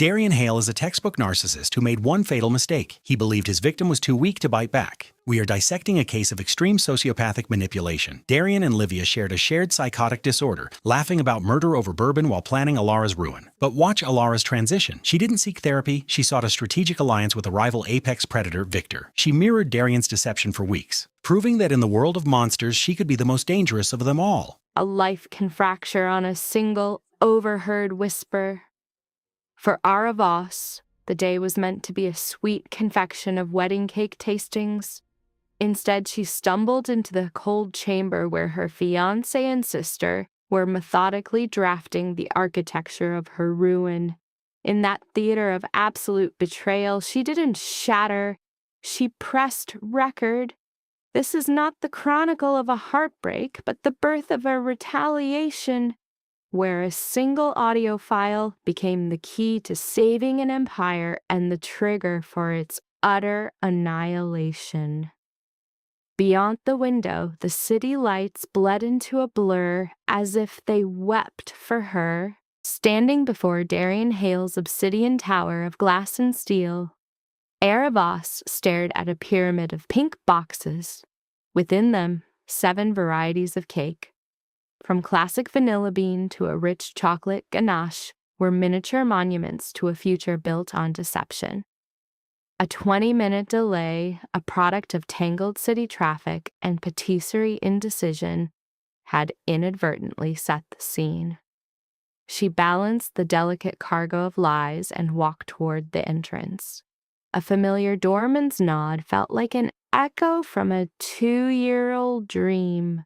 Darian Hale is a textbook narcissist who made one fatal mistake. He believed his victim was too weak to bite back. We are dissecting a case of extreme sociopathic manipulation. Darian and Livia shared a shared psychotic disorder, laughing about murder over bourbon while planning Alara's ruin. But watch Alara's transition. She didn't seek therapy, she sought a strategic alliance with a rival apex predator, Victor. She mirrored Darian's deception for weeks, proving that in the world of monsters, she could be the most dangerous of them all. A life can fracture on a single, overheard whisper. For Ara Voss, the day was meant to be a sweet confection of wedding cake tastings. Instead, she stumbled into the cold chamber where her fiancé and sister were methodically drafting the architecture of her ruin. In that theater of absolute betrayal, she didn't shatter, she pressed record. This is not the chronicle of a heartbreak, but the birth of a retaliation, where a single audio file became the key to saving an empire and the trigger for its utter annihilation. Beyond the window, the city lights bled into a blur as if they wept for her. Standing before Darian Hale's obsidian tower of glass and steel, Ara Voss stared at a pyramid of pink boxes. Within them, 7 varieties of cake. From classic vanilla bean to a rich chocolate ganache were miniature monuments to a future built on deception. A 20-minute delay, a product of tangled city traffic and patisserie indecision, had inadvertently set the scene. She balanced the delicate cargo of lies and walked toward the entrance. A familiar doorman's nod felt like an echo from a 2-year-old dream.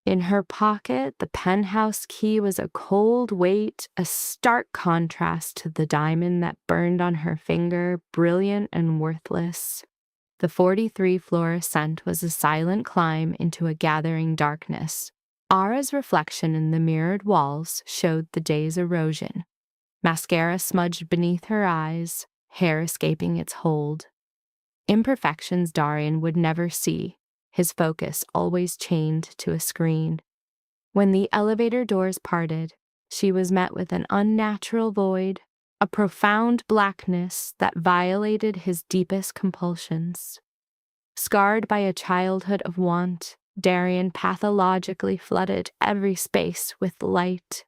In her pocket, the penthouse key was a cold weight, a stark contrast to the diamond that burned on her finger, brilliant and worthless. The 43-floor ascent was a silent climb into a gathering darkness. Ara's reflection in the mirrored walls showed the day's erosion. Mascara smudged beneath her eyes, hair escaping its hold. Imperfections Darian would never see, his focus always chained to a screen. When the elevator doors parted, she was met with an unnatural void, a profound blackness that violated his deepest compulsions. Scarred by a childhood of want, Darian pathologically flooded every space with light.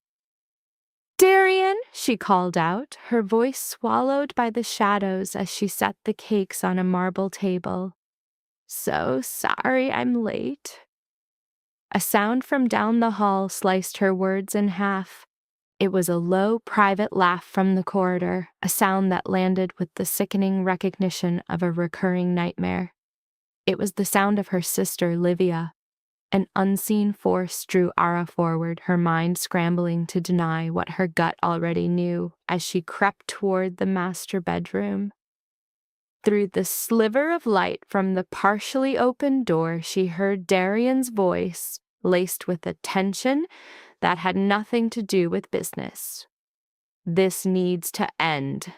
"Darian," she called out, her voice swallowed by the shadows as she set the cakes on a marble table. "So sorry I'm late." A sound from down the hall sliced her words in half. It was a low, private laugh from the corridor, a sound that landed with the sickening recognition of a recurring nightmare. It was the sound of her sister, Livia. An unseen force drew Ara forward, her mind scrambling to deny what her gut already knew as she crept toward the master bedroom. Through the sliver of light from the partially open door, she heard Darian's voice, laced with a tension that had nothing to do with business. "This needs to end."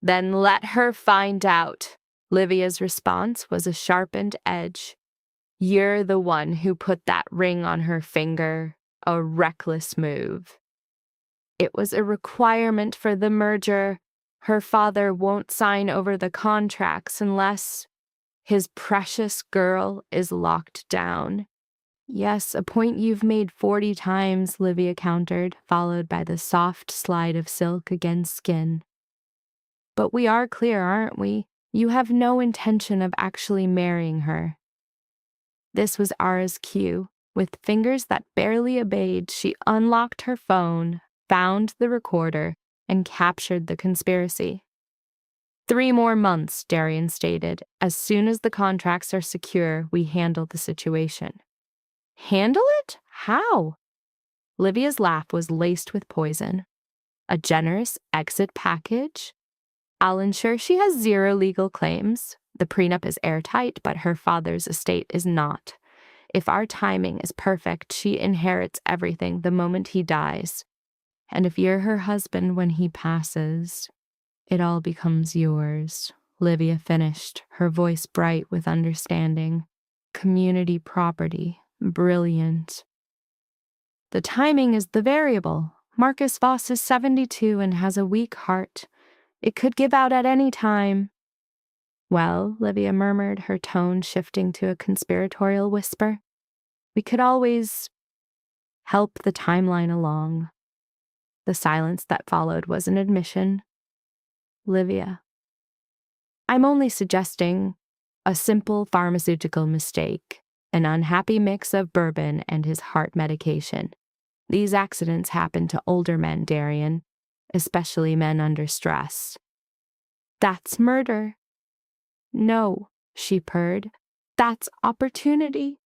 "Then let her find out." Livia's response was a sharpened edge. "You're the one who put that ring on her finger. A reckless move." "It was a requirement for the merger. Her father won't sign over the contracts unless his precious girl is locked down." "Yes, a point you've made 40 times, Livia countered, followed by the soft slide of silk against skin. "But we are clear, aren't we? You have no intention of actually marrying her." This was Ara's cue. With fingers that barely obeyed, she unlocked her phone, found the recorder, and captured the conspiracy. 3 more months, Darian stated. "As soon as the contracts are secure, we handle the situation." "Handle it? How?" Livia's laugh was laced with poison. "A generous exit package? I'll ensure she has 0 legal claims. The prenup is airtight, but her father's estate is not. If our timing is perfect, she inherits everything the moment he dies. And if you're her husband when he passes, it all becomes yours." Livia finished, her voice bright with understanding. "Community property. Brilliant." "The timing is the variable. Marcus Voss is 72 and has a weak heart. It could give out at any time. Well, Livia murmured, her tone shifting to a conspiratorial whisper. We could always help the timeline along. The silence that followed was an admission. Livia. I'm only suggesting a simple pharmaceutical mistake, an unhappy mix of bourbon and his heart medication. These accidents happen to older men, Darian, especially men under stress. That's murder. No, she purred. That's opportunity.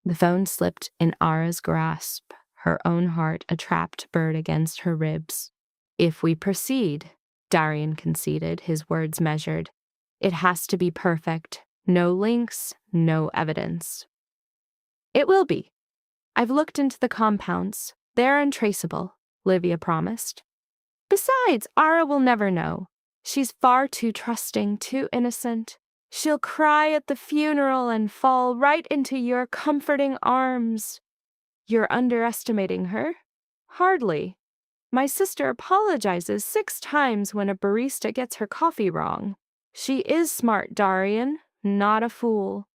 The phone slipped in Ara's grasp, her own heart a trapped bird against her ribs. If we proceed, Darian conceded, his words measured, it has to be perfect. No links, no evidence. It will be. I've looked into the compounds. They're untraceable, Livia promised. Besides, Ara will never know. She's far too trusting, too innocent. She'll cry at the funeral and fall right into your comforting arms. You're underestimating her? Hardly. My sister apologizes 6 times when a barista gets her coffee wrong. She is smart, Darian, not a fool.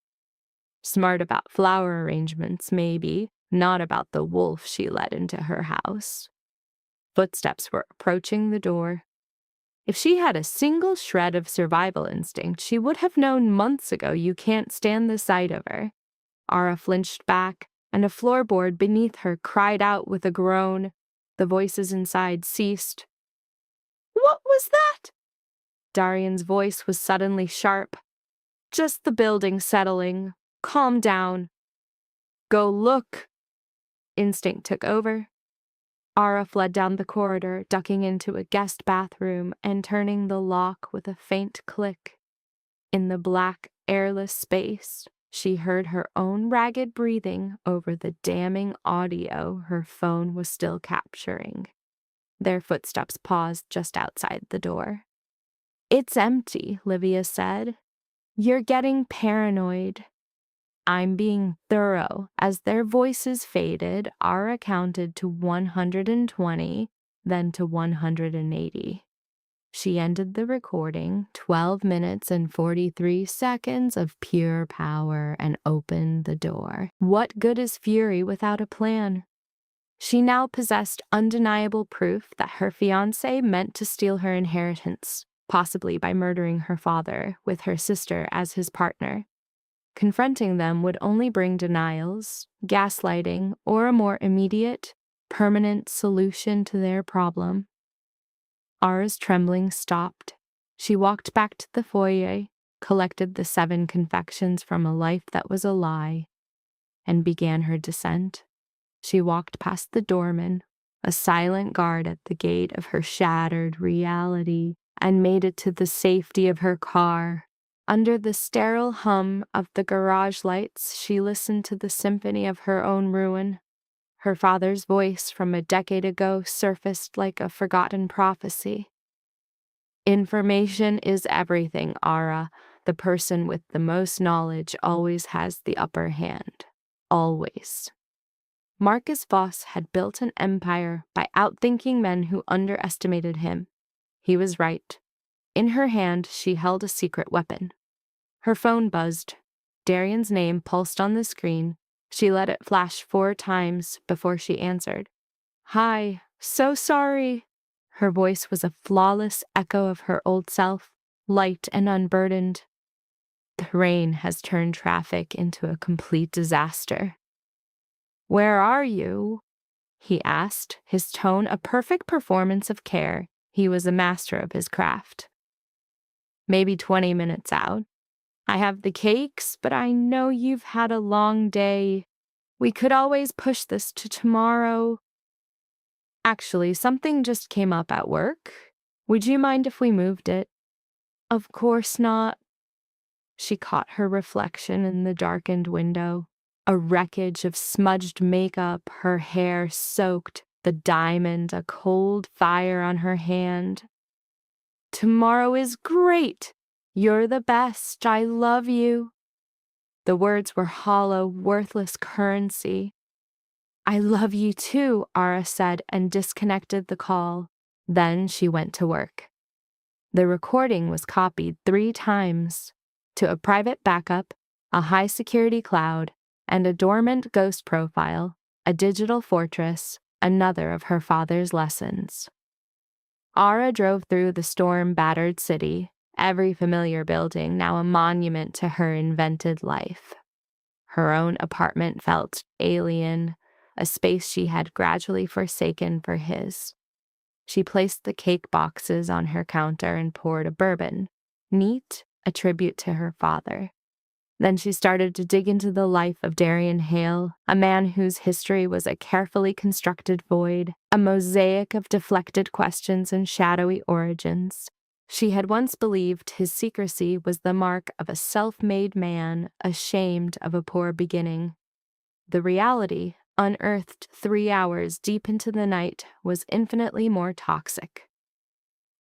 Smart about flower arrangements, maybe, not about the wolf she let into her house. Footsteps were approaching the door. If she had a single shred of survival instinct, she would have known months ago you can't stand the sight of her. Ara flinched back, and a floorboard beneath her cried out with a groan. The voices inside ceased. What was that? Darian's voice was suddenly sharp. Just the building settling. Calm down. Go look. Instinct took over. Ara fled down the corridor, ducking into a guest bathroom and turning the lock with a faint click. In the black, airless space, she heard her own ragged breathing over the damning audio her phone was still capturing. Their footsteps paused just outside the door. It's empty, Livia said. You're getting paranoid. I'm being thorough. As their voices faded, Ara counted to 120, then to 180. She ended the recording, 12 minutes and 43 seconds of pure power, and opened the door. What good is fury without a plan? She now possessed undeniable proof that her fiancé meant to steal her inheritance, possibly by murdering her father, with her sister as his partner. Confronting them would only bring denials, gaslighting, or a more immediate, permanent solution to their problem. Ara's trembling stopped. She walked back to the foyer, collected the 7 confections from a life that was a lie, and began her descent. She walked past the doorman, a silent guard at the gate of her shattered reality, and made it to the safety of her car. Under the sterile hum of the garage lights, she listened to the symphony of her own ruin. Her father's voice from a decade ago surfaced like a forgotten prophecy. Information is everything, Ara. The person with the most knowledge always has the upper hand. Always. Marcus Voss had built an empire by outthinking men who underestimated him. He was right. In her hand, she held a secret weapon. Her phone buzzed. Darian's name pulsed on the screen. She let it flash 4 times before she answered. Hi, so sorry. Her voice was a flawless echo of her old self, light and unburdened. The rain has turned traffic into a complete disaster. Where are you? He asked, his tone a perfect performance of care. He was a master of his craft. Maybe 20 minutes out. I have the cakes, but I know you've had a long day. We could always push this to tomorrow. Actually, something just came up at work. Would you mind if we moved it? Of course not. She caught her reflection in the darkened window. A wreckage of smudged makeup, her hair soaked, the diamond a cold fire on her hand. Tomorrow is great. You're the best. I love you. The words were hollow, worthless currency. I love you too, Ara said and disconnected the call. Then she went to work. The recording was copied 3 times to a private backup, a high-security cloud, and a dormant ghost profile, a digital fortress, another of her father's lessons. Ara drove through the storm-battered city, every familiar building now a monument to her invented life. Her own apartment felt alien, a space she had gradually forsaken for his. She placed the cake boxes on her counter and poured a bourbon, neat, a tribute to her father. Then she started to dig into the life of Darian Hale, a man whose history was a carefully constructed void, a mosaic of deflected questions and shadowy origins. She had once believed his secrecy was the mark of a self-made man ashamed of a poor beginning. The reality, unearthed 3 hours deep into the night, was infinitely more toxic.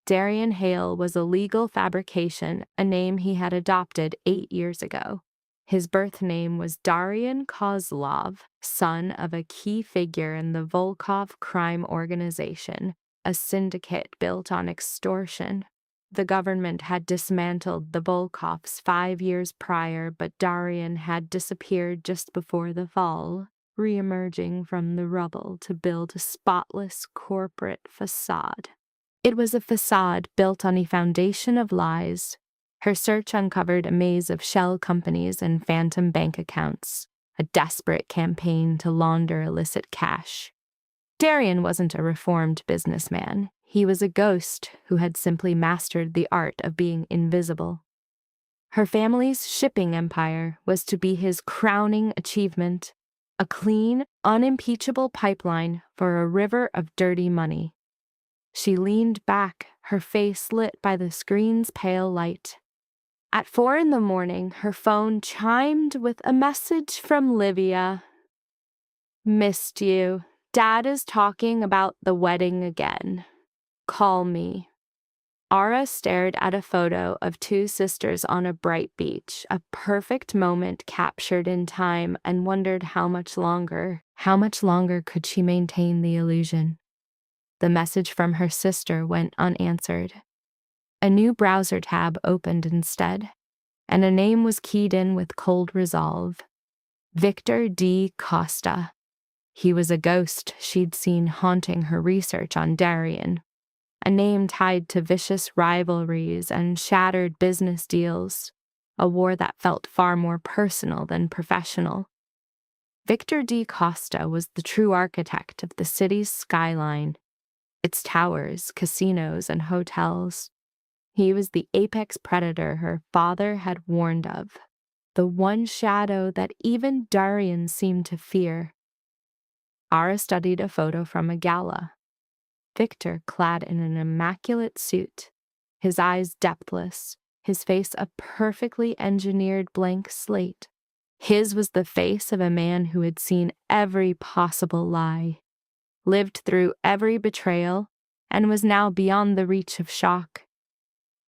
Darian Hale was a legal fabrication, a name he had adopted 8 years ago. His birth name was Darian Kozlov, son of a key figure in the Volkov crime organization, a syndicate built on extortion. The government had dismantled the Volkovs 5 years prior, but Darian had disappeared just before the fall, re-emerging from the rubble to build a spotless corporate facade. It was a facade built on a foundation of lies. Her search uncovered a maze of shell companies and phantom bank accounts, a desperate campaign to launder illicit cash. Darian wasn't a reformed businessman. He was a ghost who had simply mastered the art of being invisible. Her family's shipping empire was to be his crowning achievement, a clean, unimpeachable pipeline for a river of dirty money. She leaned back, her face lit by the screen's pale light. At 4 a.m, her phone chimed with a message from Livia. "Missed you. Dad is talking about the wedding again. Call me." Ara stared at a photo of 2 sisters on a bright beach, a perfect moment captured in time, and wondered how much longer could she maintain the illusion. The message from her sister went unanswered. A new browser tab opened instead, and a name was keyed in with cold resolve. Victor D. Costa. He was a ghost she'd seen haunting her research on Darian, a name tied to vicious rivalries and shattered business deals, a war that felt far more personal than professional. Victor D. Costa was the true architect of the city's skyline, its towers, casinos, and hotels. He was the apex predator her father had warned of, the one shadow that even Darian seemed to fear. Ara studied a photo from a gala. Victor clad in an immaculate suit, his eyes depthless, his face a perfectly engineered blank slate. His was the face of a man who had seen every possible lie, lived through every betrayal, and was now beyond the reach of shock.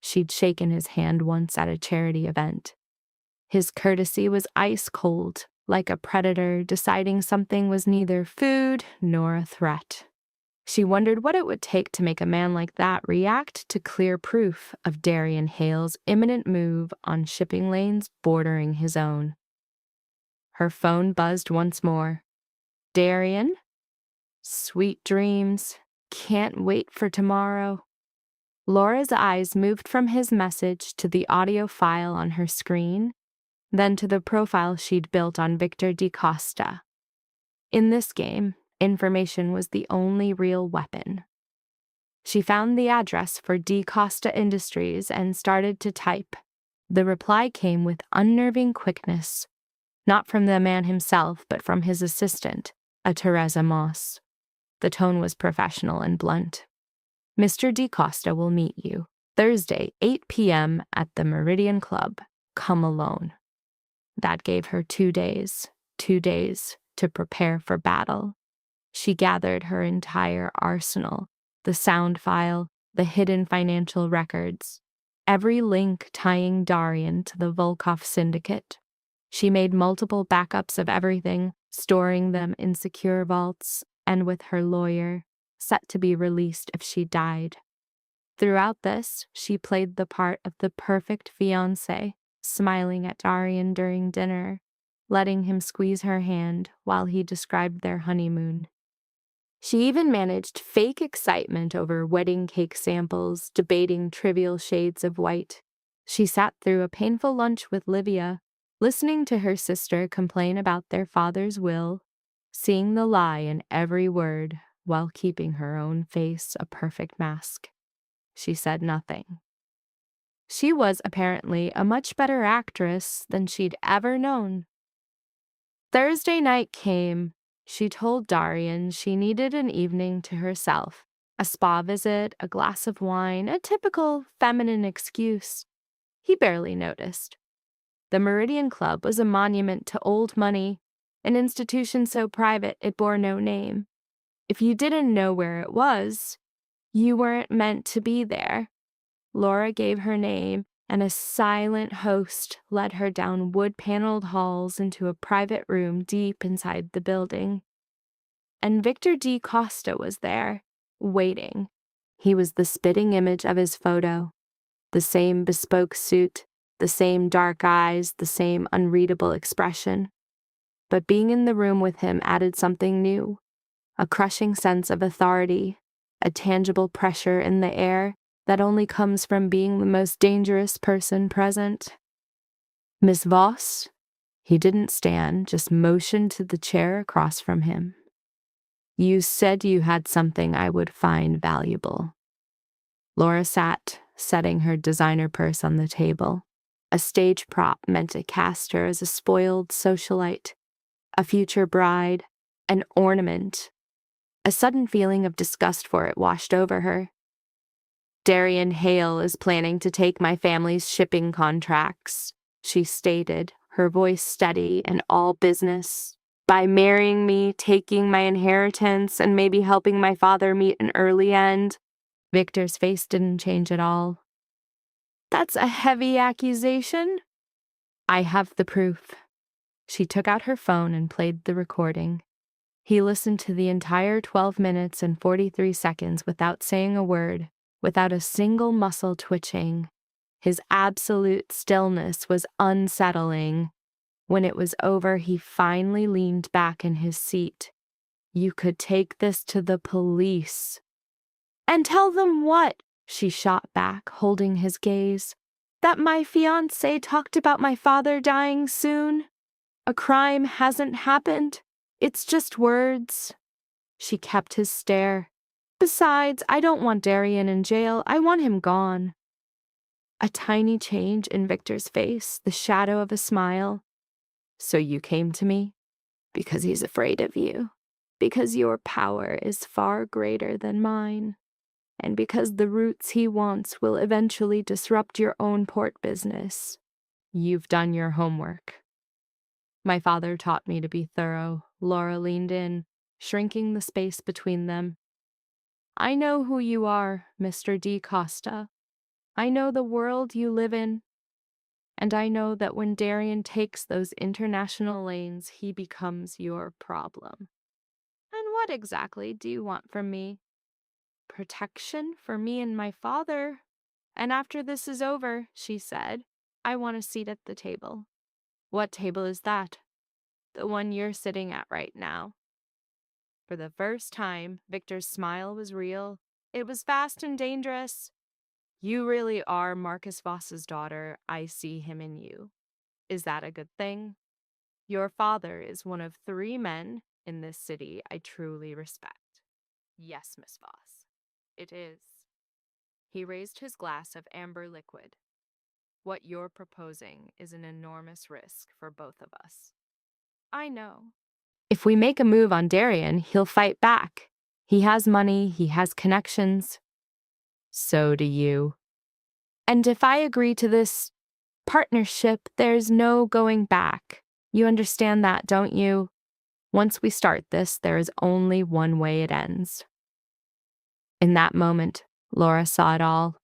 She'd shaken his hand once at a charity event. His courtesy was ice cold, like a predator deciding something was neither food nor a threat. She wondered what it would take to make a man like that react to clear proof of Darian Hale's imminent move on shipping lanes bordering his own. Her phone buzzed once more. "Darian? Sweet dreams. Can't wait for tomorrow." Laura's eyes moved from his message to the audio file on her screen, then to the profile she'd built on Victor D. Costa. In this game, information was the only real weapon. She found the address for D. Costa Industries and started to type. The reply came with unnerving quickness, not from the man himself, but from his assistant, a Teresa Moss. The tone was professional and blunt. "Mr. D. Costa will meet you Thursday, 8 p.m. at the Meridian Club. Come alone." That gave her 2 days to prepare for battle. She gathered her entire arsenal, the sound file, the hidden financial records, every link tying Darian to the Volkov syndicate. She made multiple backups of everything, storing them in secure vaults, and with her lawyer, set to be released if she died. Throughout this, she played the part of the perfect fiancé, smiling at Darian during dinner, letting him squeeze her hand while he described their honeymoon. She even managed fake excitement over wedding cake samples, debating trivial shades of white. She sat through a painful lunch with Livia, listening to her sister complain about their father's will, seeing the lie in every word while keeping her own face a perfect mask. She said nothing. She was apparently a much better actress than she'd ever known. Thursday night came. She told Darian she needed an evening to herself, a spa visit, a glass of wine, a typical feminine excuse. He barely noticed. The Meridian Club was a monument to old money, an institution so private it bore no name. If you didn't know where it was, you weren't meant to be there. Laura gave her name, and a silent host led her down wood-paneled halls into a private room deep inside the building. And Victor D. Costa was there, waiting. He was the spitting image of his photo. The same bespoke suit, the same dark eyes, the same unreadable expression. But being in the room with him added something new, a crushing sense of authority, a tangible pressure in the air that only comes from being the most dangerous person present. Miss Voss? He didn't stand, just motioned to the chair across from him. You said you had something I would find valuable. Laura sat, setting her designer purse on the table, a stage prop meant to cast her as a spoiled socialite, a future bride, an ornament. A sudden feeling of disgust for it washed over her. Darian Hale is planning to take my family's shipping contracts, she stated, her voice steady and all business. By marrying me, taking my inheritance, and maybe helping my father meet an early end. Victor's face didn't change at all. That's a heavy accusation. I have the proof. She took out her phone and played the recording. He listened to the entire 12 minutes and 43 seconds without saying a word, without a single muscle twitching. His absolute stillness was unsettling. When it was over, he finally leaned back in his seat. You could take this to the police. And tell them what? She shot back, holding his gaze. That my fiancé talked about my father dying soon? A crime hasn't happened? It's just words. She kept his stare. Besides, I don't want Darian in jail. I want him gone. A tiny change in Victor's face, the shadow of a smile. So you came to me? Because he's afraid of you. Because your power is far greater than mine. And because the roots he wants will eventually disrupt your own port business. You've done your homework. My father taught me to be thorough. Laura leaned in, shrinking the space between them. I know who you are, Mr. D. Costa. I know the world you live in. And I know that when Darian takes those international lanes, he becomes your problem. And what exactly do you want from me? Protection for me and my father. And after this is over, she said, I want a seat at the table. What table is that? The one you're sitting at right now. For the first time, Victor's smile was real. It was fast and dangerous. You really are Marcus Voss's daughter. I see him in you. Is that a good thing? Your father is one of 3 men in this city I truly respect. Yes, Miss Voss, it is. He raised his glass of amber liquid. What you're proposing is an enormous risk for both of us. I know. If we make a move on Darian, he'll fight back. He has money, he has connections. So do you. And if I agree to this partnership, there's no going back. You understand that, don't you? Once we start this, there is only one way it ends. In that moment, Laura saw it all.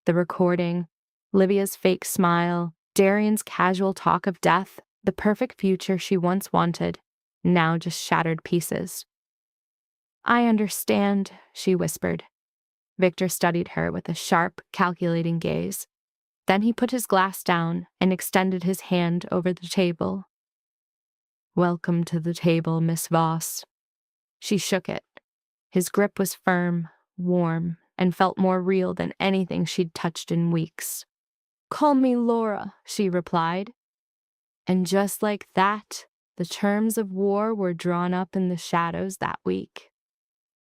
The recording, Livia's fake smile, Darian's casual talk of death, the perfect future she once wanted, now just shattered pieces. I understand, she whispered. Victor studied her with a sharp, calculating gaze. Then he put his glass down and extended his hand over the table. "Welcome to the table, Miss Voss." She shook it. His grip was firm, warm, and felt more real than anything she'd touched in weeks. "Call me Laura," she replied. And just like that, the terms of war were drawn up in the shadows that week.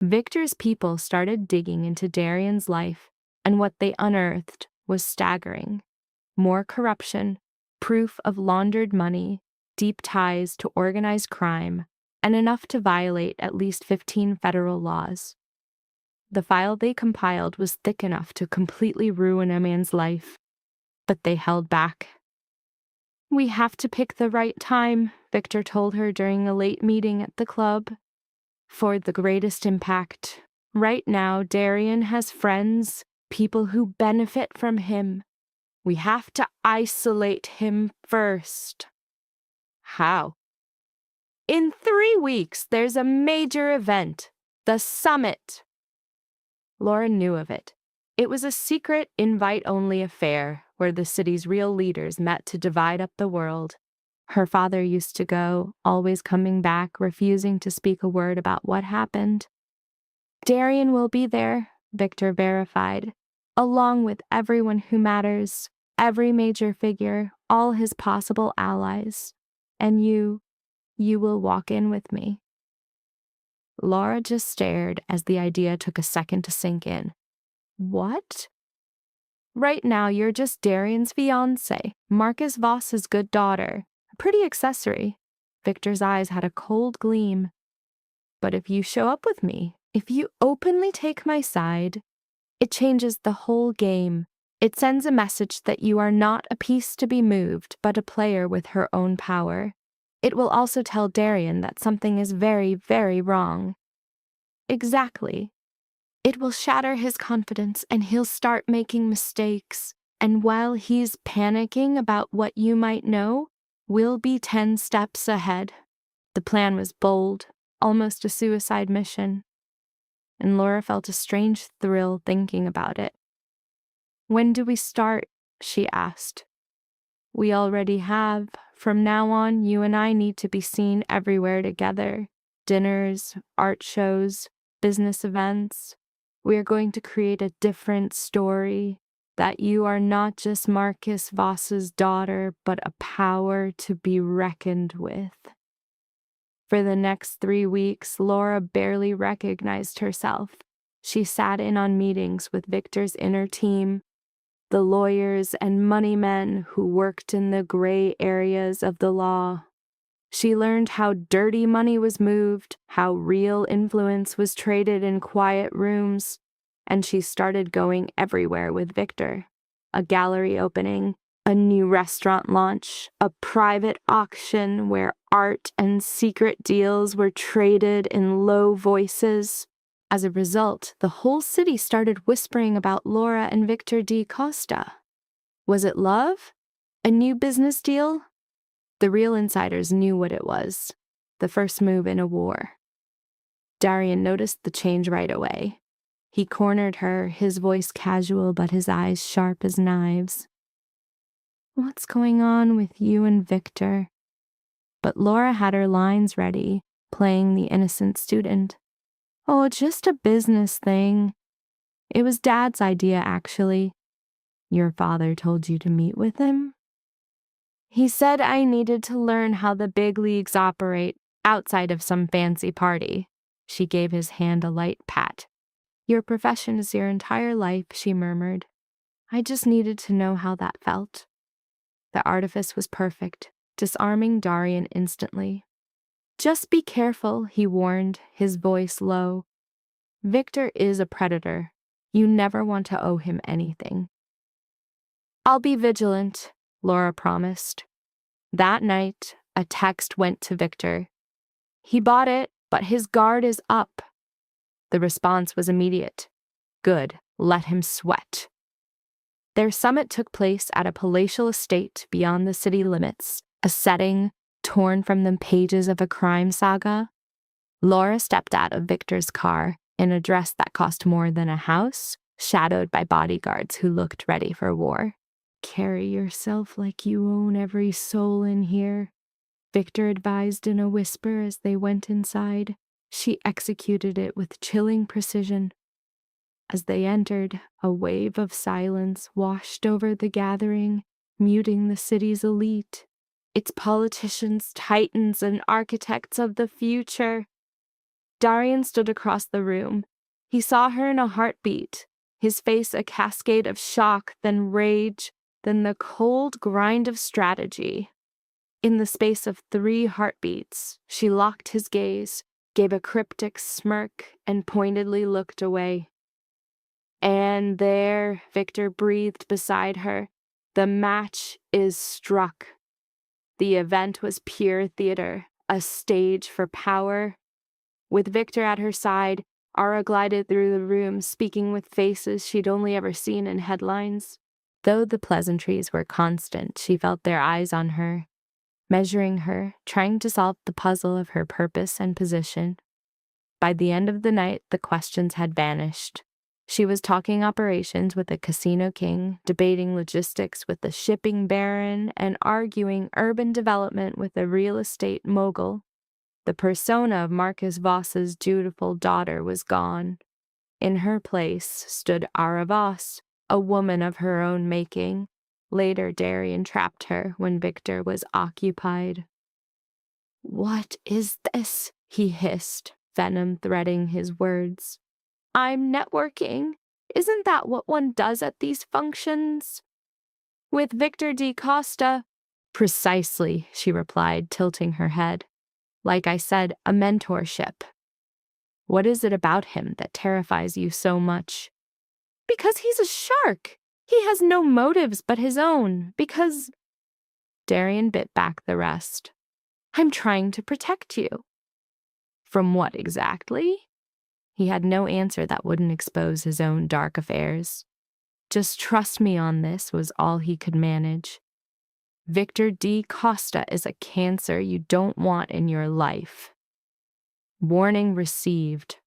Victor's people started digging into Darian's life, and what they unearthed was staggering. More corruption, proof of laundered money, deep ties to organized crime, and enough to violate at least 15 federal laws. The file they compiled was thick enough to completely ruin a man's life, but they held back. "We have to pick the right time," Victor told her during a late meeting at the club, "for the greatest impact. Right now, Darian has friends, people who benefit from him. We have to isolate him first." "How?" "In 3 weeks, there's a major event, the summit." Laura knew of it. It was a secret, invite-only affair where the city's real leaders met to divide up the world. Her father used to go, always coming back, refusing to speak a word about what happened. "Darian will be there," Victor verified, "along with everyone who matters, every major figure, all his possible allies. And you will walk in with me." Laura just stared as the idea took a second to sink in. "What?" "Right now, you're just Darian's fiancé, Marcus Voss's good daughter. A pretty accessory." Victor's eyes had a cold gleam. "But if you show up with me, if you openly take my side, it changes the whole game. It sends a message that you are not a piece to be moved, but a player with her own power. It will also tell Darian that something is very, very wrong." "Exactly. It will shatter his confidence and he'll start making mistakes. And while he's panicking about what you might know, we'll be 10 steps ahead." The plan was bold, almost a suicide mission. And Laura felt a strange thrill thinking about it. "When do we start?" she asked. "We already have. From now on, you and I need to be seen everywhere together. Dinners, art shows, business events. We are going to create a different story, that you are not just Marcus Voss's daughter, but a power to be reckoned with." For the next 3 weeks, Laura barely recognized herself. She sat in on meetings with Victor's inner team, the lawyers and money men who worked in the gray areas of the law. She learned how dirty money was moved, how real influence was traded in quiet rooms, and she started going everywhere with Victor. A gallery opening, a new restaurant launch, a private auction where art and secret deals were traded in low voices. As a result, the whole city started whispering about Laura and Victor D. Costa. Was it love? A new business deal? The real insiders knew what it was. The first move in a war. Darian noticed the change right away. He cornered her, his voice casual but his eyes sharp as knives. "What's going on with you and Victor?" But Laura had her lines ready, playing the innocent student. "Oh, just a business thing. It was Dad's idea, actually." "Your father told you to meet with him?" "He said I needed to learn how the big leagues operate outside of some fancy party." She gave his hand a light pat. "Your profession is your entire life," she murmured. "I just needed to know how that felt." The artifice was perfect, disarming Darian instantly. "Just be careful," he warned, his voice low. "Victor is a predator. You never want to owe him anything." "I'll be vigilant," Laura promised. That night, a text went to Victor. "He bought it, but his guard is up." The response was immediate. "Good, let him sweat." Their summit took place at a palatial estate beyond the city limits, a setting torn from the pages of a crime saga. Laura stepped out of Victor's car in a dress that cost more than a house, shadowed by bodyguards who looked ready for war. "Carry yourself like you own every soul in here," Victor advised in a whisper as they went inside. She executed it with chilling precision. As they entered, a wave of silence washed over the gathering, muting the city's elite, its politicians, titans, and architects of the future. Darian stood across the room. He saw her in a heartbeat, his face a cascade of shock, then rage, then the cold grind of strategy. In the space of 3 heartbeats, she locked his gaze, gave a cryptic smirk, and pointedly looked away. "And there," Victor breathed beside her, "the match is struck." The event was pure theater, a stage for power. With Victor at her side, Ara glided through the room, speaking with faces she'd only ever seen in headlines. Though the pleasantries were constant, she felt their eyes on her, measuring her, trying to solve the puzzle of her purpose and position. By the end of the night, the questions had vanished. She was talking operations with the casino king, debating logistics with the shipping baron, and arguing urban development with a real estate mogul. The persona of Marcus Voss's dutiful daughter was gone. In her place stood Ara Voss, a woman of her own making. Later, Darian trapped her when Victor was occupied. "What is this?" he hissed, venom threading his words. "I'm networking. Isn't that what one does at these functions?" "With Victor D. Costa." "Precisely," she replied, tilting her head. "Like I said, a mentorship." "What is it about him that terrifies you so much?" "Because he's a shark. He has no motives but his own. Because—" Darian bit back the rest. "I'm trying to protect you." "From what exactly?" He had no answer that wouldn't expose his own dark affairs. "Just trust me on this," was all he could manage. "Victor D. Costa is a cancer you don't want in your life." Warning received.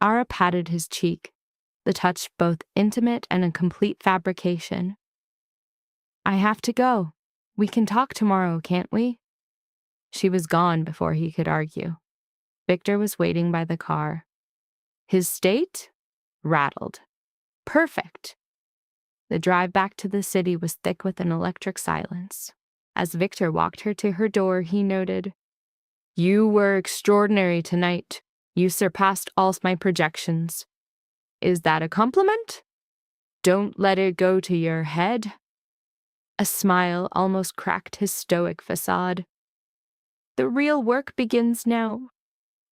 Ara patted his cheek, the touch both intimate and a complete fabrication. "I have to go. We can talk tomorrow, can't we?" She was gone before he could argue. Victor was waiting by the car. His state? Rattled. Perfect. The drive back to the city was thick with an electric silence. As Victor walked her to her door, he noted, "You were extraordinary tonight. You surpassed all my projections. Is that a compliment? Don't let it go to your head." A smile almost cracked his stoic facade. "The real work begins now.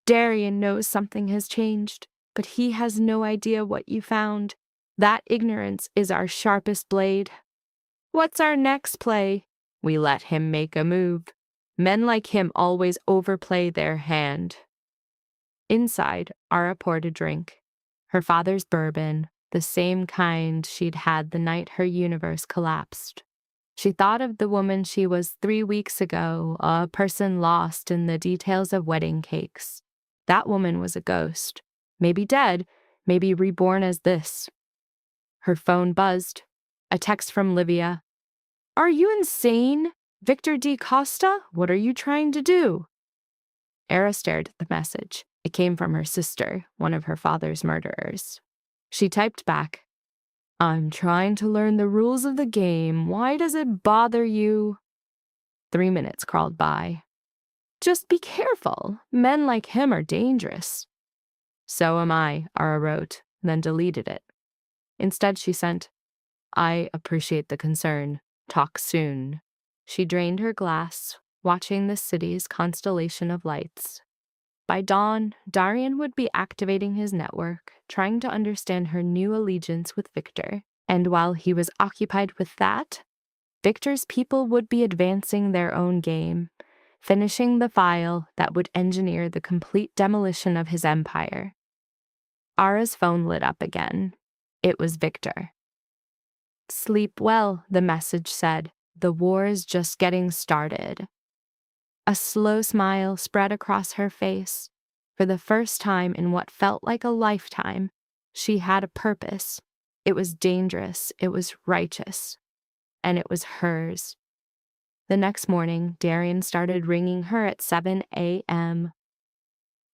Darian knows something has changed, but he has no idea what you found. That ignorance is our sharpest blade. What's our next play? We let him make a move. Men like him always overplay their hand." Inside, Ara poured a drink. Her father's bourbon, the same kind she'd had the night her universe collapsed. She thought of the woman she was 3 weeks ago, a person lost in the details of wedding cakes. That woman was a ghost. Maybe dead, maybe reborn as this. Her phone buzzed. A text from Livia. "Are you insane? Victor D. Costa? What are you trying to do?" Era stared at the message. It came from her sister, one of her father's murderers. She typed back, "I'm trying to learn the rules of the game. Why does it bother you?" 3 minutes crawled by. "Just be careful. Men like him are dangerous." "So am I," Ara wrote, then deleted it. Instead, she sent, "I appreciate the concern. Talk soon." She drained her glass, watching the city's constellation of lights. By dawn, Darian would be activating his network, trying to understand her new allegiance with Victor. And while he was occupied with that, Victor's people would be advancing their own game, finishing the file that would engineer the complete demolition of his empire. Ara's phone lit up again. It was Victor. "Sleep well," the message said. "The war is just getting started." A slow smile spread across her face. For the first time in what felt like a lifetime, She had a purpose. It was dangerous, it was righteous, and it was hers. The next morning, Darian started ringing her at 7 a.m.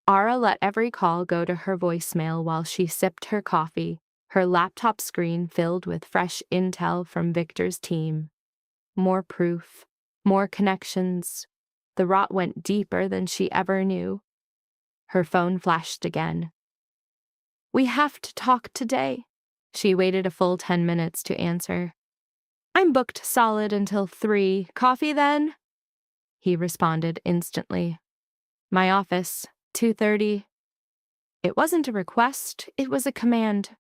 Ara let every call go to her voicemail while she sipped her coffee, her laptop screen filled with fresh intel from Victor's team. More proof, more connections. The rot went deeper than she ever knew. Her phone flashed again. "We have to talk today." She waited a full 10 minutes to answer. "I'm booked solid until 3. Coffee then?" He responded instantly. "My office, 2:30. It wasn't a request, it was a command.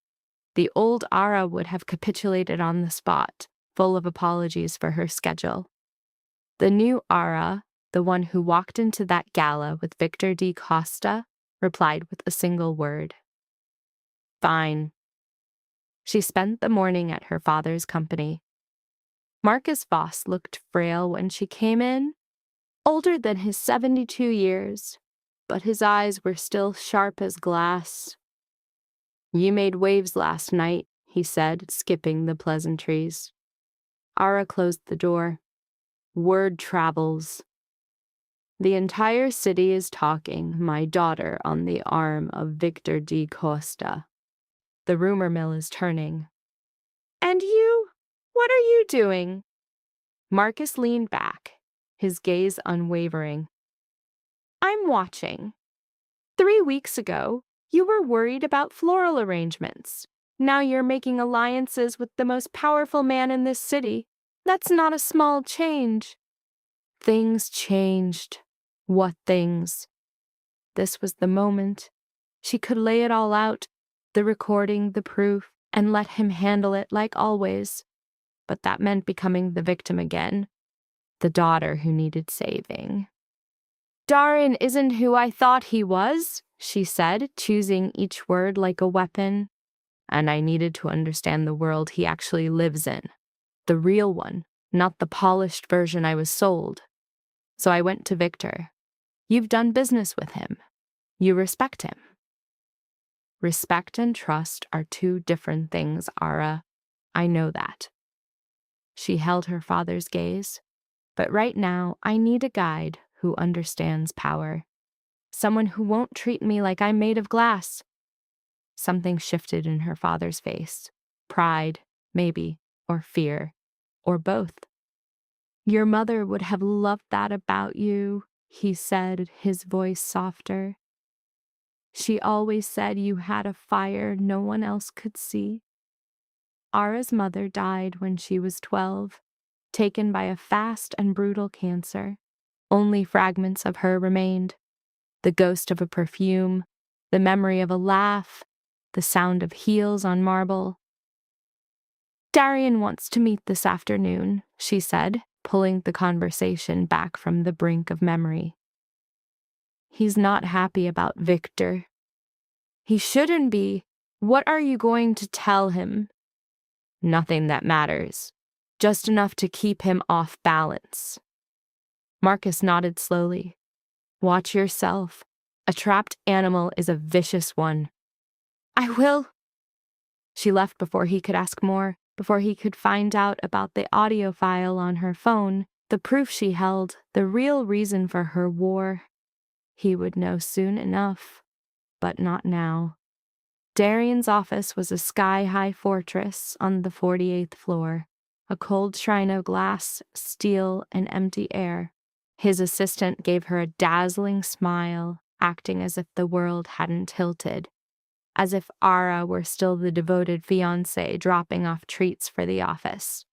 The old Ara would have capitulated on the spot, full of apologies for her schedule. The new Ara, the one who walked into that gala with Victor D. Costa, replied with a single word. "Fine." She spent the morning at her father's company. Marcus Voss looked frail when she came in, older than his 72 years, but his eyes were still sharp as glass. "You made waves last night," he said, skipping the pleasantries. Ara closed the door. "Word travels. The entire city is talking my daughter on the arm of Victor D. Costa. The rumor mill is turning." "And you? What are you doing?" Marcus leaned back, his gaze unwavering. "I'm watching. 3 weeks ago, you were worried about floral arrangements. Now you're making alliances with the most powerful man in this city. That's not a small change." Things changed. What things? This was the moment. She could lay it all out, the recording, the proof, and let him handle it like always. But that meant becoming the victim again, the daughter who needed saving. "Darian isn't who I thought he was," she said, choosing each word like a weapon. "And I needed to understand the world he actually lives in. The real one, not the polished version I was sold. So I went to Victor. You've done business with him. You respect him." "Respect and trust are 2 different things, Ara. I know that." She held her father's gaze. "But right now, I need a guide who understands power. Someone who won't treat me like I'm made of glass." Something shifted in her father's face. Pride, maybe, or fear, or both. "Your mother would have loved that about you," he said, his voice softer. "She always said you had a fire no one else could see." Ara's mother died when she was 12, taken by a fast and brutal cancer. Only fragments of her remained. The ghost of a perfume, the memory of a laugh, the sound of heels on marble. "Darian wants to meet this afternoon," she said, pulling the conversation back from the brink of memory. "He's not happy about Victor." "He shouldn't be. What are you going to tell him?" "Nothing that matters. Just enough to keep him off balance." Marcus nodded slowly. "Watch yourself. A trapped animal is a vicious one." "I will." She left before he could ask more, before he could find out about the audio file on her phone, the proof she held, the real reason for her war. He would know soon enough, but not now. Darian's office was a sky-high fortress on the 48th floor, a cold shrine of glass, steel, and empty air. His assistant gave her a dazzling smile, acting as if the world hadn't tilted, as if Ara were still the devoted fiancé dropping off treats for the office.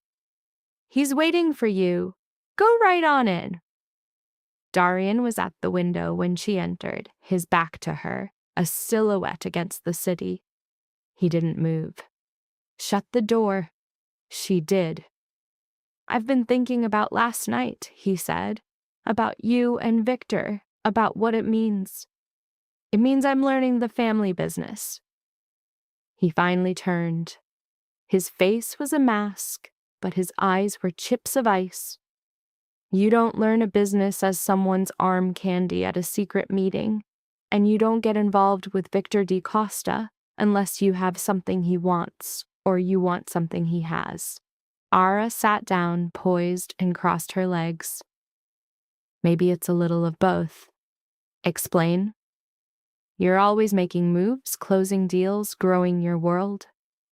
"He's waiting for you. Go right on in." Darian was at the window when she entered, his back to her, a silhouette against the city. He didn't move. "Shut the door." She did. "I've been thinking about last night," he said. "About you and Victor, about what it means. It means I'm learning the family business." He finally turned. His face was a mask, but his eyes were chips of ice. "You don't learn a business as someone's arm candy at a secret meeting, and you don't get involved with Victor D. Costa unless you have something he wants or you want something he has. Ara sat down, poised, and crossed her legs. Maybe it's a little of both. Explain. You're always making moves, closing deals, growing your world.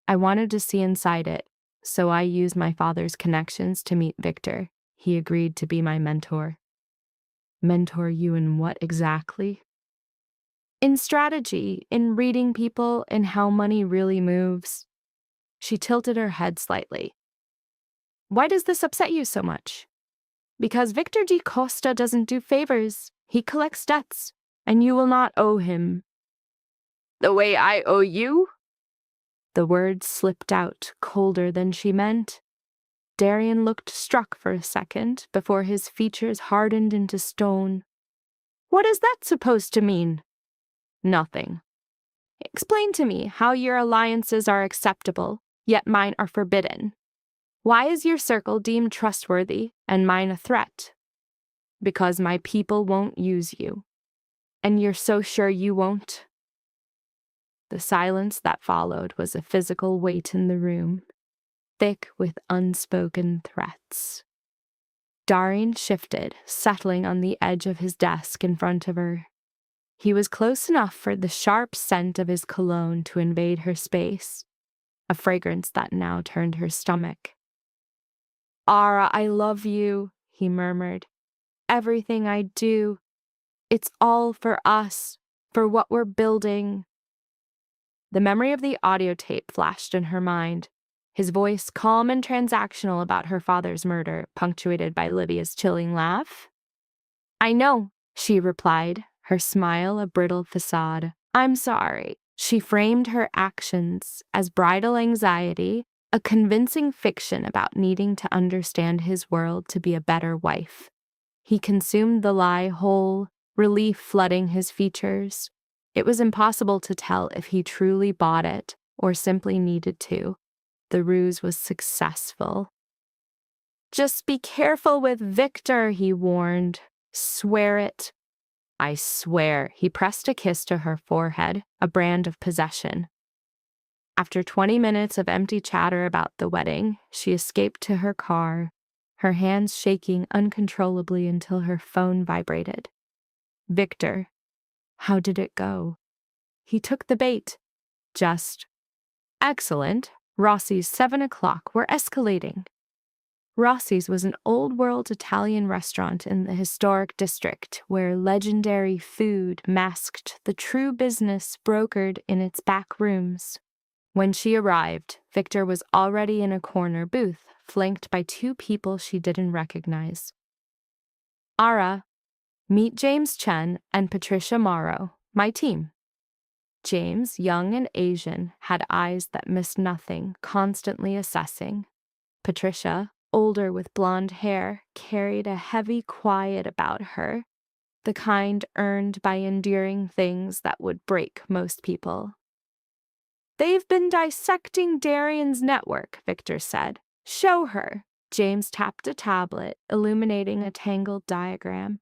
I wanted to see inside it, so I used my father's connections to meet Victor. He agreed to be my mentor. Mentor you in what exactly? In strategy, in reading people, in how money really moves. She tilted her head slightly. Why does this upset you so much? Because Victor G. Costa doesn't do favors. He collects debts, and you will not owe him. The way I owe you? The words slipped out, colder than she meant. Darian looked struck for a second before his features hardened into stone. What is that supposed to mean? Nothing. Explain to me how your alliances are acceptable, yet mine are forbidden. Why is your circle deemed trustworthy and mine a threat? Because my people won't use you. And you're so sure you won't? The silence that followed was a physical weight in the room, thick with unspoken threats. Darian shifted, settling on the edge of his desk in front of her. He was close enough for the sharp scent of his cologne to invade her space, a fragrance that now turned her stomach. Ara, I love you, he murmured. Everything I do, it's all for us, for what we're building. The memory of the audio tape flashed in her mind, his voice calm and transactional about her father's murder, punctuated by Livia's chilling laugh. I know, she replied, her smile a brittle facade. I'm sorry. She framed her actions as bridal anxiety, a convincing fiction about needing to understand his world to be a better wife. He consumed the lie whole, relief flooding his features. It was impossible to tell if he truly bought it or simply needed to. The ruse was successful. Just be careful with Victor, he warned. Swear it. I swear, he pressed a kiss to her forehead, a brand of possession. After 20 minutes of empty chatter about the wedding, she escaped to her car, her hands shaking uncontrollably until her phone vibrated. Victor. How did it go? He took the bait. Just. Excellent. Rossi's 7 o'clock. We're escalating. Rossi's was an old-world Italian restaurant in the historic district where legendary food masked the true business brokered in its back rooms. When she arrived, Victor was already in a corner booth, flanked by 2 people she didn't recognize. Ara, meet James Chen and Patricia Morrow, my team. James, young and Asian, had eyes that missed nothing, constantly assessing. Patricia, older with blonde hair, carried a heavy quiet about her, the kind earned by enduring things that would break most people. They've been dissecting Darian's network, Victor said. Show her. James tapped a tablet, illuminating a tangled diagram.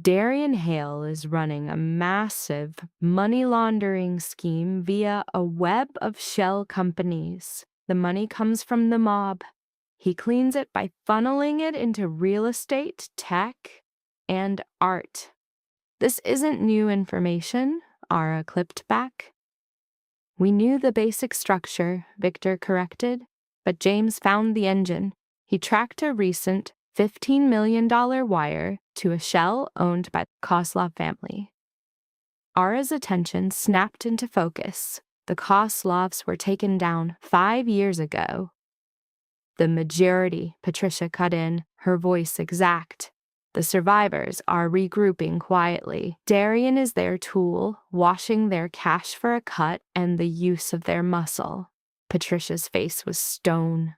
Darian Hale is running a massive money laundering scheme via a web of shell companies. The money comes from the mob. He cleans it by funneling it into real estate, tech, and art. This isn't new information, Ara clipped back. We knew the basic structure, Victor corrected, but James found the engine. He tracked a recent $15 million wire to a shell owned by the Kozlov family. Ara's attention snapped into focus. The Kozlovs were taken down 5 years ago. The majority, Patricia cut in, her voice exact. The survivors are regrouping quietly. Darian is their tool, washing their cash for a cut and the use of their muscle. Patricia's face was stone.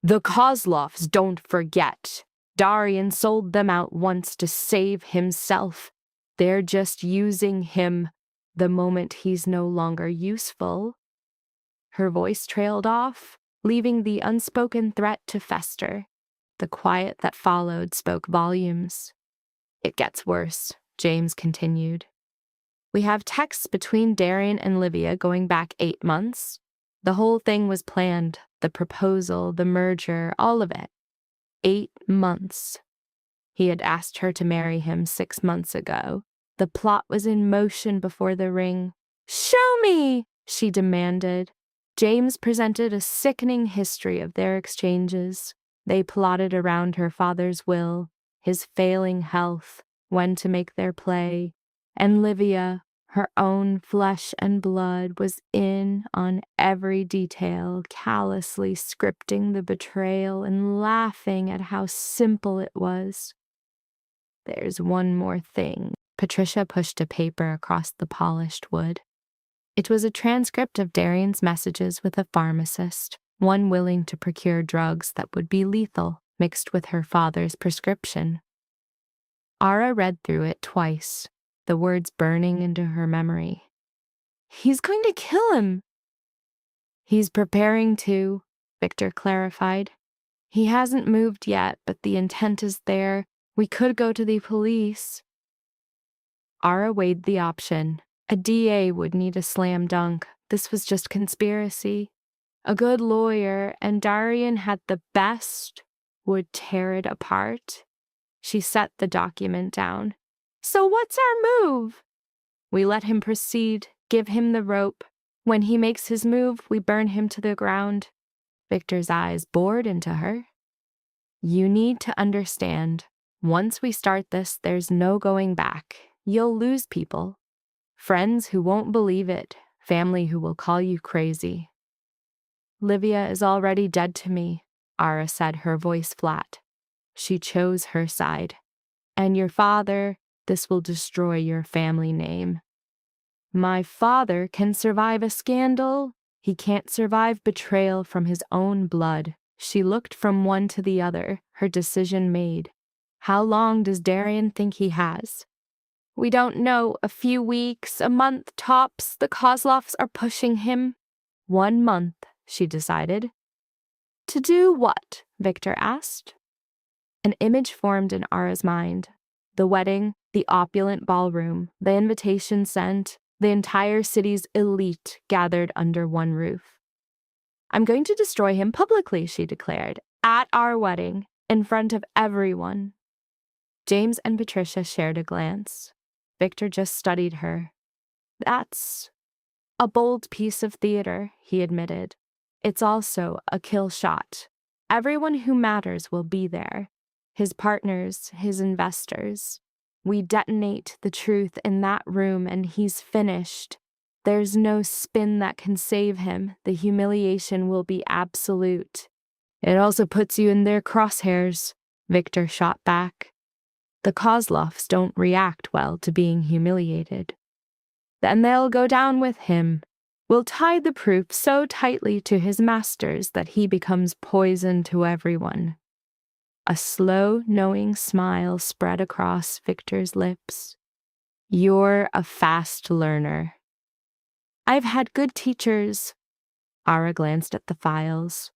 The Kozlovs, don't forget. Darian sold them out once to save himself. They're just using him the moment he's no longer useful. Her voice trailed off, leaving the unspoken threat to fester. The quiet that followed spoke volumes. It gets worse, James continued. We have texts between Darian and Livia going back 8 months. The whole thing was planned, the proposal, the merger, all of it. 8 months. He had asked her to marry him 6 months ago. The plot was in motion before the ring. "Show me!" she demanded. James presented a sickening history of their exchanges. They plotted around her father's will, his failing health, when to make their play, and Livia, her own flesh and blood, was in on every detail, callously scripting the betrayal and laughing at how simple it was. "There's one more thing." Patricia pushed a paper across the polished wood. It was a transcript of Darian's messages with a pharmacist, one willing to procure drugs that would be lethal, mixed with her father's prescription. Ara read through it twice, the words burning into her memory. "He's going to kill him." "He's preparing to," Victor clarified. "He hasn't moved yet, but the intent is there. We could go to the police." Ara weighed the option. A DA would need a slam dunk. This was just conspiracy. A good lawyer, and Darian had the best, would tear it apart. She set the document down. "So what's our move?" "We let him proceed, give him the rope. When he makes his move, we burn him to the ground." Victor's eyes bored into her. "You need to understand. Once we start this, there's no going back. You'll lose people. Friends who won't believe it, family who will call you crazy." "Livia is already dead to me," Ara said, her voice flat. She chose her side. "And your father, this will destroy your family name." "My father can survive a scandal. He can't survive betrayal from his own blood." She looked from one to the other, her decision made. "How long does Darian think he has?" "We don't know. A few weeks, a month tops. The Kozlovs are pushing him." 1 month, she decided. "To do what?" Victor asked. An image formed in Ara's mind. The wedding, the opulent ballroom, the invitation sent, the entire city's elite gathered under one roof. "I'm going to destroy him publicly," she declared, "at our wedding, in front of everyone." James and Patricia shared a glance. Victor just studied her. "That's a bold piece of theater," he admitted. "It's also a kill shot. Everyone who matters will be there. His partners, his investors. We detonate the truth in that room and he's finished. There's no spin that can save him. The humiliation will be absolute." "It also puts you in their crosshairs," Victor shot back. "The Kozlovs don't react well to being humiliated." "Then they'll go down with him. We'll tie the proof so tightly to his masters that he becomes poison to everyone." A slow, knowing smile spread across Victor's lips. "You're a fast learner." "I've had good teachers." Ara glanced at the files.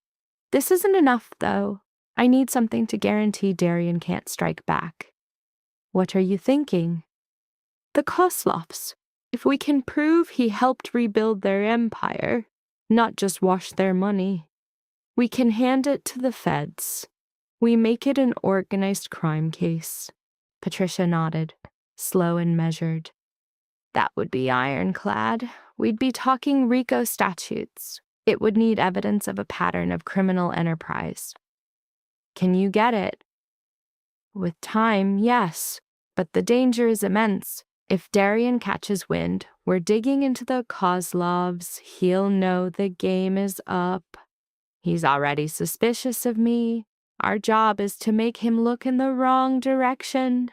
"This isn't enough, though. I need something to guarantee Darian can't strike back." "What are you thinking?" "The Kozlovs. If we can prove he helped rebuild their empire, not just wash their money, we can hand it to the feds. We make it an organized crime case." Patricia nodded, slow and measured. "That would be ironclad. We'd be talking RICO statutes. It would need evidence of a pattern of criminal enterprise." "Can you get it?" "With time, yes, but the danger is immense. If Darian catches wind, we're digging into the Kozlovs. He'll know the game is up. He's already suspicious of me. Our job is to make him look in the wrong direction."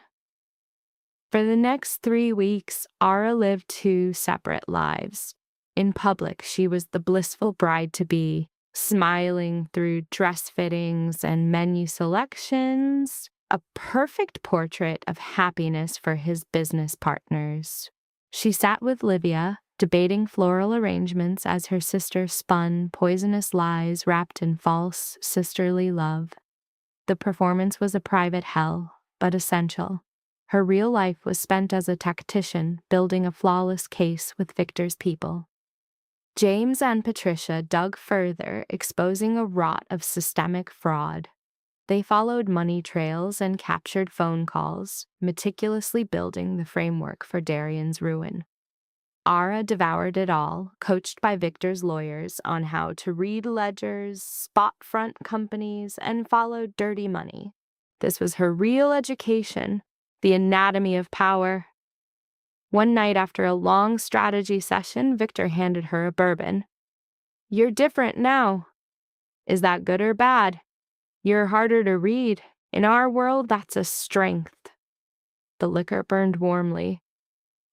For the next 3 weeks, Ara lived 2 separate lives. In public, she was the blissful bride-to-be, smiling through dress fittings and menu selections, a perfect portrait of happiness for his business partners. She sat with Livia, debating floral arrangements as her sister spun poisonous lies wrapped in false, sisterly love. The performance was a private hell, but essential. Her real life was spent as a tactician, building a flawless case with Victor's people. James and Patricia dug further, exposing a rot of systemic fraud. They followed money trails and captured phone calls, meticulously building the framework for Darian's ruin. Ara devoured it all, coached by Victor's lawyers on how to read ledgers, spot front companies, and follow dirty money. This was her real education, the anatomy of power. One night after a long strategy session, Victor handed her a bourbon. "You're different now." "Is that good or bad?" "You're harder to read. In our world, that's a strength." The liquor burned warmly.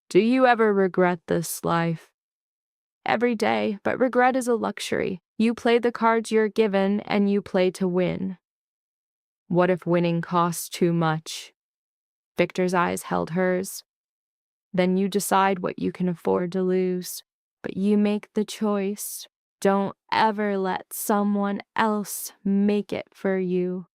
"Do you ever regret this life?" "Every day, but regret is a luxury. You play the cards you're given, and you play to win." "What if winning costs too much?" Victor's eyes held hers. "Then you decide what you can afford to lose, but you make the choice. Don't ever let someone else make it for you."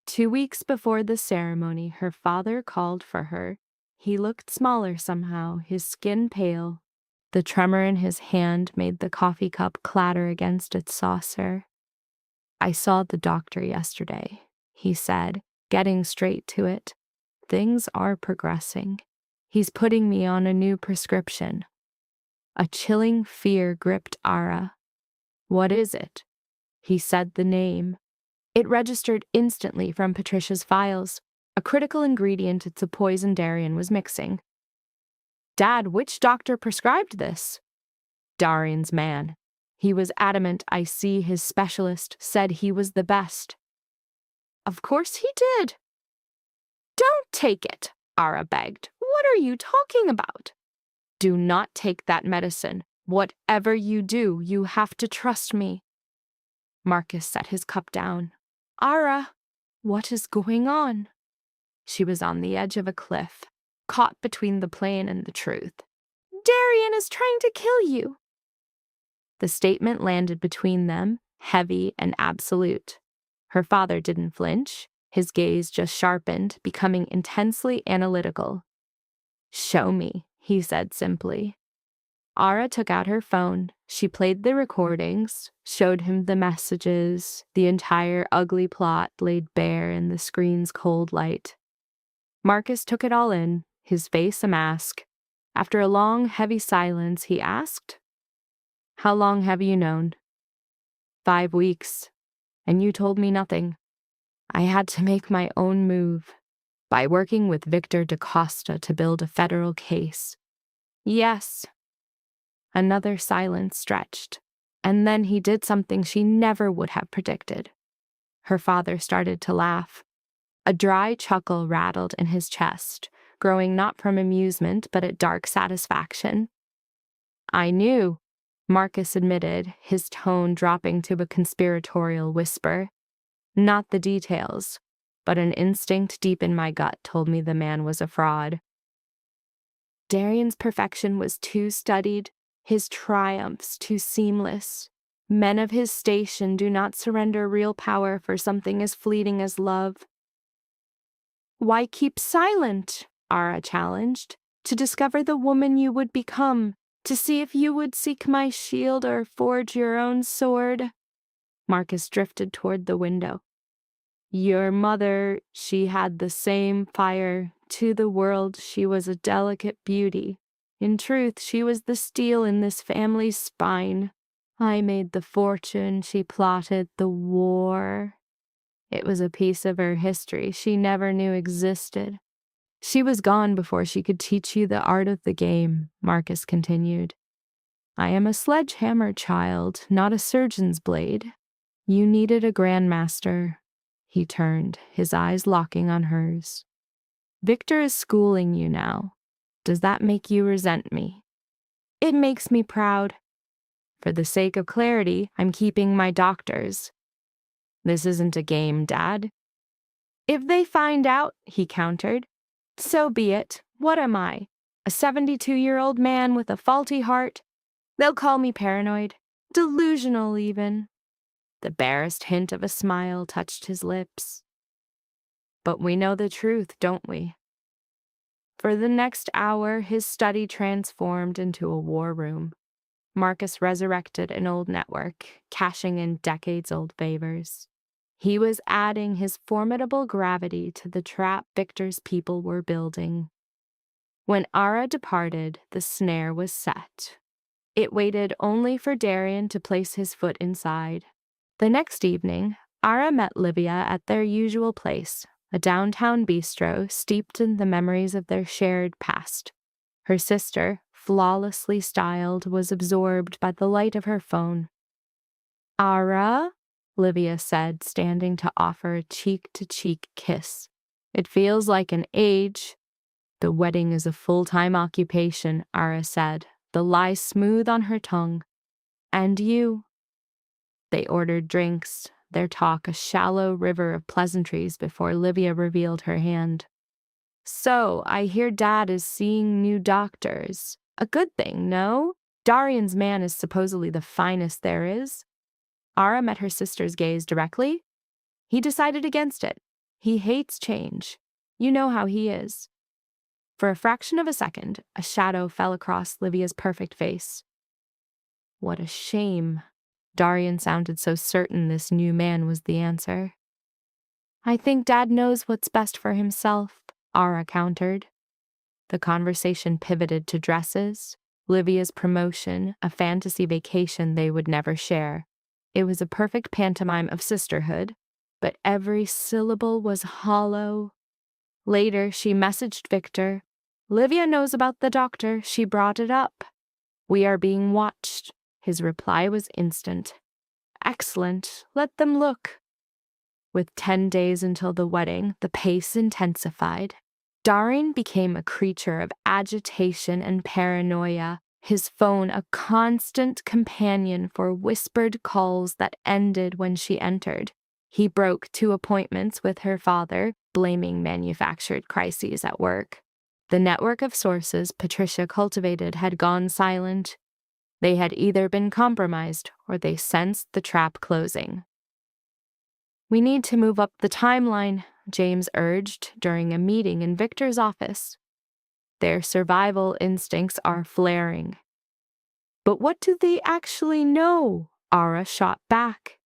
2 weeks before the ceremony, her father called for her. He looked smaller somehow, his skin pale. The tremor in his hand made the coffee cup clatter against its saucer. "I saw the doctor yesterday," he said, getting straight to it. "Things are progressing. He's putting me on a new prescription." A chilling fear gripped Ara. "What is it?" He said the name. It registered instantly from Patricia's files, a critical ingredient it's a poison Darian was mixing. "Dad, which doctor prescribed this?" "Darian's man. He was adamant I see his specialist, said he was the best." "Of course he did." "Don't take it," Ara begged. "What are you talking about?" "Do not take that medicine. Whatever you do, you have to trust me." Marcus set his cup down. "Ara, what is going on?" She was on the edge of a cliff, caught between the plane and the truth. "Darian is trying to kill you." The statement landed between them, heavy and absolute. Her father didn't flinch. His gaze just sharpened, becoming intensely analytical. "Show me," he said simply. Ara took out her phone. She played the recordings, showed him the messages, the entire ugly plot laid bare in the screen's cold light. Marcus took it all in, his face a mask. After a long, heavy silence, he asked, "How long have you known?" 5 weeks. And you told me nothing. I had to make my own move by working with Victor DaCosta to build a federal case." "Yes." Another silence stretched, and then he did something she never would have predicted. Her father started to laugh. A dry chuckle rattled in his chest, growing not from amusement but at dark satisfaction. "I knew," Marcus admitted, his tone dropping to a conspiratorial whisper. "Not the details, but an instinct deep in my gut told me the man was a fraud." Darian's perfection was too studied, his triumphs too seamless. Men of his station do not surrender real power for something as fleeting as love. "Why keep silent?" Ara challenged. "To discover the woman you would become, to see if you would seek my shield or forge your own sword." Marcus drifted toward the window. "Your mother, she had the same fire. To the world, she was a delicate beauty. In truth, she was the steel in this family's spine. I made the fortune, she plotted the war. It was a piece of her history she never knew existed." "She was gone before she could teach you the art of the game," Marcus continued. "I am a sledgehammer child, not a surgeon's blade. You needed a grandmaster." He turned, his eyes locking on hers. "Victor is schooling you now. Does that make you resent me?" "It makes me proud." "For the sake of clarity, I'm keeping my doctors." "This isn't a game, Dad." "If they find out," he countered, "so be it. What am I? A 72-year-old man with a faulty heart? They'll call me paranoid. Delusional, even." The barest hint of a smile touched his lips. "But we know the truth, don't we?" For the next hour, his study transformed into a war room. Marcus resurrected an old network, cashing in decades-old favors. He was adding his formidable gravity to the trap Victor's people were building. When Ara departed, the snare was set. It waited only for Darian to place his foot inside. The next evening, Ara met Livia at their usual place, a downtown bistro steeped in the memories of their shared past. Her sister, flawlessly styled, was absorbed by the light of her phone. "Ara?" Livia said, standing to offer a cheek-to-cheek kiss. "It feels like an age." "The wedding is a full-time occupation," Ara said, the lie smooth on her tongue. "And you?" They ordered drinks, their talk a shallow river of pleasantries before Livia revealed her hand. "So, I hear Dad is seeing new doctors. A good thing, no? Darian's man is supposedly the finest there is." Ara met her sister's gaze directly. He decided against it. He hates change. You know how he is. For a fraction of a second, a shadow fell across Livia's perfect face. What a shame. Darian sounded so certain this new man was the answer. "I think Dad knows what's best for himself," Ara countered. The conversation pivoted to dresses, Livia's promotion, a fantasy vacation they would never share. It was a perfect pantomime of sisterhood, but every syllable was hollow. Later, she messaged Victor. "Livia knows about the doctor. She brought it up. We are being watched." His reply was instant. "Excellent. Let them look." With 10 days until the wedding, the pace intensified. Darian became a creature of agitation and paranoia, his phone a constant companion for whispered calls that ended when she entered. He broke 2 appointments with her father, blaming manufactured crises at work. The network of sources Patricia cultivated had gone silent. They had either been compromised or they sensed the trap closing. "We need to move up the timeline," James urged during a meeting in Victor's office. "Their survival instincts are flaring." "But what do they actually know?" Ara shot back.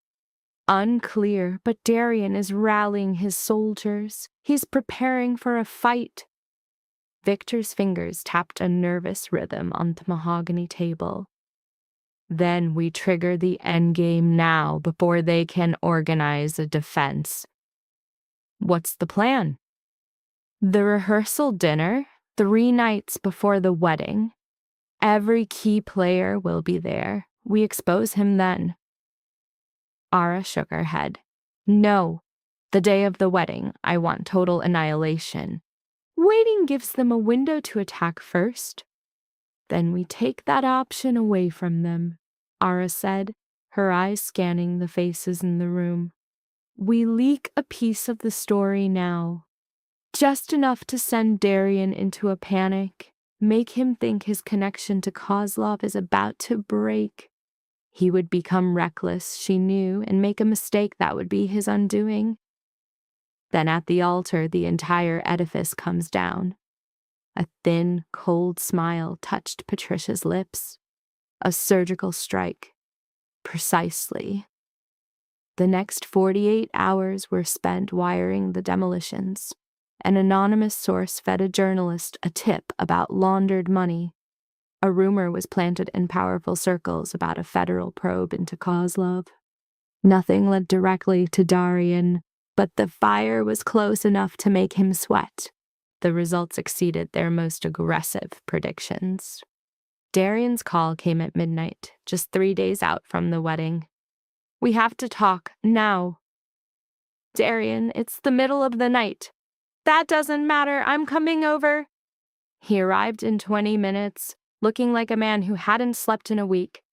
"Unclear, but Darian is rallying his soldiers. He's preparing for a fight." Victor's fingers tapped a nervous rhythm on the mahogany table. "Then we trigger the endgame now before they can organize a defense." "What's the plan?" "The rehearsal dinner, 3 nights before the wedding. Every key player will be there. We expose him then." Ara shook her head. "No, the day of the wedding, I want total annihilation. Waiting gives them a window to attack first." "Then we take that option away from them," Ara said, her eyes scanning the faces in the room. "We leak a piece of the story now. Just enough to send Darian into a panic, make him think his connection to Kozlov is about to break. He would become reckless, she knew, and make a mistake that would be his undoing. Then at the altar, the entire edifice comes down. A thin, cold smile touched Patricia's lips. A surgical strike. Precisely. The next 48 hours were spent wiring the demolitions. An anonymous source fed a journalist a tip about laundered money. A rumor was planted in powerful circles about a federal probe into Kozlov. Nothing led directly to Darian, but the fire was close enough to make him sweat. The results exceeded their most aggressive predictions. Darian's call came at midnight, just 3 days out from the wedding. "We have to talk, now." "Darian, it's the middle of the night." "That doesn't matter, I'm coming over." He arrived in 20 minutes, looking like a man who hadn't slept in a week.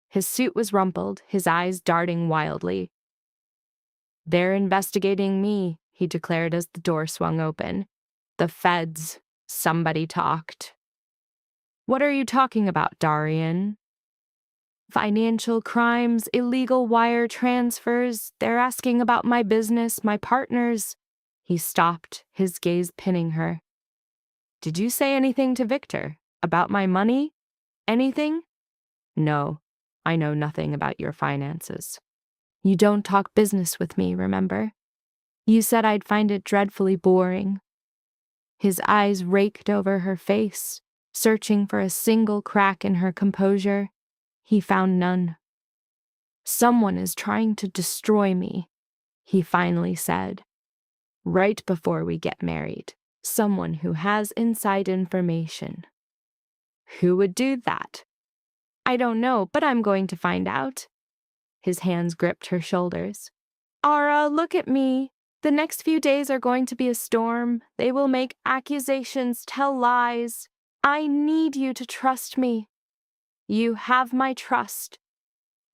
His suit was rumpled, his eyes darting wildly. "They're investigating me," he declared as the door swung open. "The feds. Somebody talked." "What are you talking about, Darian?" "Financial crimes, illegal wire transfers. They're asking about my business, my partners." He stopped, his gaze pinning her. Did you say anything to Victor? About my money? Anything? No, I know nothing about your finances. You don't talk business with me, remember? You said I'd find it dreadfully boring. His eyes raked over her face, searching for a single crack in her composure. He found none. Someone is trying to destroy me, he finally said. Right before we get married. Someone who has inside information. Who would do that? I don't know, but I'm going to find out. His hands gripped her shoulders. Ara, look at me. The next few days are going to be a storm. They will make accusations, tell lies. I need you to trust me. You have my trust.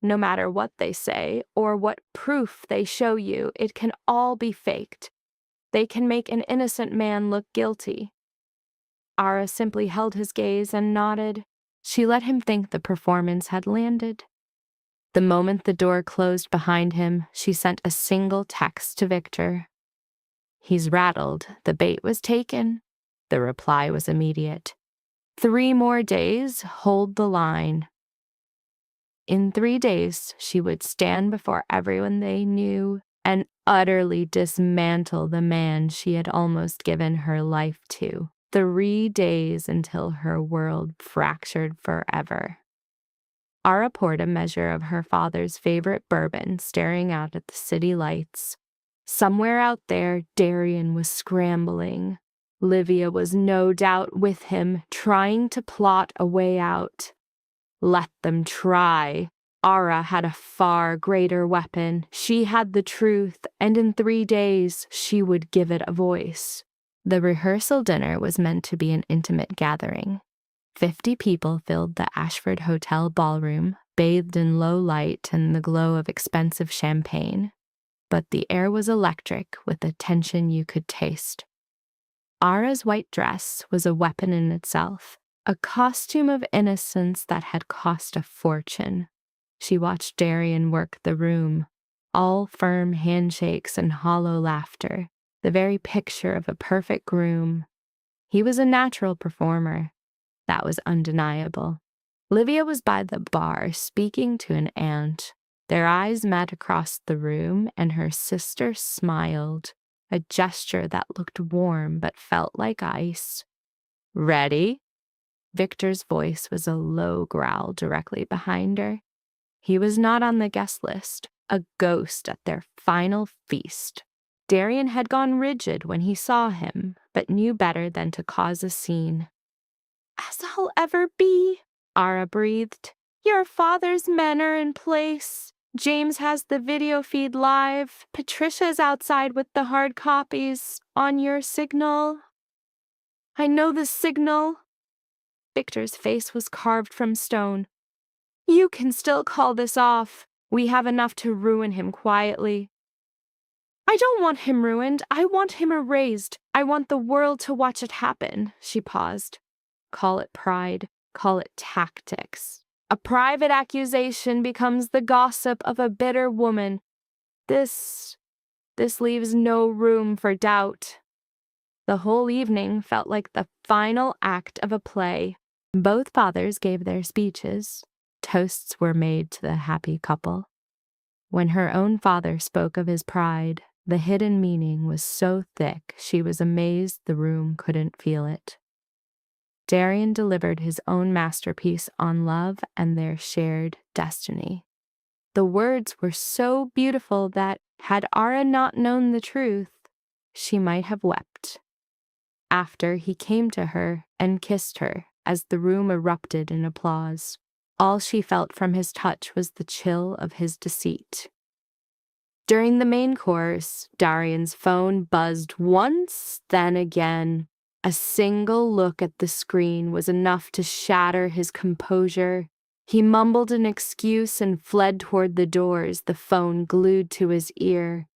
No matter what they say or what proof they show you, it can all be faked. They can make an innocent man look guilty. Ara simply held his gaze and nodded. She let him think the performance had landed. The moment the door closed behind him, she sent a single text to Victor. He's rattled. The bait was taken. The reply was immediate. 3 more days, hold the line. In 3 days, she would stand before everyone they knew and utterly dismantle the man she had almost given her life to. 3 days until her world fractured forever. Ara poured a measure of her father's favorite bourbon, staring out at the city lights. Somewhere out there, Darian was scrambling. Livia was no doubt with him, trying to plot a way out. Let them try. Ara had a far greater weapon. She had the truth, and in 3 days, she would give it a voice. The rehearsal dinner was meant to be an intimate gathering. 50 people filled the Ashford Hotel ballroom, bathed in low light and the glow of expensive champagne. But the air was electric with a tension you could taste. Ara's white dress was a weapon in itself, a costume of innocence that had cost a fortune. She watched Darian work the room, all firm handshakes and hollow laughter, the very picture of a perfect groom. He was a natural performer. That was undeniable. Livia was by the bar, speaking to an aunt. Their eyes met across the room, and her sister smiled, a gesture that looked warm but felt like ice. Ready? Victor's voice was a low growl directly behind her. He was not on the guest list, a ghost at their final feast. Darian had gone rigid when he saw him, but knew better than to cause a scene. As I'll ever be, Ara breathed. Your father's men are in place. James has the video feed live. Patricia's outside with the hard copies. On your signal. I know the signal. Victor's face was carved from stone. You can still call this off. We have enough to ruin him quietly. I don't want him ruined. I want him erased. I want the world to watch it happen. She paused. Call it pride. Call it tactics. A private accusation becomes the gossip of a bitter woman. This leaves no room for doubt. The whole evening felt like the final act of a play. Both fathers gave their speeches. Toasts were made to the happy couple. When her own father spoke of his pride, the hidden meaning was so thick she was amazed the room couldn't feel it. Darian delivered his own masterpiece on love and their shared destiny. The words were so beautiful that, had Ara not known the truth, she might have wept. After, he came to her and kissed her as the room erupted in applause. All she felt from his touch was the chill of his deceit. During the main course, Darian's phone buzzed once, then again. A single look at the screen was enough to shatter his composure. He mumbled an excuse and fled toward the doors, the phone glued to his ear.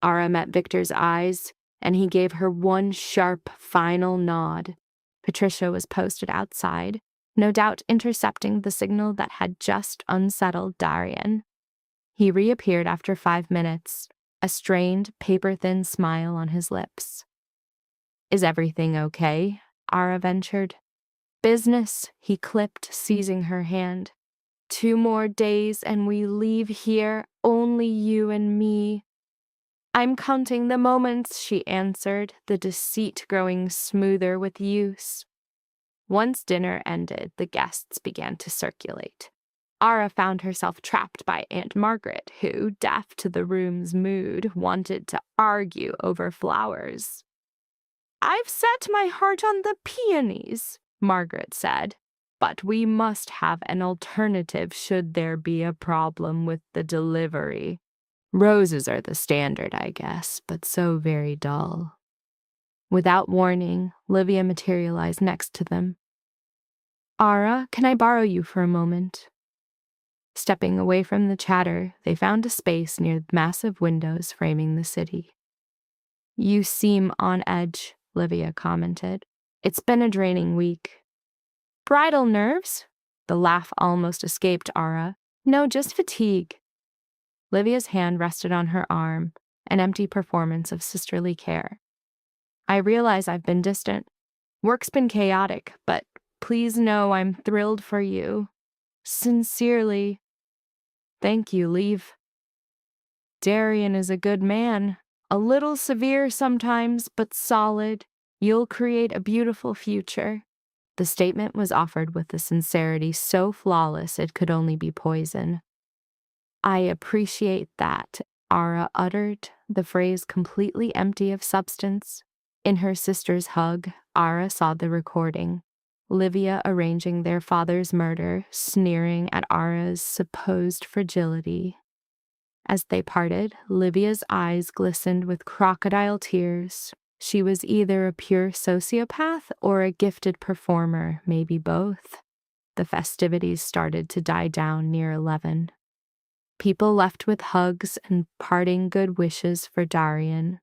Ara met Victor's eyes, and he gave her one sharp, final nod. Patricia was posted outside, no doubt intercepting the signal that had just unsettled Darian. He reappeared after 5 minutes, a strained, paper-thin smile on his lips. Is everything okay? Ara ventured. Business, he clipped, seizing her hand. 2 more days and we leave here, only you and me. I'm counting the moments, she answered, the deceit growing smoother with use. Once dinner ended, the guests began to circulate. Ara found herself trapped by Aunt Margaret, who, deaf to the room's mood, wanted to argue over flowers. I've set my heart on the peonies, Margaret said, but we must have an alternative should there be a problem with the delivery. Roses are the standard, I guess, but so very dull. Without warning, Livia materialized next to them. Ara, can I borrow you for a moment? Stepping away from the chatter, they found a space near massive windows framing the city. You seem on edge, Livia commented. It's been a draining week. Bridal nerves? The laugh almost escaped Ara. No, just fatigue. Livia's hand rested on her arm, an empty performance of sisterly care. I realize I've been distant. Work's been chaotic, but please know I'm thrilled for you. Sincerely. Thank you, Liv. Darian is a good man. A little severe sometimes, but solid. You'll create a beautiful future. The statement was offered with a sincerity so flawless it could only be poison. I appreciate that, Ara uttered, the phrase completely empty of substance. In her sister's hug, Ara saw the recording. Livia arranging their father's murder, sneering at Ara's supposed fragility. As they parted, Livia's eyes glistened with crocodile tears. She was either a pure sociopath or a gifted performer, maybe both. The festivities started to die down near 11. People left with hugs and parting good wishes for Darian.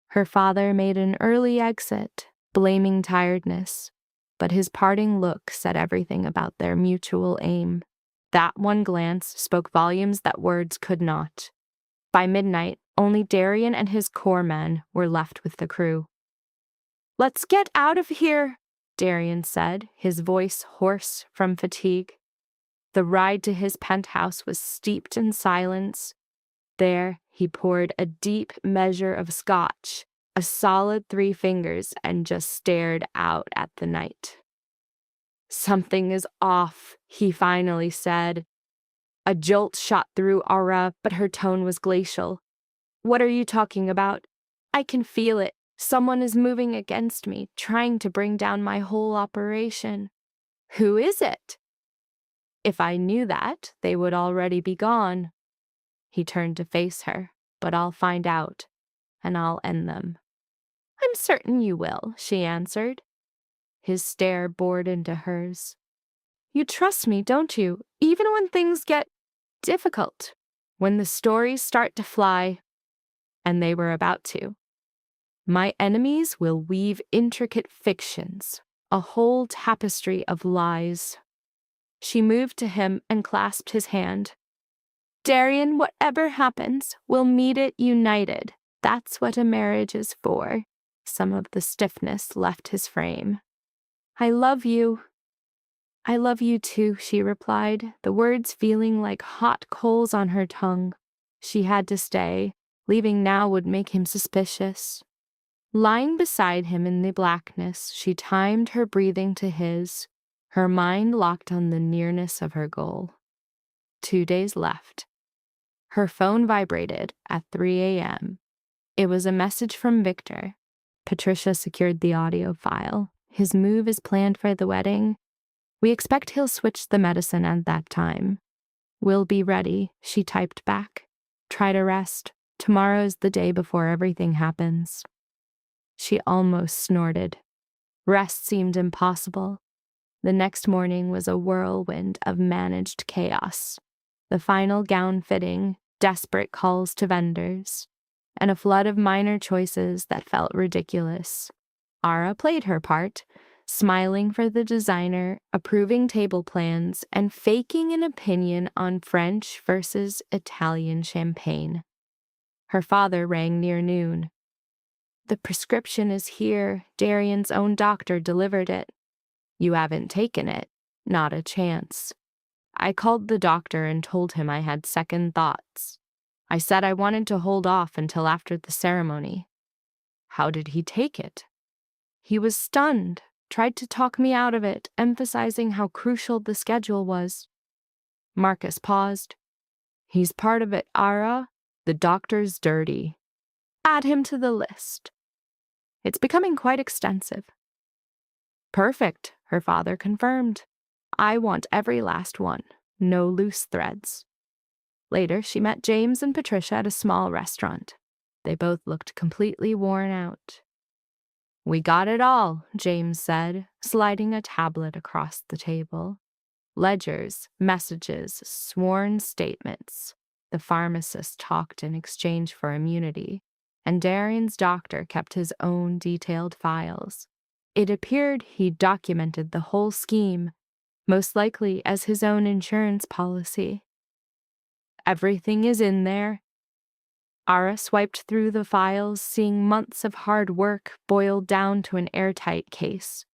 Her father made an early exit, blaming tiredness, but his parting look said everything about their mutual aim. That one glance spoke volumes that words could not. By midnight, only Darian and his core men were left with the crew. Let's get out of here, Darian said, his voice hoarse from fatigue. The ride to his penthouse was steeped in silence. There, he poured a deep measure of scotch, a solid 3 fingers, and just stared out at the night. Something is off, he finally said. A jolt shot through Ara, but her tone was glacial. What are you talking about? I can feel it. Someone is moving against me, trying to bring down my whole operation. Who is it? If I knew that, they would already be gone. He turned to face her. But I'll find out, and I'll end them. I'm certain you will, she answered. His stare bored into hers. You trust me, don't you? Even when things get difficult. When the stories start to fly, and they were about to. My enemies will weave intricate fictions, a whole tapestry of lies. She moved to him and clasped his hand. Darian, whatever happens, we'll meet it united. That's what a marriage is for. Some of the stiffness left his frame. I love you. I love you too, she replied, the words feeling like hot coals on her tongue. She had to stay. Leaving now would make him suspicious. Lying beside him in the blackness, she timed her breathing to his, her mind locked on the nearness of her goal. 2 days left. Her phone vibrated at 3 a.m. It was a message from Victor. Patricia secured the audio file. His move is planned for the wedding. We expect he'll switch the medicine at that time. We'll be ready, she typed back. Try to rest. Tomorrow's the day before everything happens. She almost snorted. Rest seemed impossible. The next morning was a whirlwind of managed chaos. The final gown fitting, desperate calls to vendors, and a flood of minor choices that felt ridiculous. Ara played her part, smiling for the designer, approving table plans, and faking an opinion on French versus Italian champagne. Her father rang near noon. The prescription is here. Darian's own doctor delivered it. You haven't taken it. Not a chance. I called the doctor and told him I had second thoughts. I said I wanted to hold off until after the ceremony. How did he take it? He was stunned, tried to talk me out of it, emphasizing how crucial the schedule was. Marcus paused. He's part of it, Ara. The doctor's dirty. Add him to the list. It's becoming quite extensive. Perfect, her father confirmed. I want every last one. No loose threads. Later, she met James and Patricia at a small restaurant. They both looked completely worn out. We got it all, James said, sliding a tablet across the table. Ledgers, messages, sworn statements. The pharmacist talked in exchange for immunity, and Darian's doctor kept his own detailed files. It appeared he documented the whole scheme, most likely as his own insurance policy. Everything is in there. Ara swiped through the files, seeing months of hard work boiled down to an airtight case.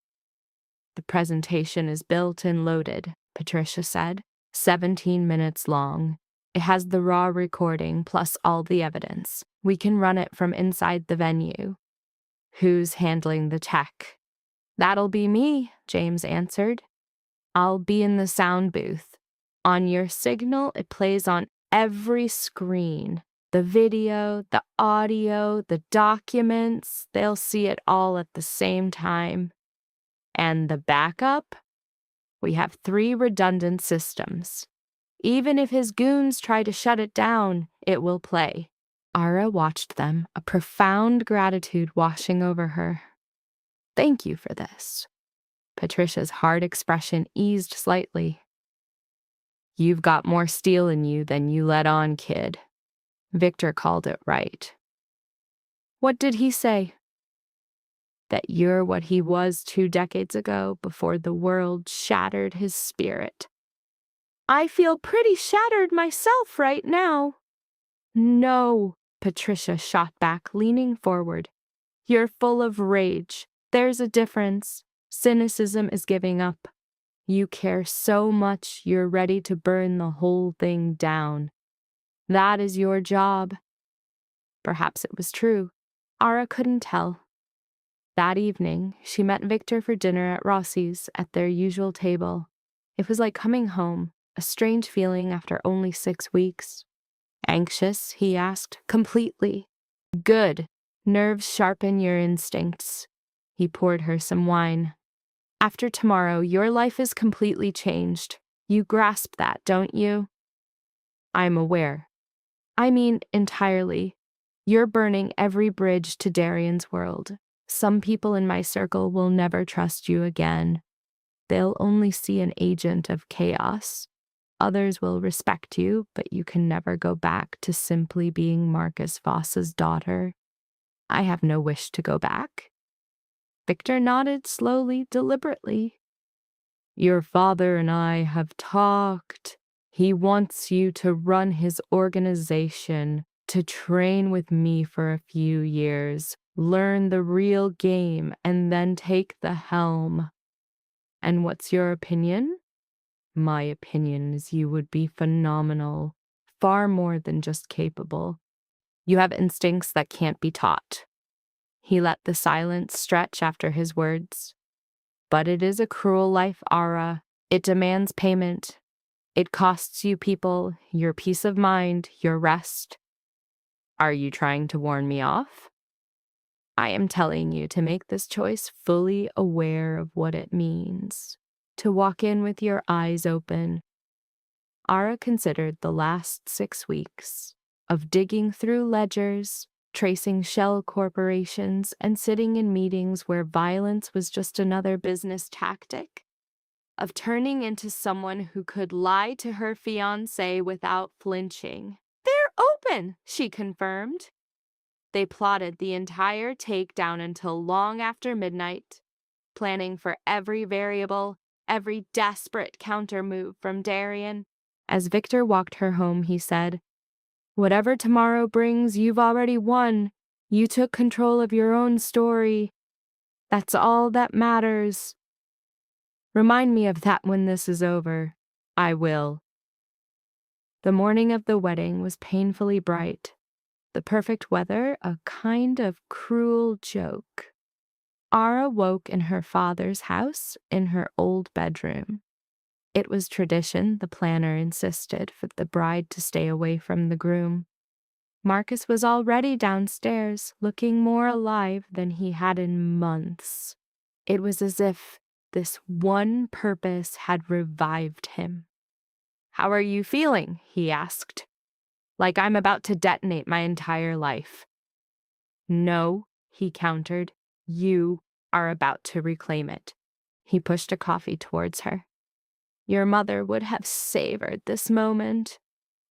The presentation is built and loaded, Patricia said, 17 minutes long. It has the raw recording plus all the evidence. We can run it from inside the venue. Who's handling the tech? That'll be me, James answered. I'll be in the sound booth. On your signal, it plays on every screen. The video, the audio, the documents, they'll see it all at the same time. And the backup? We have 3 redundant systems. Even if his goons try to shut it down, it will play. Ara watched them, a profound gratitude washing over her. Thank you for this. Patricia's hard expression eased slightly. You've got more steel in you than you let on, kid. Victor called it right. What did he say? That you're what he was 2 decades ago before the world shattered his spirit. I feel pretty shattered myself right now. No, Patricia shot back, leaning forward. You're full of rage. There's a difference. Cynicism is giving up. You care so much you're ready to burn the whole thing down. That is your job. Perhaps it was true. Ara couldn't tell. That evening, she met Victor for dinner at Rossi's at their usual table. It was like coming home, a strange feeling after only 6 weeks. Anxious, he asked, completely. Good. Nerves sharpen your instincts. He poured her some wine. After tomorrow, your life is completely changed. You grasp that, don't you? I'm aware. I mean, entirely. You're burning every bridge to Darian's world. Some people in my circle will never trust you again. They'll only see an agent of chaos. Others will respect you, but you can never go back to simply being Marcus Voss's daughter. I have no wish to go back. Victor nodded slowly, deliberately. Your father and I have talked. He wants you to run his organization, to train with me for a few years, learn the real game, and then take the helm. And what's your opinion? My opinion is you would be phenomenal, far more than just capable. You have instincts that can't be taught. He let the silence stretch after his words. But it is a cruel life, Ara. It demands payment. It costs you people, your peace of mind, your rest. Are you trying to warn me off? I am telling you to make this choice fully aware of what it means. To walk in with your eyes open. Ara considered the last 6 weeks of digging through ledgers, tracing shell corporations, and sitting in meetings where violence was just another business tactic, of turning into someone who could lie to her fiancé without flinching. They're open, she confirmed. They plotted the entire takedown until long after midnight, planning for every variable, every desperate counter-move from Darian. As Victor walked her home, he said, Whatever tomorrow brings, you've already won. You took control of your own story. That's all that matters. Remind me of that when this is over. I will. The morning of the wedding was painfully bright. The perfect weather, a kind of cruel joke. Ara woke in her father's house in her old bedroom. It was tradition, the planner insisted, for the bride to stay away from the groom. Marcus was already downstairs, looking more alive than he had in months. It was as if this one purpose had revived him. "How are you feeling?" he asked. "Like I'm about to detonate my entire life." "No," he countered. "You are about to reclaim it." He pushed a coffee towards her. "Your mother would have savored this moment.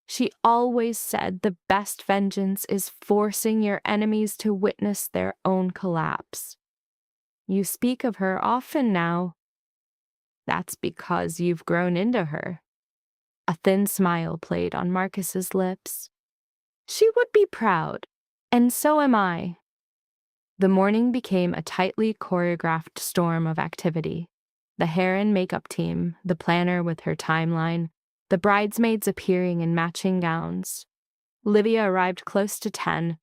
She always said the best vengeance is forcing your enemies to witness their own collapse. You speak of her often now. That's because you've grown into her." A thin smile played on Marcus's lips. "She would be proud, and so am I." The morning became a tightly choreographed storm of activity. The hair and makeup team, the planner with her timeline, the bridesmaids appearing in matching gowns. Livia arrived close to 10,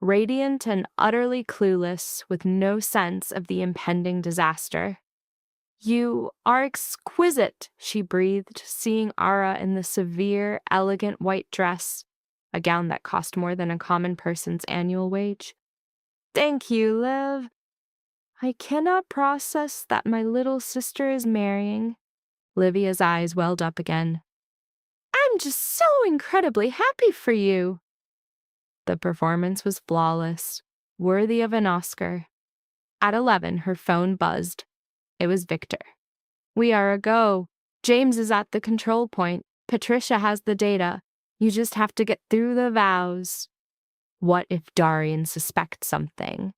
radiant and utterly clueless, with no sense of the impending disaster. "You are exquisite," she breathed, seeing Ara in the severe, elegant white dress, a gown that cost more than a common person's annual wage. "Thank you, Liv. I cannot process that my little sister is marrying." Livia's eyes welled up again. "I'm just so incredibly happy for you." The performance was flawless, worthy of an Oscar. At 11, her phone buzzed. It was Victor. "We are a go. James is at the control point. Patricia has the data. You just have to get through the vows." What if Darian suspects something?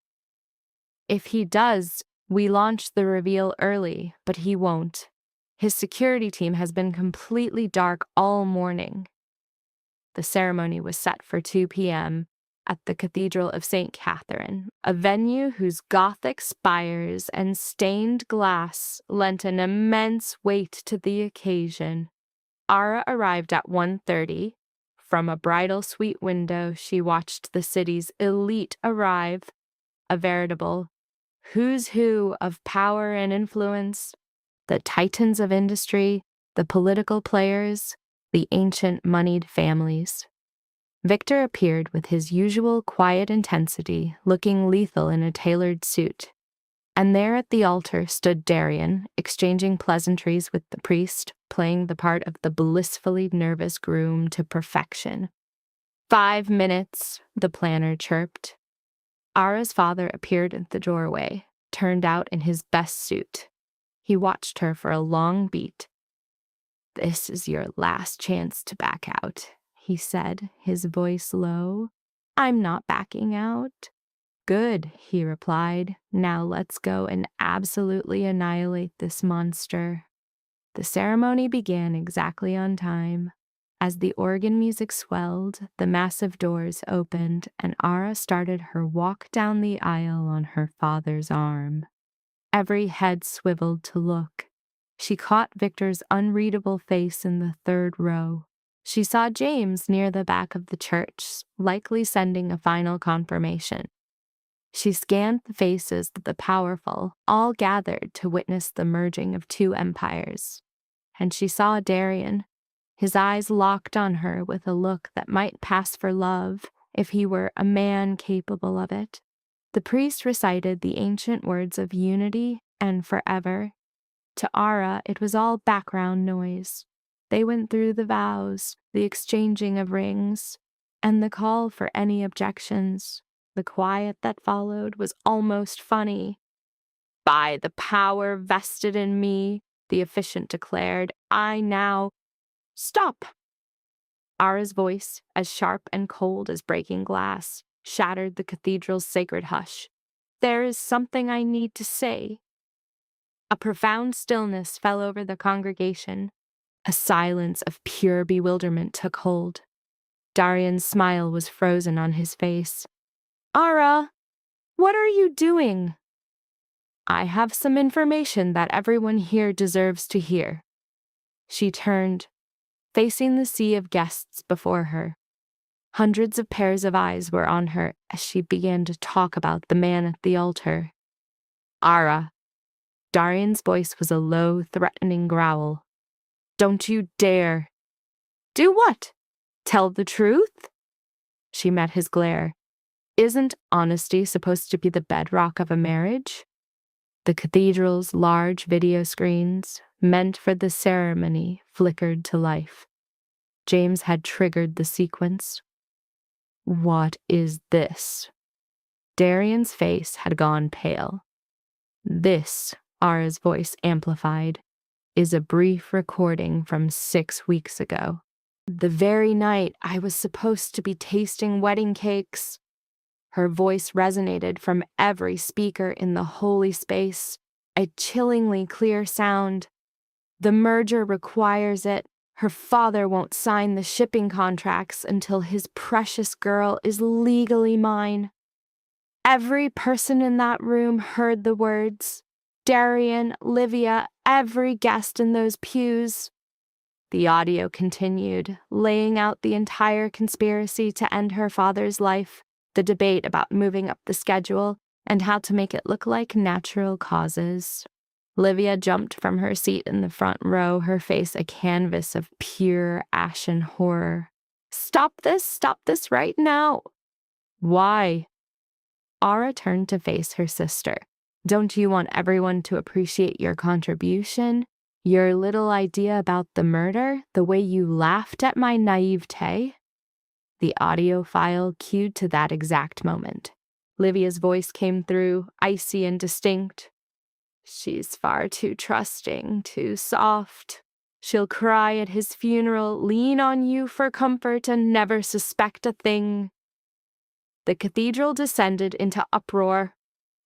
If he does, we launch the reveal early, but he won't. His security team has been completely dark all morning. The ceremony was set for 2 p.m. at the Cathedral of St. Catherine, a venue whose Gothic spires and stained glass lent an immense weight to the occasion. Ara arrived at 1:30. From a bridal suite window, she watched the city's elite arrive, a veritable who's who of power and influence, the titans of industry, the political players, the ancient moneyed families. Victor appeared with his usual quiet intensity, looking lethal in a tailored suit. And there at the altar stood Darian, exchanging pleasantries with the priest, playing the part of the blissfully nervous groom to perfection. 5 minutes, the planner chirped. Ara's father appeared at the doorway, turned out in his best suit. He watched her for a long beat. "This is your last chance to back out," he said, his voice low. "I'm not backing out." "Good," he replied. "Now let's go and absolutely annihilate this monster." The ceremony began exactly on time. As the organ music swelled, the massive doors opened, and Ara started her walk down the aisle on her father's arm. Every head swiveled to look. She caught Victor's unreadable face in the third row. She saw James near the back of the church, likely sending a final confirmation. She scanned the faces of the powerful, all gathered to witness the merging of 2 empires. And she saw Darian, his eyes locked on her with a look that might pass for love if he were a man capable of it. The priest recited the ancient words of unity and forever. To Ara, it was all background noise. They went through the vows, the exchanging of rings, and the call for any objections. The quiet that followed was almost funny. "By the power vested in me," the officiant declared, "I now—" "Stop!" Ara's voice, as sharp and cold as breaking glass, shattered the cathedral's sacred hush. "There is something I need to say." A profound stillness fell over the congregation. A silence of pure bewilderment took hold. Darian's smile was frozen on his face. Ara, what are you doing? I have some information that everyone here deserves to hear. She turned, facing the sea of guests before her. Hundreds of pairs of eyes were on her as she began to talk about the man at the altar. Ara. Darian's voice was a low, threatening growl. Don't you dare. Do what? Tell the truth? She met his glare. Isn't honesty supposed to be the bedrock of a marriage? The cathedral's large video screens, meant for the ceremony, flickered to life. James had triggered the sequence. What is this? Darian's face had gone pale. This, Ara's voice amplified, is a brief recording from 6 weeks ago. The very night I was supposed to be tasting wedding cakes. Her voice resonated from every speaker in the holy space, a chillingly clear sound. The merger requires it. Her father won't sign the shipping contracts until his precious girl is legally mine. Every person in that room heard the words. Darian, Livia, every guest in those pews. The audio continued, laying out the entire conspiracy to end her father's life, the debate about moving up the schedule, and how to make it look like natural causes. Livia jumped from her seat in the front row, her face a canvas of pure ashen horror. Stop this right now. Why? Ara turned to face her sister. Don't you want everyone to appreciate your contribution? Your little idea about the murder? The way you laughed at my naivete? The audio file cued to that exact moment. Livia's voice came through, icy and distinct. She's far too trusting, too soft. She'll cry at his funeral, lean on you for comfort, and never suspect a thing. The cathedral descended into uproar.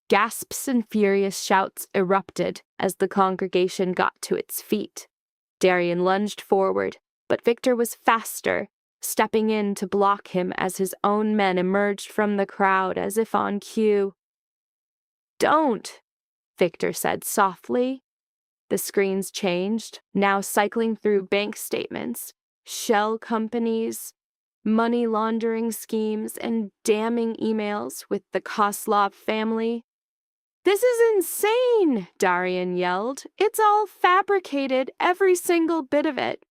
Gasps and furious shouts erupted as the congregation got to its feet. Darian lunged forward, but Victor was faster, stepping in to block him as his own men emerged from the crowd as if on cue. Don't, Victor said softly. The screens changed, now cycling through bank statements, shell companies, money laundering schemes, and damning emails with the Koslov family. This is insane, Darian yelled. It's all fabricated, every single bit of it.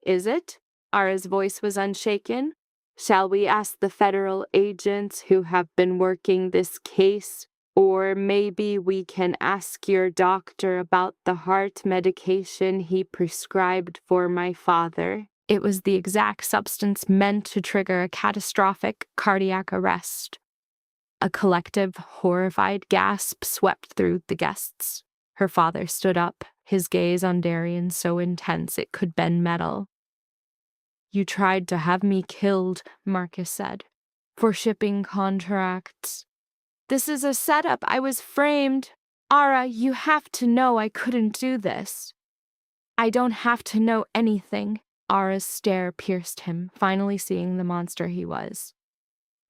Is it? Ara's voice was unshaken. Shall we ask the federal agents who have been working this case? Or maybe we can ask your doctor about the heart medication he prescribed for my father. It was the exact substance meant to trigger a catastrophic cardiac arrest. A collective, horrified gasp swept through the guests. Her father stood up, his gaze on Darian so intense it could bend metal. You tried to have me killed, Marcus said, for shipping contracts. This is a setup. I was framed. Ara, you have to know I couldn't do this. I don't have to know anything. Ara's stare pierced him, finally seeing the monster he was.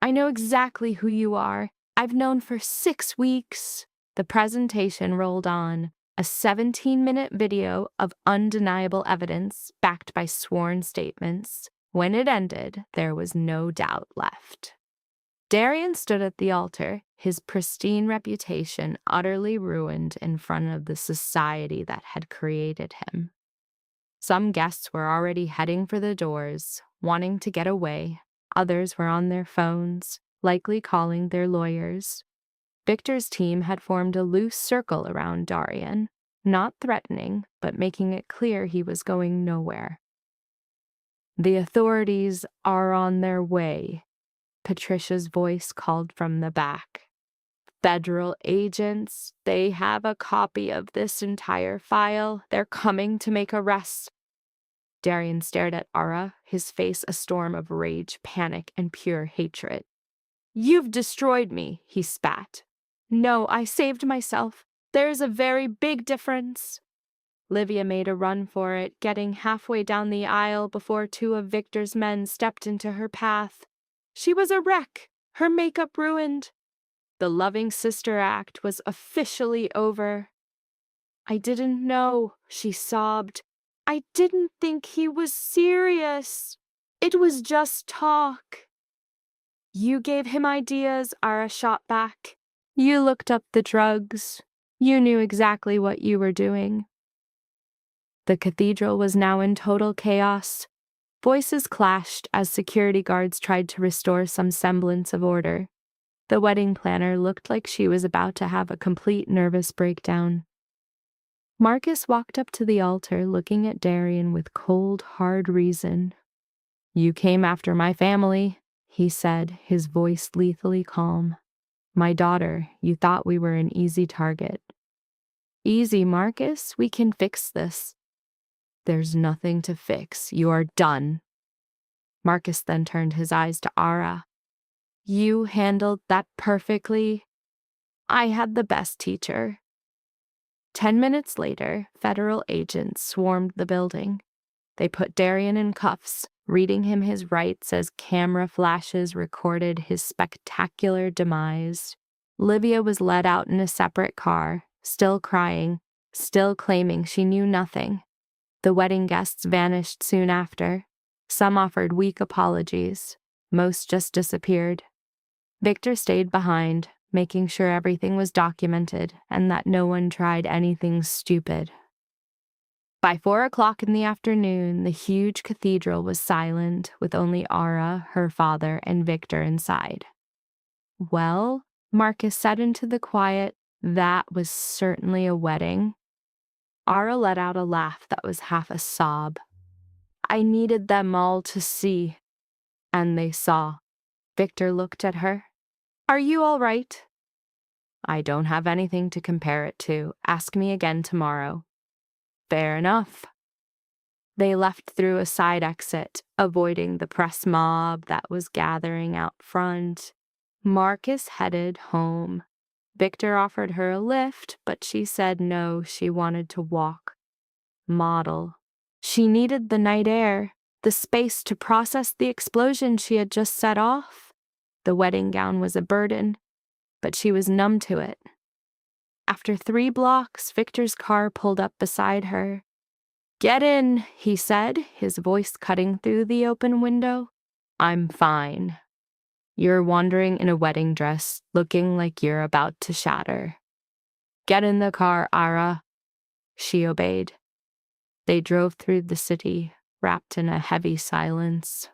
I know exactly who you are. I've known for 6 weeks. The presentation rolled on, a 17-minute video of undeniable evidence backed by sworn statements. When it ended, there was no doubt left. Darian stood at the altar, his pristine reputation utterly ruined in front of the society that had created him. Some guests were already heading for the doors, wanting to get away. Others were on their phones, likely calling their lawyers. Victor's team had formed a loose circle around Darian, not threatening, but making it clear he was going nowhere. The authorities are on their way, Patricia's voice called from the back. Federal agents, they have a copy of this entire file. They're coming to make arrests. Darian stared at Ara, his face a storm of rage, panic, and pure hatred. You've destroyed me, he spat. No, I saved myself. There's a very big difference. Livia made a run for it, getting halfway down the aisle before 2 of Victor's men stepped into her path. She was a wreck, her makeup ruined. The loving sister act was officially over. I didn't know, she sobbed. I didn't think he was serious. It was just talk. You gave him ideas, Ara shot back. You looked up the drugs. You knew exactly what you were doing. The cathedral was now in total chaos. Voices clashed as security guards tried to restore some semblance of order. The wedding planner looked like she was about to have a complete nervous breakdown. Marcus walked up to the altar, looking at Darian with cold, hard reason. You came after my family, he said, his voice lethally calm. My daughter, you thought we were an easy target. Easy, Marcus, we can fix this. There's nothing to fix. You are done. Marcus then turned his eyes to Ara. You handled that perfectly. I had the best teacher. 10 minutes later, federal agents swarmed the building. They put Darian in cuffs, reading him his rights as camera flashes recorded his spectacular demise. Livia was led out in a separate car, still crying, still claiming she knew nothing. The wedding guests vanished soon after. Some offered weak apologies. Most just disappeared. Victor stayed behind, making sure everything was documented and that no one tried anything stupid. By 4 o'clock in the afternoon, the huge cathedral was silent, with only Ara, her father, and Victor inside. Well, Marcus said into the quiet, that was certainly a wedding. Ara let out a laugh that was half a sob. I needed them all to see. And they saw. Victor looked at her. Are you all right? I don't have anything to compare it to. Ask me again tomorrow. Fair enough. They left through a side exit, avoiding the press mob that was gathering out front. Marcus headed home. Victor offered her a lift, but she said no, she wanted to walk. Model. She needed the night air, the space to process the explosion she had just set off. The wedding gown was a burden, but she was numb to it. After 3 blocks, Victor's car pulled up beside her. Get in, he said, his voice cutting through the open window. I'm fine. You're wandering in a wedding dress, looking like you're about to shatter. Get in the car, Ara. She obeyed. They drove through the city, wrapped in a heavy silence.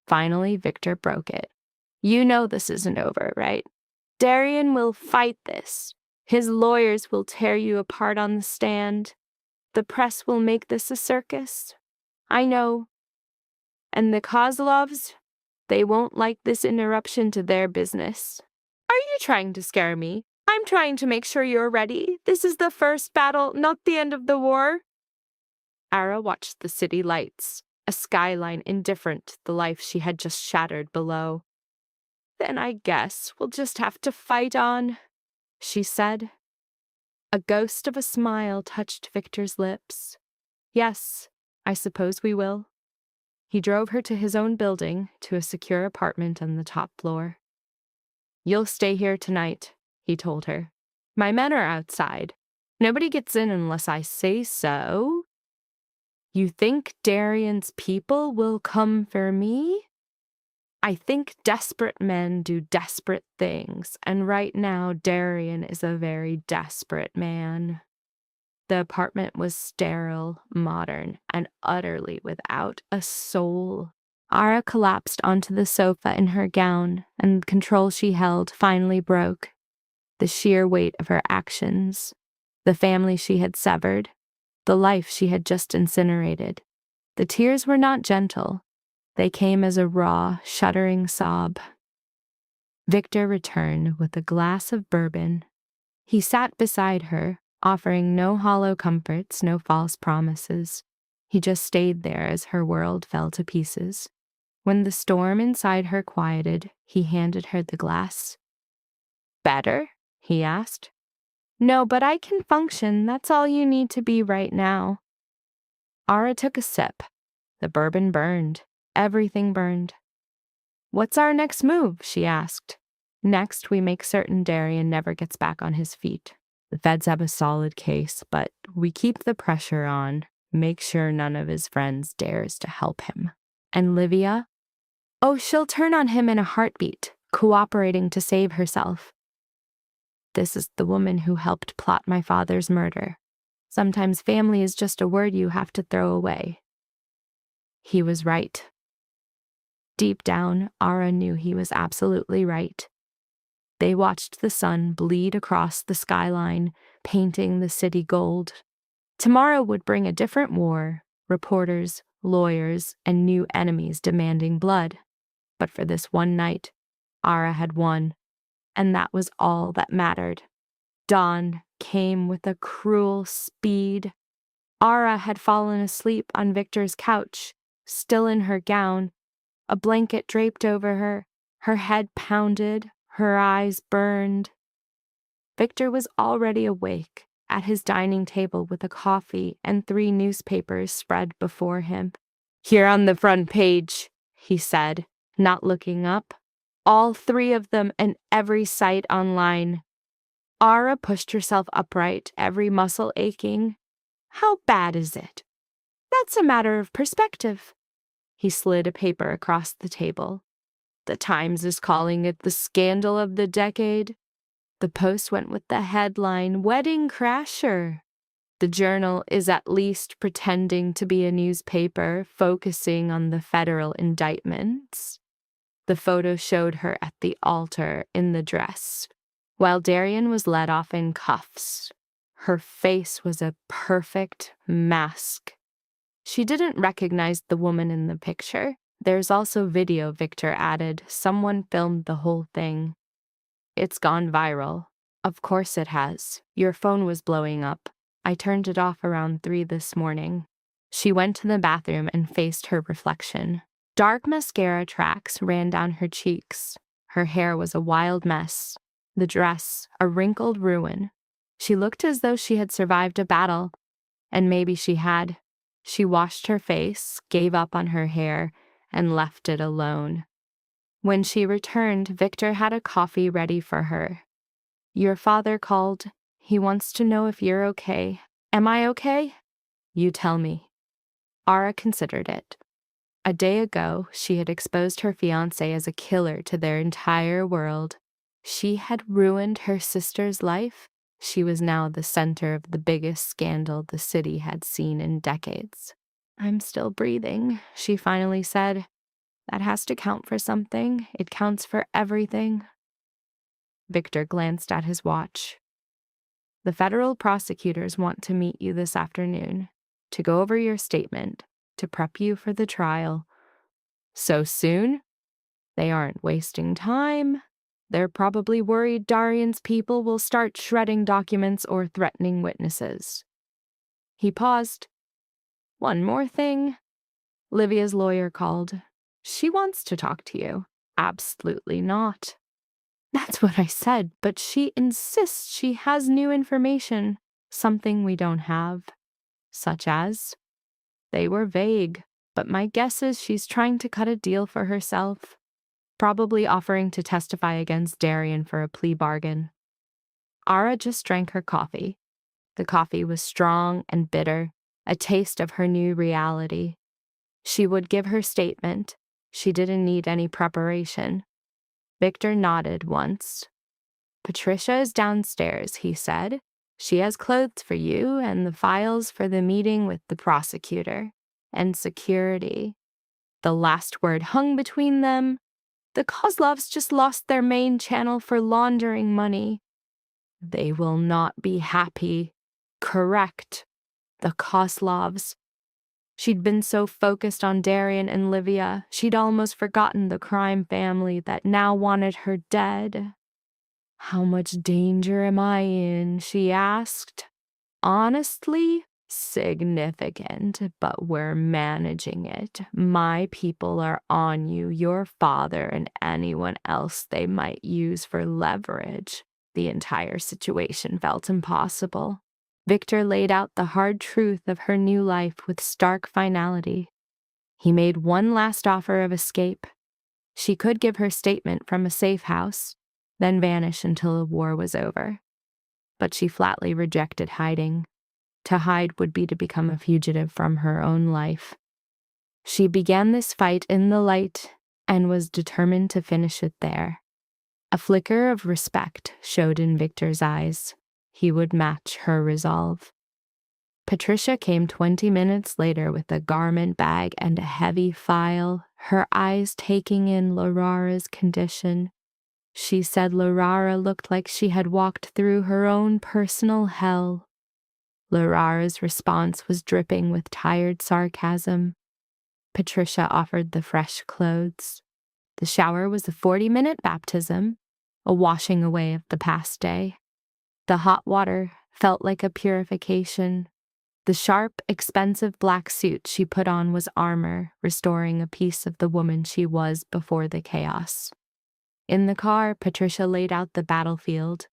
Finally, Victor broke it. You know this isn't over, right? Darian will fight this. His lawyers will tear you apart on the stand. The press will make this a circus. I know. And the Kozlovs, they won't like this interruption to their business. Are you trying to scare me? I'm trying to make sure you're ready. This is the first battle, not the end of the war. Ara watched the city lights, a skyline indifferent to the life she had just shattered below. Then I guess we'll just have to fight on, she said. A ghost of a smile touched Victor's lips. Yes, I suppose we will. He drove her to his own building, to a secure apartment on the top floor. You'll stay here tonight, he told her. My men are outside. Nobody gets in unless I say so. You think Darian's people will come for me? I think desperate men do desperate things, and right now Darian is a very desperate man. The apartment was sterile, modern, and utterly without a soul. Ara collapsed onto the sofa in her gown, and the control she held finally broke. The sheer weight of her actions, the family she had severed, the life she had just incinerated. The tears were not gentle. They came as a raw, shuddering sob. Victor returned with a glass of bourbon. He sat beside her, offering no hollow comforts, no false promises. He just stayed there as her world fell to pieces. When the storm inside her quieted, he handed her the glass. Better? He asked. No, but I can function. That's all you need to be right now. Ara took a sip. The bourbon burned. Everything burned. What's our next move? She asked. Next, we make certain Darian never gets back on his feet. The feds have a solid case, but we keep the pressure on, make sure none of his friends dares to help him. And Livia? Oh, she'll turn on him in a heartbeat, cooperating to save herself. This is the woman who helped plot my father's murder. Sometimes family is just a word you have to throw away. He was right. Deep down, Ara knew he was absolutely right. They watched the sun bleed across the skyline, painting the city gold. Tomorrow would bring a different war, reporters, lawyers, and new enemies demanding blood. But for this one night, Ara had won, and that was all that mattered. Dawn came with a cruel speed. Ara had fallen asleep on Victor's couch, still in her gown, a blanket draped over her head pounded, her eyes burned. Victor was already awake, at his dining table with a coffee and 3 newspapers spread before him. "Here on the front page," he said, not looking up. "All 3 of them and every site online." Ara pushed herself upright, every muscle aching. "How bad is it?" "That's a matter of perspective." He slid a paper across the table. "The Times is calling it the scandal of the decade." The Post went with the headline, "Wedding Crasher." The Journal is at least pretending to be a newspaper, focusing on the federal indictments. The photo showed her at the altar in the dress, while Darian was led off in cuffs. Her face was a perfect mask. She didn't recognize the woman in the picture. "There's also video," Victor added. "Someone filmed the whole thing. It's gone viral." "Of course it has. Your phone was blowing up. I turned it off around 3 this morning." She went to the bathroom and faced her reflection. Dark mascara tracks ran down her cheeks. Her hair was a wild mess. The dress, a wrinkled ruin. She looked as though she had survived a battle, and maybe she had. She washed her face, gave up on her hair, and left it alone. When she returned, Victor had a coffee ready for her. "Your father called. He wants to know if you're okay." "Am I okay?" "You tell me." Ara considered it. A day ago, she had exposed her fiancé as a killer to their entire world. She had ruined her sister's life. She was now the center of the biggest scandal the city had seen in decades. "I'm still breathing," she finally said. "That has to count for something. It counts for everything." Victor glanced at his watch. "The federal prosecutors want to meet you this afternoon, to go over your statement, to prep you for the trial." "So soon?" "They aren't wasting time. They're probably worried Darian's people will start shredding documents or threatening witnesses." He paused. "One more thing." Livia's lawyer called. "She wants to talk to you." "Absolutely not." "That's what I said, but she insists she has new information, something we don't have." "Such as?" "They were vague, but my guess is she's trying to cut a deal for herself. Probably offering to testify against Darian for a plea bargain." Ara just drank her coffee. The coffee was strong and bitter, a taste of her new reality. She would give her statement. She didn't need any preparation. Victor nodded once. "Patricia is downstairs," he said. "She has clothes for you and the files for the meeting with the prosecutor. And security." The last word hung between them. "The Kozlovs just lost their main channel for laundering money." "They will not be happy." Correct. The Kozlovs. She'd been so focused on Darian and Livia, she'd almost forgotten the crime family that now wanted her dead. "How much danger am I in?" she asked. "Honestly, significant, but we're managing it. My people are on you, your father, and anyone else they might use for leverage." The entire situation felt impossible. Victor laid out the hard truth of her new life with stark finality. He made one last offer of escape. She could give her statement from a safe house. then vanish until the war was over. But she flatly rejected hiding. To hide would be to become a fugitive from her own life. She began this fight in the light and was determined to finish it there. A flicker of respect showed in Victor's eyes. He would match her resolve. Patricia came 20 minutes later with a garment bag and a heavy file, her eyes taking in Laura's condition. She said Laura looked like she had walked through her own personal hell. Laura's response was dripping with tired sarcasm. Patricia offered the fresh clothes. The shower was a 40-minute baptism, a washing away of the past day. The hot water felt like a purification. The sharp, expensive black suit she put on was armor, restoring a piece of the woman she was before the chaos. In the car, Patricia laid out the battlefield.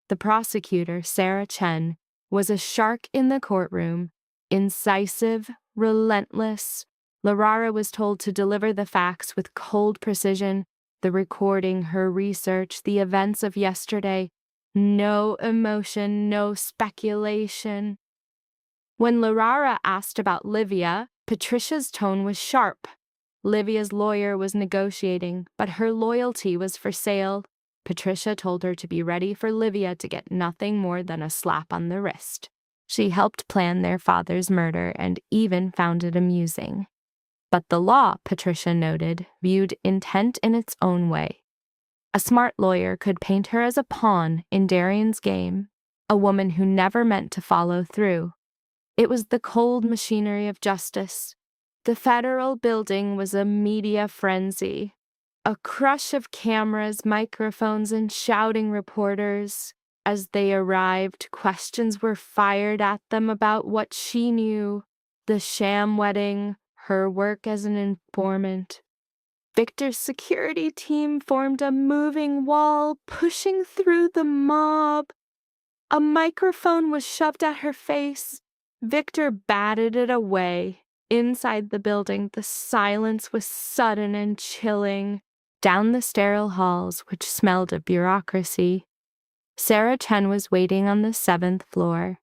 The prosecutor, Sarah Chen, was a shark in the courtroom, incisive, relentless. Laura was told to deliver the facts with cold precision, the recording, her research, the events of yesterday. No emotion, no speculation. When Laura asked about Livia, Patricia's tone was sharp. Livia's lawyer was negotiating, but her loyalty was for sale. Patricia told her to be ready for Livia to get nothing more than a slap on the wrist. She helped plan their father's murder and even found it amusing. But the law, Patricia noted, viewed intent in its own way. A smart lawyer could paint her as a pawn in Darian's game, a woman who never meant to follow through. It was the cold machinery of justice. The federal building was a media frenzy, a crush of cameras, microphones, and shouting reporters. As they arrived, questions were fired at them about what she knew, the sham wedding, her work as an informant. Victor's security team formed a moving wall, pushing through the mob. A microphone was shoved at her face. Victor batted it away. Inside the building, the silence was sudden and chilling. Down the sterile halls, which smelled of bureaucracy, Sarah Chen was waiting on the 7th floor.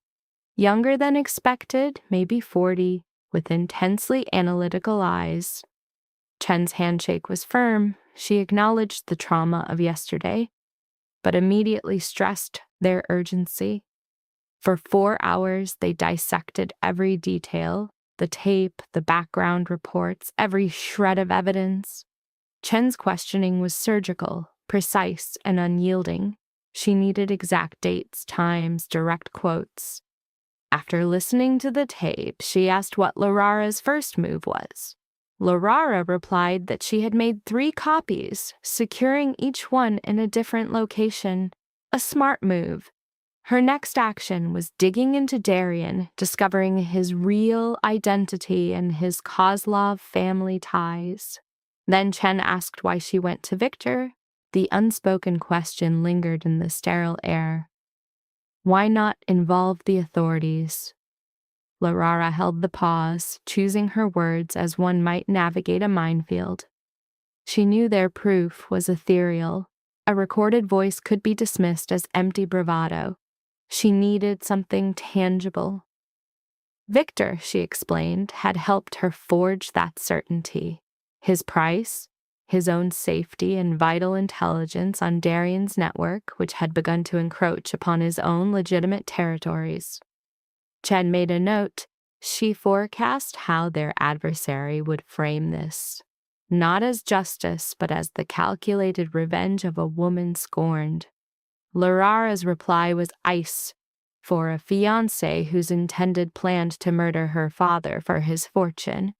Younger than expected, maybe 40, with intensely analytical eyes. Chen's handshake was firm. She acknowledged the trauma of yesterday, but immediately stressed their urgency. For 4 hours, they dissected every detail, the tape, the background reports, every shred of evidence. Chen's questioning was surgical, precise, and unyielding. She needed exact dates, times, direct quotes. After listening to the tape, she asked what Laura's first move was. Laura replied that she had made 3 copies, securing each one in a different location. A smart move. Her next action was digging into Darian, discovering his real identity and his Kozlov family ties. Then Chen asked why she went to Victor. The unspoken question lingered in the sterile air. Why not involve the authorities? Laura held the pause, choosing her words as one might navigate a minefield. She knew their proof was ethereal. A recorded voice could be dismissed as empty bravado. She needed something tangible. Victor, she explained, had helped her forge that certainty. His price, his own safety and vital intelligence on Darian's network, which had begun to encroach upon his own legitimate territories. Chen made a note. She forecast how their adversary would frame this, not as justice, but as the calculated revenge of a woman scorned. Laura's reply was ice. For a fiancé whose intended planned to murder her father for his fortune,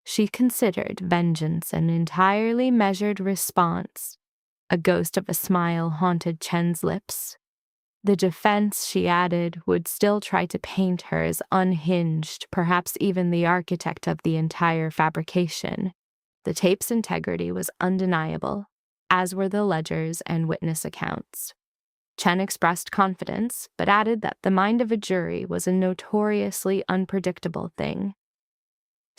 she considered vengeance an entirely measured response. A ghost of a smile haunted Chen's lips. The defense, she added, would still try to paint her as unhinged, perhaps even the architect of the entire fabrication. The tape's integrity was undeniable, as were the ledgers and witness accounts. Chen expressed confidence, but added that the mind of a jury was a notoriously unpredictable thing.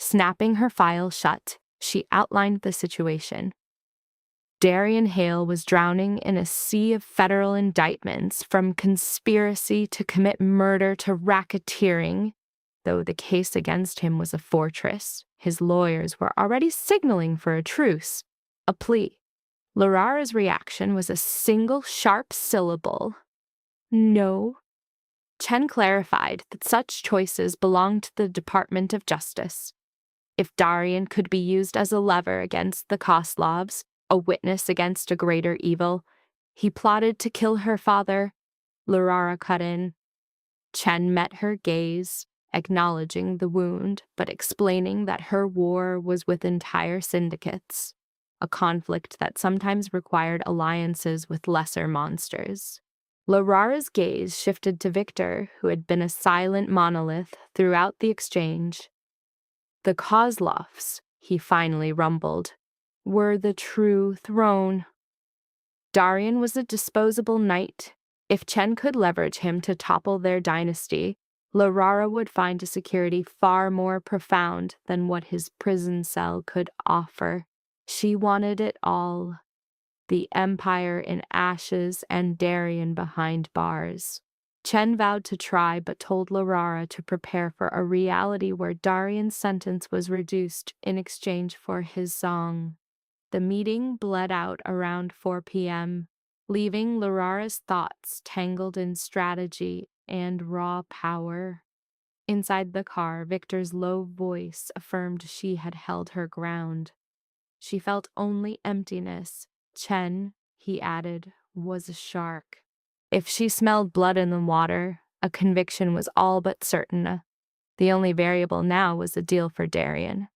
Snapping her file shut, she outlined the situation. Darian Hale was drowning in a sea of federal indictments, from conspiracy to commit murder to racketeering. Though the case against him was a fortress, his lawyers were already signaling for a truce, a plea. Larara's reaction was a single sharp syllable: no. Chen clarified that such choices belonged to the Department of Justice. If Darian could be used as a lever against the Koslovs, a witness against a greater evil, he plotted to kill her father. Larara cut in. Chen met her gaze, acknowledging the wound, but explaining that her war was with entire syndicates, a conflict that sometimes required alliances with lesser monsters. Larara's gaze shifted to Victor, who had been a silent monolith throughout the exchange. The Kozlovs, he finally rumbled, were the true throne. Darian was a disposable knight. If Chen could leverage him to topple their dynasty, Larara would find a security far more profound than what his prison cell could offer. She wanted it all: the empire in ashes and Darian behind bars. Chen vowed to try, but told Larara to prepare for a reality where Darian's sentence was reduced in exchange for his song. The meeting bled out around 4 p.m., leaving Larara's thoughts tangled in strategy and raw power. Inside the car, Victor's low voice affirmed she had held her ground. She felt only emptiness. Chen, he added, was a shark. If she smelled blood in the water, a conviction was all but certain. The only variable now was a deal for Darian.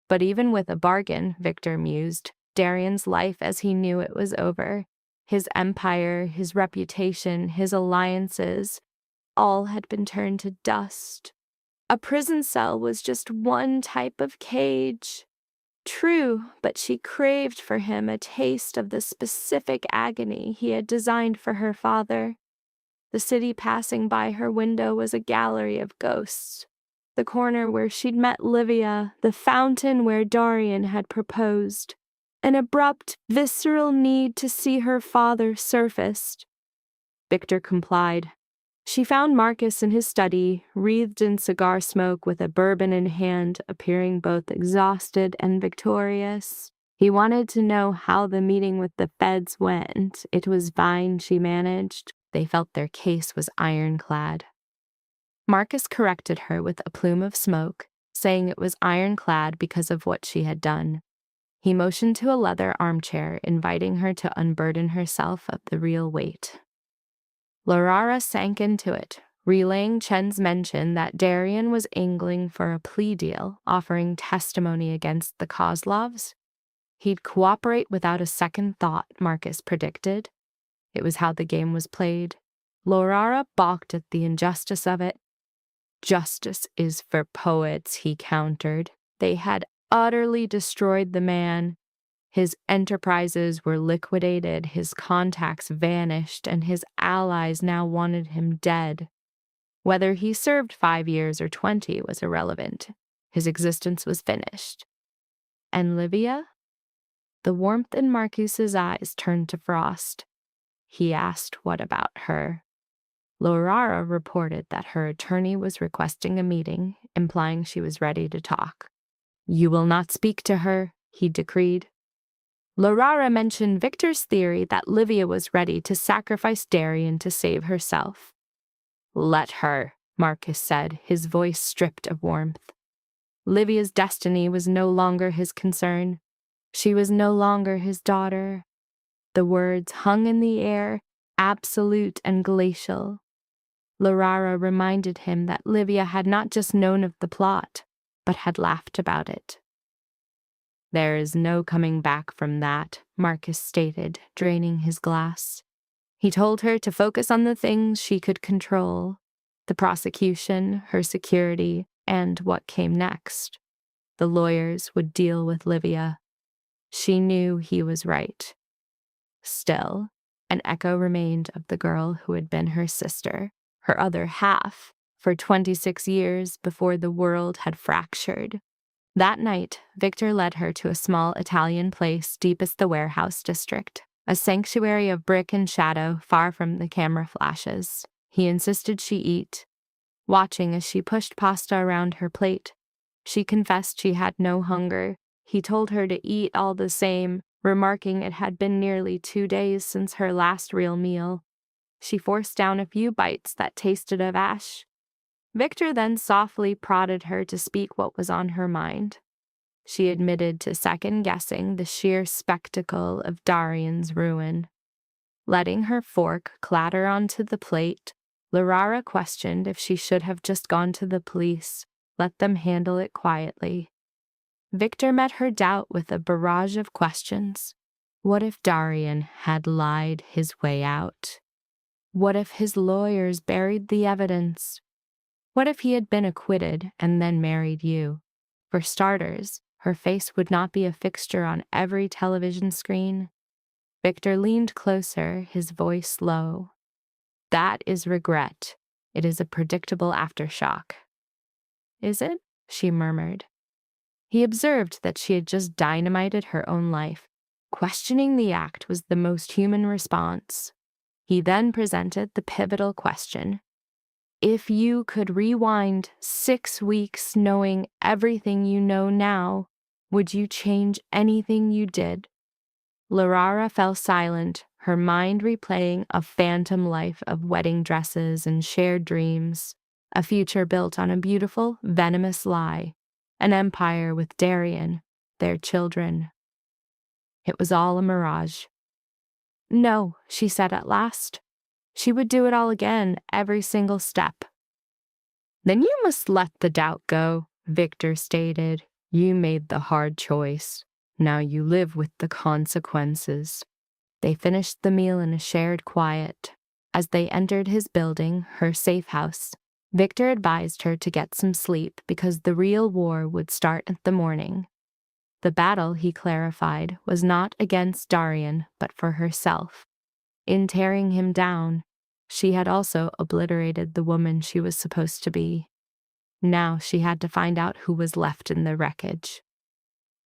But even with a bargain, Victor mused, Darian's life as he knew it was over. His empire, his reputation, his alliances, all had been turned to dust. A prison cell was just one type of cage. True, but she craved for him a taste of the specific agony he had designed for her father. The city passing by her window was a gallery of ghosts. The corner where she'd met Livia, the fountain where Darian had proposed. An abrupt, visceral need to see her father surfaced. Victor complied. She found Marcus in his study, wreathed in cigar smoke with a bourbon in hand, appearing both exhausted and victorious. He wanted to know how the meeting with the feds went. It was fine, she managed. They felt their case was ironclad. Marcus corrected her with a plume of smoke, saying it was ironclad because of what she had done. He motioned to a leather armchair, inviting her to unburden herself of the real weight. Larara sank into it, relaying Chen's mention that Darian was angling for a plea deal, offering testimony against the Kozlovs. He'd cooperate without a second thought, Marcus predicted. It was how the game was played. Larara balked at the injustice of it. Justice is for poets, he countered. They had utterly destroyed the man. His enterprises were liquidated, his contacts vanished, and his allies now wanted him dead. Whether he served 5 years or 20 was irrelevant. His existence was finished. And Livia? The warmth in Marcus's eyes turned to frost. He asked what about her. Larara reported that her attorney was requesting a meeting, implying she was ready to talk. You will not speak to her, he decreed. Larara mentioned Victor's theory that Livia was ready to sacrifice Darian to save herself. Let her, Marcus said, his voice stripped of warmth. Livia's destiny was no longer his concern. She was no longer his daughter. The words hung in the air, absolute and glacial. Larara reminded him that Livia had not just known of the plot, but had laughed about it. There is no coming back from that, Marcus stated, draining his glass. He told her to focus on the things she could control: the prosecution, her security, and what came next. The lawyers would deal with Livia. She knew he was right. Still, an echo remained of the girl who had been her sister, her other half, for 26 years before the world had fractured. That night, Victor led her to a small Italian place deepest the warehouse district, a sanctuary of brick and shadow far from the camera flashes. He insisted she eat, watching as she pushed pasta around her plate. She confessed she had no hunger. He told her to eat all the same, remarking it had been nearly 2 days since her last real meal. She forced down a few bites that tasted of ash. Victor then softly prodded her to speak what was on her mind. She admitted to second-guessing the sheer spectacle of Darian's ruin. Letting her fork clatter onto the plate, Larara questioned if she should have just gone to the police, let them handle it quietly. Victor met her doubt with a barrage of questions. What if Darian had lied his way out? What if his lawyers buried the evidence? What if he had been acquitted and then married you? For starters, her face would not be a fixture on every television screen. Victor leaned closer, his voice low. That is regret. It is a predictable aftershock. Is it? She murmured. He observed that she had just dynamited her own life. Questioning the act was the most human response. He then presented the pivotal question. If you could rewind 6 weeks knowing everything you know now, would you change anything you did? Larara fell silent, her mind replaying a phantom life of wedding dresses and shared dreams, a future built on a beautiful, venomous lie, an empire with Darian, their children. It was all a mirage. No, she said at last. She would do it all again, every single step. Then you must let the doubt go, Victor stated. You made the hard choice. Now you live with the consequences. They finished the meal in a shared quiet. As they entered his building, her safe house, Victor advised her to get some sleep because the real war would start in the morning. The battle, he clarified, was not against Darian, but for herself. In tearing him down, she had also obliterated the woman she was supposed to be. Now she had to find out who was left in the wreckage.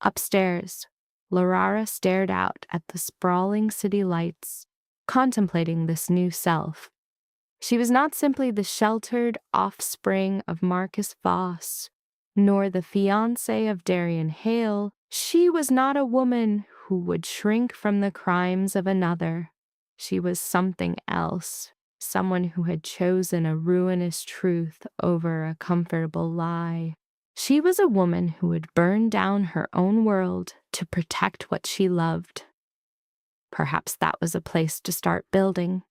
Upstairs, Larara stared out at the sprawling city lights, contemplating this new self. She was not simply the sheltered offspring of Marcus Voss, nor the fiancé of Darian Hale. She was not a woman who would shrink from the crimes of another. She was something else, someone who had chosen a ruinous truth over a comfortable lie. She was a woman who would burn down her own world to protect what she loved. Perhaps that was a place to start building.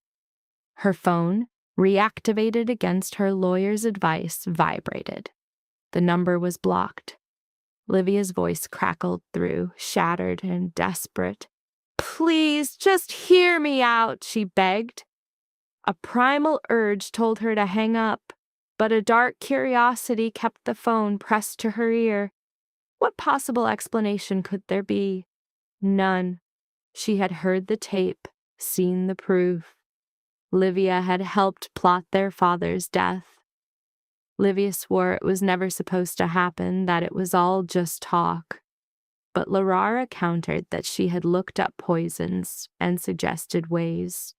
Her phone, reactivated against her lawyer's advice, vibrated. The number was blocked. Livia's voice crackled through, shattered and desperate. Please, just hear me out, she begged. A primal urge told her to hang up, but a dark curiosity kept the phone pressed to her ear. What possible explanation could there be? None. She had heard the tape, seen the proof. Livia had helped plot their father's death. Livia swore it was never supposed to happen, that it was all just talk. But Larara countered that she had looked up poisons and suggested ways,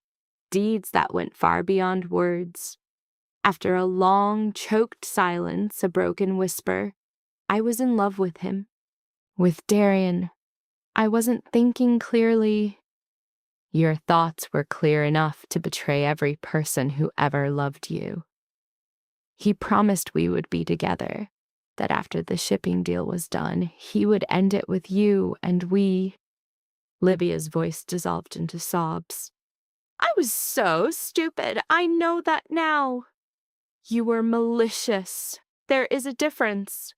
deeds that went far beyond words. After a long, choked silence, a broken whisper, I was in love with him. With Darian. I wasn't thinking clearly. Your thoughts were clear enough to betray every person who ever loved you. He promised we would be together, that after the shipping deal was done, he would end it with you and we. Livia's voice dissolved into sobs. I was so stupid. I know that now. You were malicious. There is a difference.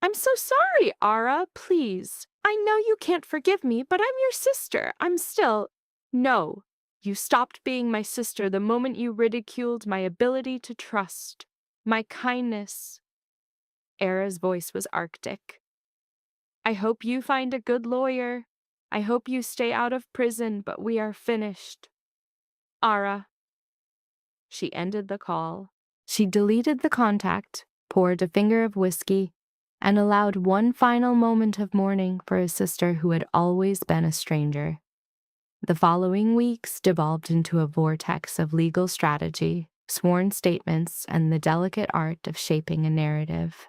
I'm so sorry, Ara, please. I know you can't forgive me, but I'm your sister. I'm still... No, you stopped being my sister the moment you ridiculed my ability to trust, my kindness. Ara's voice was arctic. I hope you find a good lawyer. I hope you stay out of prison, but we are finished. Ara. She ended the call. She deleted the contact, poured a finger of whiskey, and allowed one final moment of mourning for his sister who had always been a stranger. The following weeks devolved into a vortex of legal strategy, sworn statements, and the delicate art of shaping a narrative.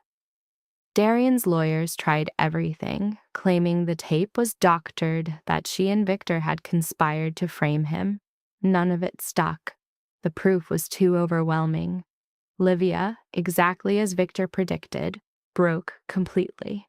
Darian's lawyers tried everything, claiming the tape was doctored, that she and Victor had conspired to frame him. None of it stuck. The proof was too overwhelming. Livia, exactly as Victor predicted, broke completely.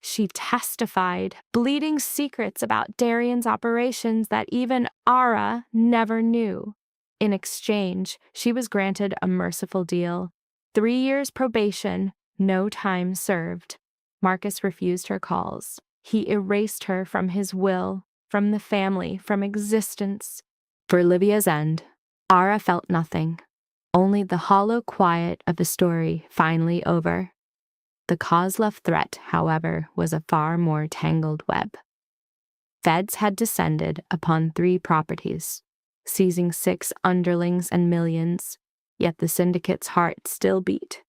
She testified, bleeding secrets about Darian's operations that even Ara never knew. In exchange, she was granted a merciful deal: 3 years probation, no time served. Marcus refused her calls. He erased her from his will, from the family, from existence. For Livia's end, Ara felt nothing, only the hollow quiet of the story finally over. The Kozlov threat, however, was a far more tangled web. Feds had descended upon 3 properties, seizing 6 underlings and millions, yet the syndicate's heart still beat,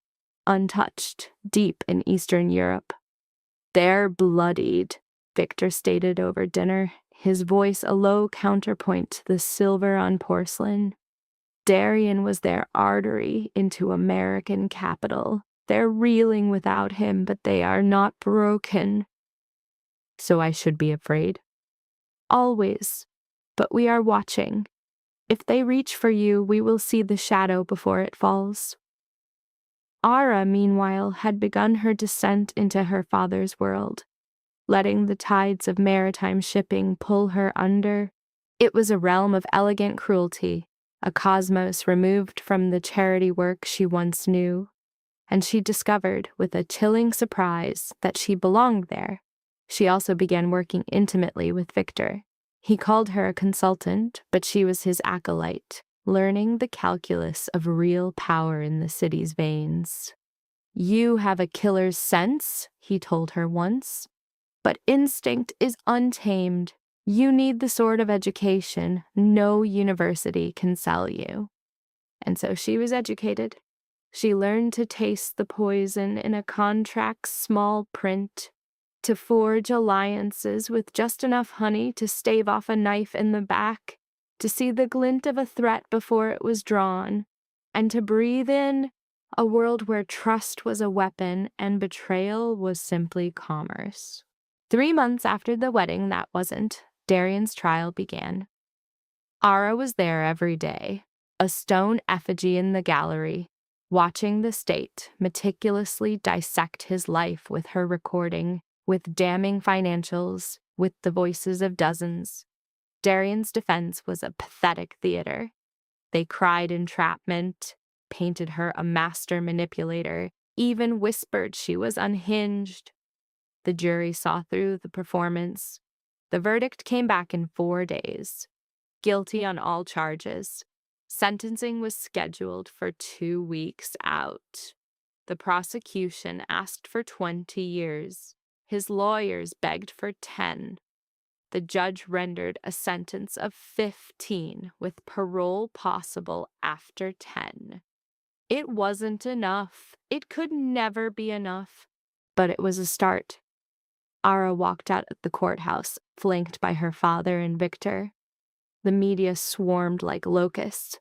untouched, deep in Eastern Europe. "They're bloodied," Victor stated over dinner, his voice a low counterpoint to the silver on porcelain. Darian was their artery into American capital. They're reeling without him, but they are not broken. So I should be afraid? Always. But we are watching. If they reach for you, we will see the shadow before it falls. Ara, meanwhile, had begun her descent into her father's world, letting the tides of maritime shipping pull her under. It was a realm of elegant cruelty, a cosmos removed from the charity work she once knew. And she discovered, with a chilling surprise, that she belonged there. She also began working intimately with Victor. He called her a consultant, but she was his acolyte, learning the calculus of real power in the city's veins. "You have a killer's sense," he told her once, "but instinct is untamed. You need the sort of education no university can sell you." And so she was educated. She learned to taste the poison in a contract's small print, to forge alliances with just enough honey to stave off a knife in the back, to see the glint of a threat before it was drawn, and to breathe in a world where trust was a weapon and betrayal was simply commerce. 3 months after the wedding that wasn't, Darian's trial began. Ara was there every day, a stone effigy in the gallery, watching the state meticulously dissect his life with her recording, with damning financials, with the voices of dozens. Darian's defense was a pathetic theater. They cried entrapment, painted her a master manipulator, even whispered she was unhinged. The jury saw through the performance. The verdict came back in 4 days. Guilty on all charges. Sentencing was scheduled for 2 weeks out. The prosecution asked for 20 years. His lawyers begged for 10. The judge rendered a sentence of 15, with parole possible after 10. It wasn't enough. It could never be enough. But it was a start. Ara walked out of the courthouse, flanked by her father and Victor. The media swarmed like locusts.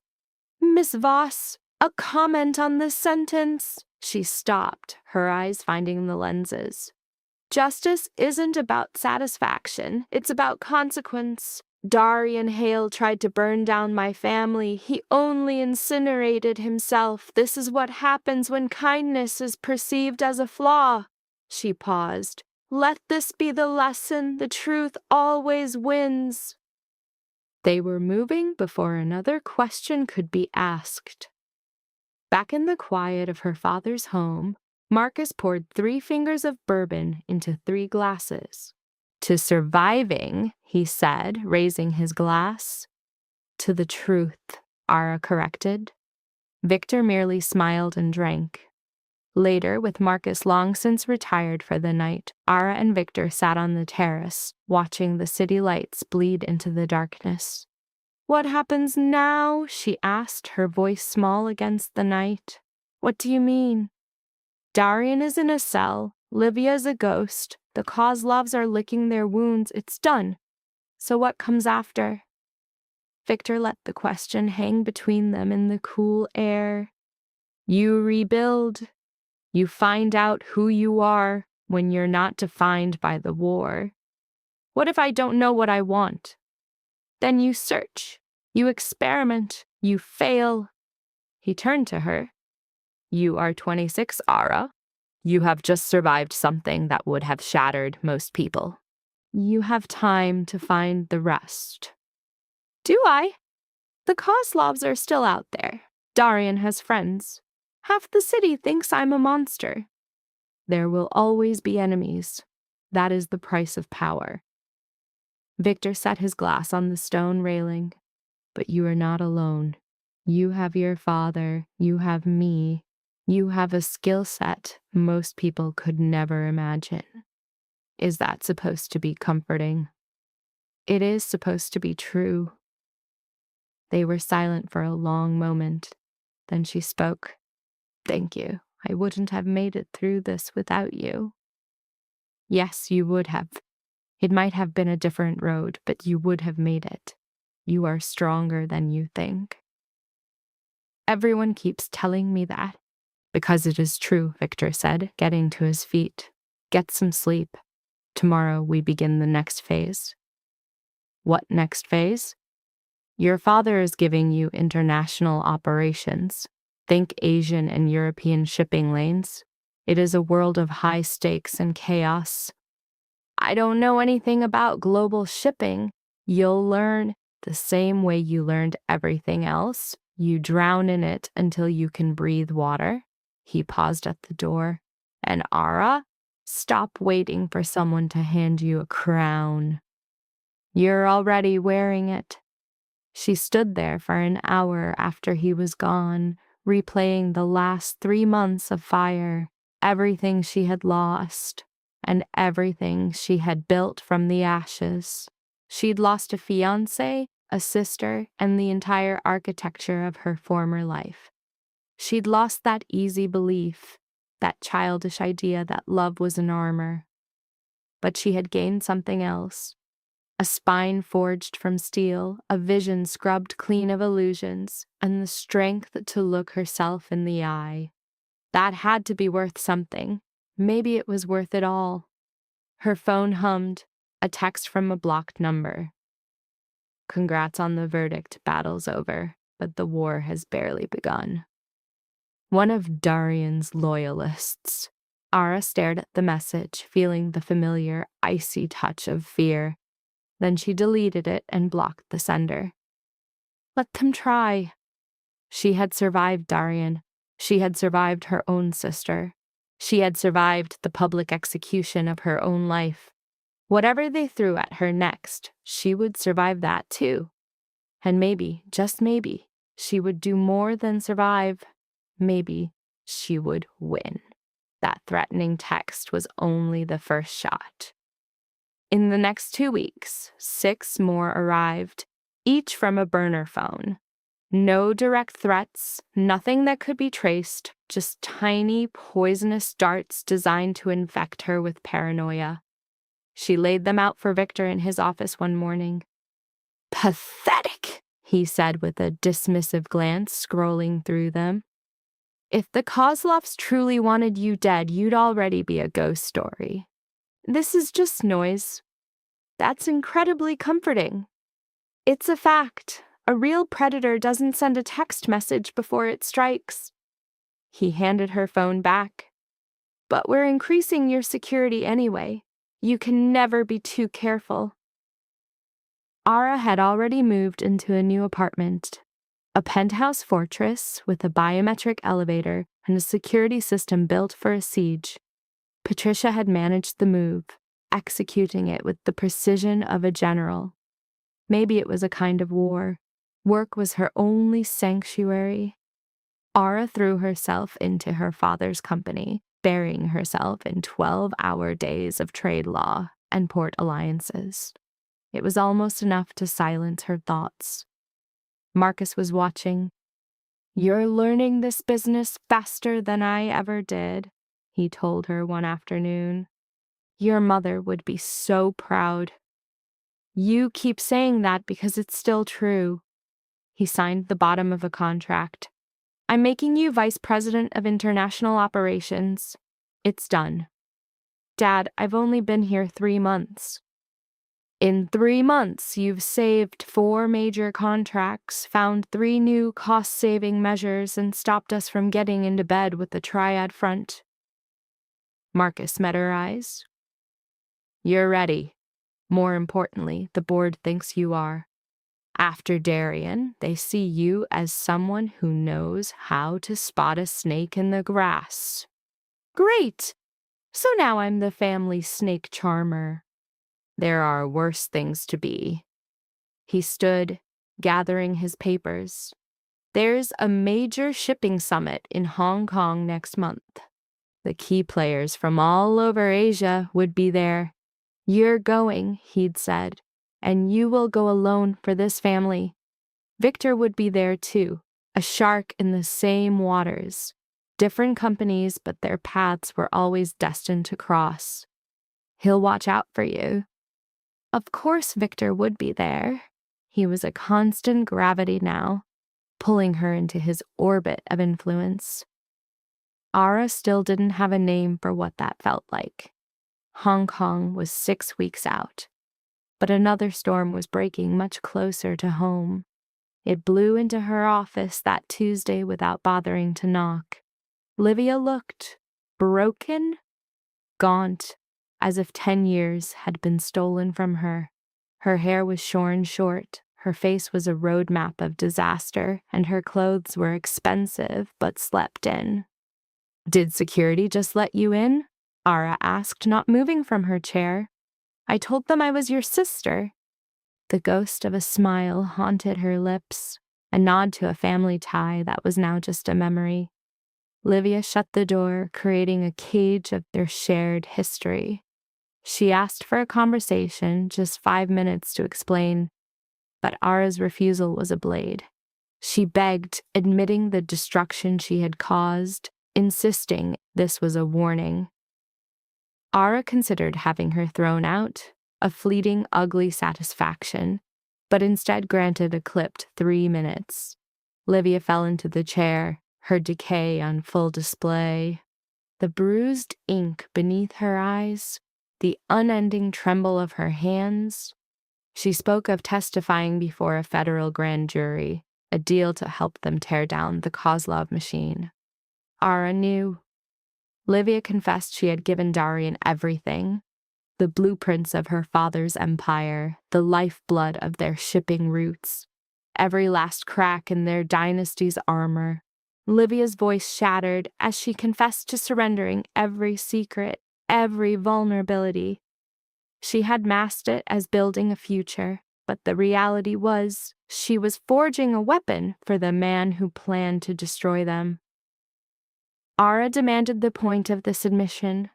"Miss Voss, a comment on this sentence." She stopped, her eyes finding the lenses. "Justice isn't about satisfaction. It's about consequence. Darian Hale tried to burn down my family. He only incinerated himself. This is what happens when kindness is perceived as a flaw." She paused. "Let this be the lesson. The truth always wins." They were moving before another question could be asked. Back in the quiet of her father's home, Marcus poured 3 fingers of bourbon into 3 glasses. "To surviving," he said, raising his glass. "To the truth," Ara corrected. Victor merely smiled and drank. Later, with Marcus long since retired for the night, Ara and Victor sat on the terrace, watching the city lights bleed into the darkness. "What happens now?" she asked, her voice small against the night. "What do you mean?" "Darian is in a cell. Livia's a ghost. The Kozlovs are licking their wounds. It's done. So what comes after? Victor let the question hang between them in the cool air. You rebuild. You find out who you are when you're not defined by the war. What if I don't know what I want? Then you search. You experiment. You fail. He turned to her. You are 26, Ara. You have just survived something that would have shattered most people. You have time to find the rest. Do I? The Kozlovs are still out there. Darian has friends. Half the city thinks I'm a monster. There will always be enemies. That is the price of power. Victor set his glass on the stone railing. But you are not alone. You have your father. You have me. You have a skill set most people could never imagine. Is that supposed to be comforting? It is supposed to be true. They were silent for a long moment. Then she spoke. Thank you. I wouldn't have made it through this without you. Yes, you would have. It might have been a different road, but you would have made it. You are stronger than you think. Everyone keeps telling me that. Because it is true, Victor said, getting to his feet. Get some sleep. Tomorrow we begin the next phase. What next phase? Your father is giving you international operations. Think Asian and European shipping lanes. It is a world of high stakes and chaos. I don't know anything about global shipping. You'll learn the same way you learned everything else. You drown in it until you can breathe water. He paused at the door. And Ara, stop waiting for someone to hand you a crown. You're already wearing it. She stood there for an hour after he was gone, replaying the last 3 months of fire, everything she had lost, and everything she had built from the ashes. She'd lost a fiancé, a sister, and the entire architecture of her former life. She'd lost that easy belief, that childish idea that love was an armor. But she had gained something else. A spine forged from steel, a vision scrubbed clean of illusions, and the strength to look herself in the eye. That had to be worth something. Maybe it was worth it all. Her phone hummed, a text from a blocked number. Congrats on the verdict, battle's over, but the war has barely begun. One of Darian's loyalists. Ara stared at the message, feeling the familiar, icy touch of fear. Then she deleted it and blocked the sender. Let them try. She had survived Darian. She had survived her own sister. She had survived the public execution of her own life. Whatever they threw at her next, she would survive that too. And maybe, just maybe, she would do more than survive. Maybe she would win. That threatening text was only the first shot. In the next 2 weeks, 6 more arrived, each from a burner phone. No direct threats, nothing that could be traced, just tiny, poisonous darts designed to infect her with paranoia. She laid them out for Victor in his office one morning. Pathetic, he said with a dismissive glance, scrolling through them. If the Kozlovs truly wanted you dead, you'd already be a ghost story. This is just noise. That's incredibly comforting. It's a fact. A real predator doesn't send a text message before it strikes. He handed her phone back. But we're increasing your security anyway. You can never be too careful. Ara had already moved into a new apartment, a penthouse fortress with a biometric elevator and a security system built for a siege. Patricia had managed the move, executing it with the precision of a general. Maybe it was a kind of war. Work was her only sanctuary. Ara threw herself into her father's company, burying herself in 12-hour days of trade law and port alliances. It was almost enough to silence her thoughts. Marcus was watching. You're learning this business faster than I ever did. he told her one afternoon. Your mother would be so proud. You keep saying that because it's still true. He signed the bottom of a contract. I'm making you Vice President of International Operations. It's done. Dad, I've only been here 3 months. In 3 months, you've saved 4 major contracts, found 3 new cost-saving measures, and stopped us from getting into bed with the Triad Front. Marcus met her eyes. You're ready. More importantly, the board thinks you are. After Darian, they see you as someone who knows how to spot a snake in the grass. Great! So now I'm the family snake charmer. There are worse things to be. He stood, gathering his papers. There's a major shipping summit in Hong Kong next month. The key players from all over Asia would be there. You're going, he'd said, and you will go alone for this family. Victor would be there too, a shark in the same waters. Different companies, but their paths were always destined to cross. He'll watch out for you. Of course Victor would be there. He was a constant gravity now, pulling her into his orbit of influence. Ara still didn't have a name for what that felt like. Hong Kong was 6 weeks out, but another storm was breaking much closer to home. It blew into her office that Tuesday without bothering to knock. Livia looked broken, gaunt, as if 10 years had been stolen from her. Her hair was shorn short, her face was a roadmap of disaster, and her clothes were expensive but slept in. Did security just let you in? Ara asked, not moving from her chair. I told them I was your sister. The ghost of a smile haunted her lips, a nod to a family tie that was now just a memory. Livia shut the door, creating a cage of their shared history. She asked for a conversation, just 5 minutes to explain, but Ara's refusal was a blade. She begged, admitting the destruction she had caused, insisting this was a warning. Ara considered having her thrown out, a fleeting, ugly satisfaction, but instead granted a clipped 3 minutes. Livia fell into the chair, her decay on full display. The bruised ink beneath her eyes, the unending tremble of her hands. She spoke of testifying before a federal grand jury, a deal to help them tear down the Kozlov machine. Ara knew. Livia confessed she had given Darian everything. The blueprints of her father's empire, the lifeblood of their shipping routes, every last crack in their dynasty's armor. Livia's voice shattered as she confessed to surrendering every secret, every vulnerability. She had masked it as building a future, but the reality was she was forging a weapon for the man who planned to destroy them. Ara demanded the point of this admission.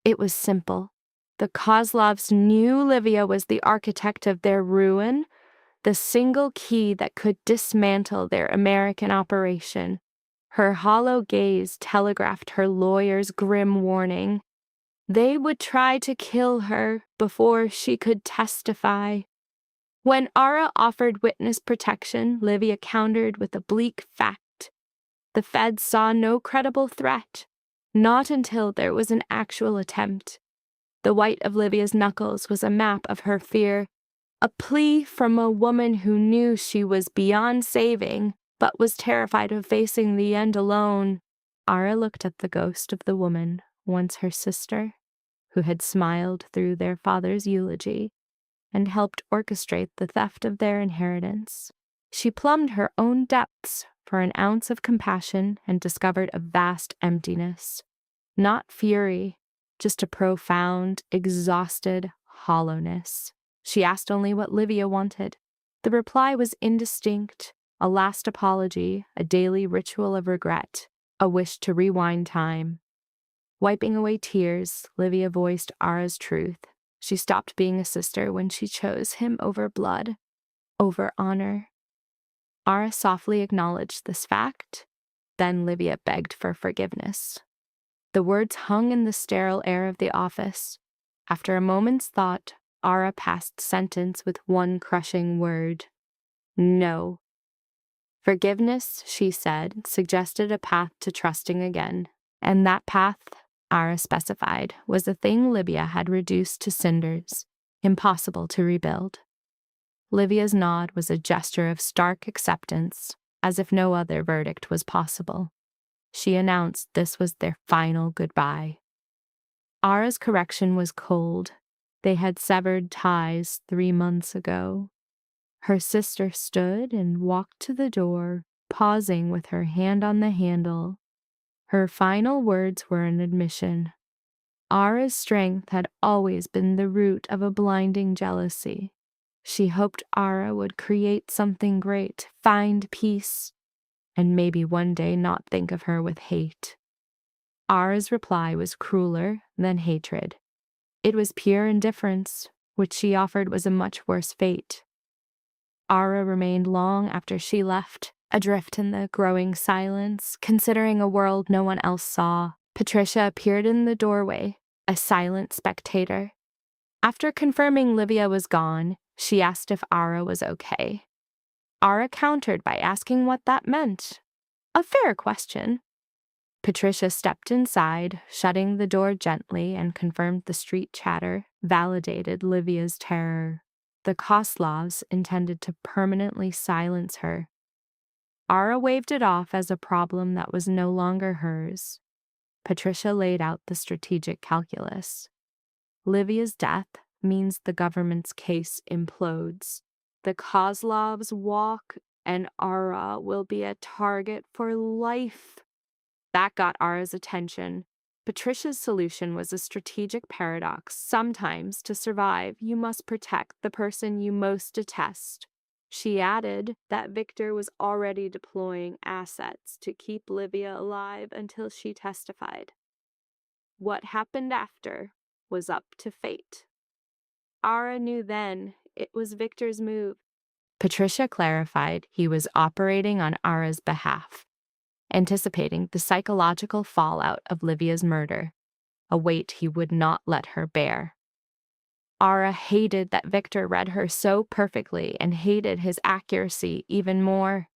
It was simple. The Kozlovs knew Livia was the architect of their ruin, the single key that could dismantle their American operation. Her hollow gaze telegraphed her lawyer's grim warning. They would try to kill her before she could testify. When Ara offered witness protection, Livia countered with a bleak fact. The feds saw no credible threat, not until there was an actual attempt. The white of Livia's knuckles was a map of her fear, a plea from a woman who knew she was beyond saving, but was terrified of facing the end alone. Ara looked at the ghost of the woman, once her sister, who had smiled through their father's eulogy and helped orchestrate the theft of their inheritance. She plumbed her own depths for an ounce of compassion and discovered a vast emptiness. Not fury, just a profound, exhausted hollowness. She asked only what Livia wanted. The reply was indistinct, a last apology, a daily ritual of regret, a wish to rewind time. Wiping away tears, Livia voiced Ara's truth. She stopped being a sister when she chose him over blood, over honor. Ara softly acknowledged this fact. Then Livia begged for forgiveness. The words hung in the sterile air of the office. After a moment's thought, Ara passed sentence with one crushing word. No. Forgiveness, she said, suggested a path to trusting again, and that path, Ara specified, was a thing Livia had reduced to cinders, impossible to rebuild. Livia's nod was a gesture of stark acceptance, as if no other verdict was possible. She announced this was their final goodbye. Ara's correction was cold. They had severed ties 3 months ago. Her sister stood and walked to the door, pausing with her hand on the handle. Her final words were an admission. Ara's strength had always been the root of a blinding jealousy. She hoped Ara would create something great, find peace, and maybe one day not think of her with hate. Ara's reply was crueler than hatred. It was pure indifference, which she offered was a much worse fate. Ara remained long after she left, adrift in the growing silence, considering a world no one else saw. Patricia appeared in the doorway, a silent spectator. After confirming Livia was gone, she asked if Ara was okay. Ara countered by asking what that meant. A fair question. Patricia stepped inside, shutting the door gently, and confirmed the street chatter, validated Livia's terror. The Koslovs intended to permanently silence her. Ara waved it off as a problem that was no longer hers. Patricia laid out the strategic calculus. Livia's death means the government's case implodes. The Kozlovs walk, and Ara will be a target for life. That got Ara's attention. Patricia's solution was a strategic paradox. Sometimes, to survive, you must protect the person you most detest. She added that Victor was already deploying assets to keep Livia alive until she testified. What happened after was up to fate. Ara knew then it was Victor's move. Patricia clarified he was operating on Ara's behalf, anticipating the psychological fallout of Livia's murder, a weight he would not let her bear. Ara hated that Victor read her so perfectly and hated his accuracy even more.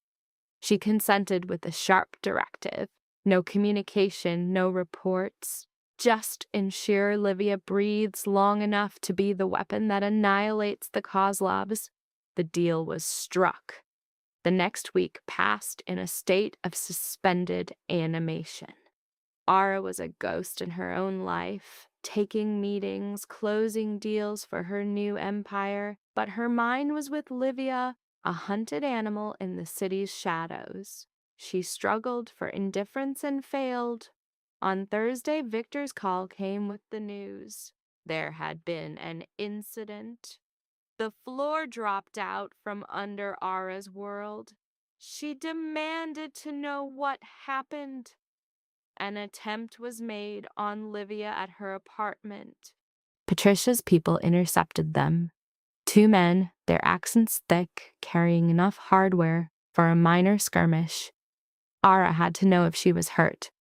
She consented with a sharp directive. No communication, no reports. Just ensure Livia breathes long enough to be the weapon that annihilates the Kozlovs. The deal was struck. The next week passed in a state of suspended animation. Ara was a ghost in her own life, taking meetings, closing deals for her new empire, but her mind was with Livia, a hunted animal in the city's shadows. She struggled for indifference and failed. On Thursday, Victor's call came with the news. There had been an incident. The floor dropped out from under Ara's world. She demanded to know what happened. An attempt was made on Livia at her apartment. Patricia's people intercepted them. 2 men, their accents thick, carrying enough hardware for a minor skirmish. Ara had to know if she was hurt.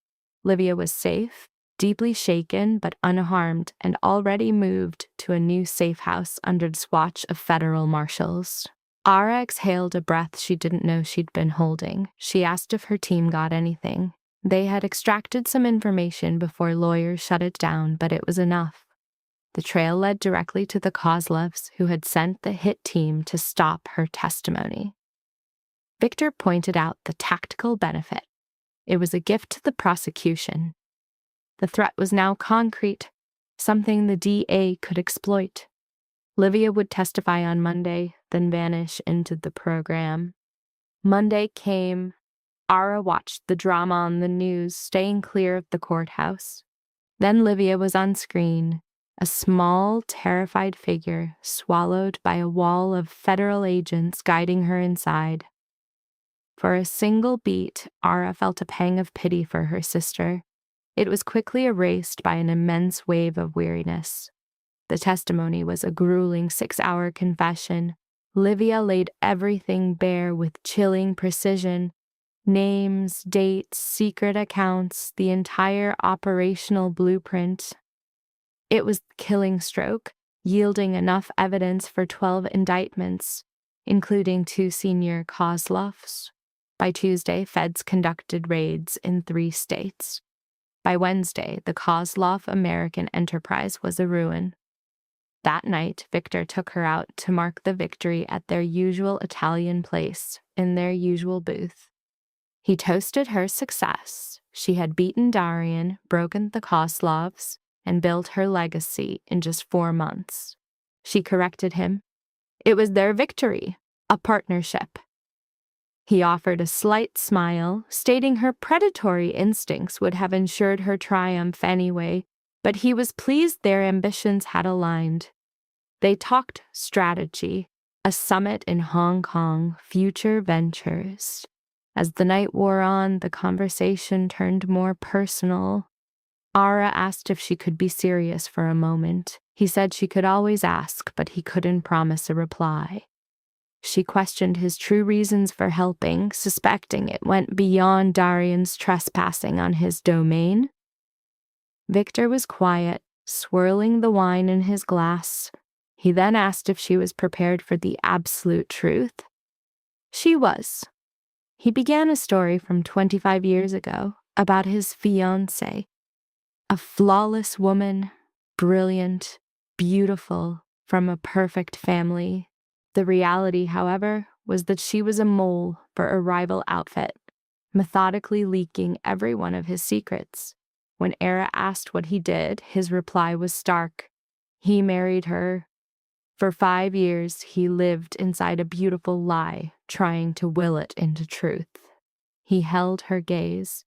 Livia was safe, deeply shaken but unharmed, and already moved to a new safe house under the watch of federal marshals. Ara exhaled a breath she didn't know she'd been holding. She asked if her team got anything. They had extracted some information before lawyers shut it down, but it was enough. The trail led directly to the Kozlovs, who had sent the hit team to stop her testimony. Victor pointed out the tactical benefit. It was a gift to the prosecution. The threat was now concrete, something the DA could exploit. Livia would testify on Monday, then vanish into the program. Monday came. Ara watched the drama on the news, staying clear of the courthouse. Then Livia was on screen, a small, terrified figure swallowed by a wall of federal agents guiding her inside. For a single beat, Ara felt a pang of pity for her sister. It was quickly erased by an immense wave of weariness. The testimony was a grueling 6-hour confession. Livia laid everything bare with chilling precision. Names, dates, secret accounts, the entire operational blueprint. It was the killing stroke, yielding enough evidence for 12 indictments, including 2 senior Kozlovs. By Tuesday, feds conducted raids in 3 states. By Wednesday, the Kozlov American enterprise was a ruin. That night, Victor took her out to mark the victory at their usual Italian place, in their usual booth. He toasted her success. She had beaten Darian, broken the Kozlovs, and built her legacy in just 4 months. She corrected him. It was their victory, a partnership. He offered a slight smile, stating her predatory instincts would have ensured her triumph anyway, but he was pleased their ambitions had aligned. They talked strategy, a summit in Hong Kong, future ventures. As the night wore on, the conversation turned more personal. Ara asked if she could be serious for a moment. He said she could always ask, but he couldn't promise a reply. She questioned his true reasons for helping, suspecting it went beyond Darian's trespassing on his domain. Victor was quiet, swirling the wine in his glass. He then asked if she was prepared for the absolute truth. She was. He began a story from 25 years ago about his fiancé, a flawless woman, brilliant, beautiful, from a perfect family. The reality, however, was that she was a mole for a rival outfit, methodically leaking every one of his secrets. When Era asked what he did, his reply was stark. He married her. For 5 years, he lived inside a beautiful lie, trying to will it into truth. He held her gaze.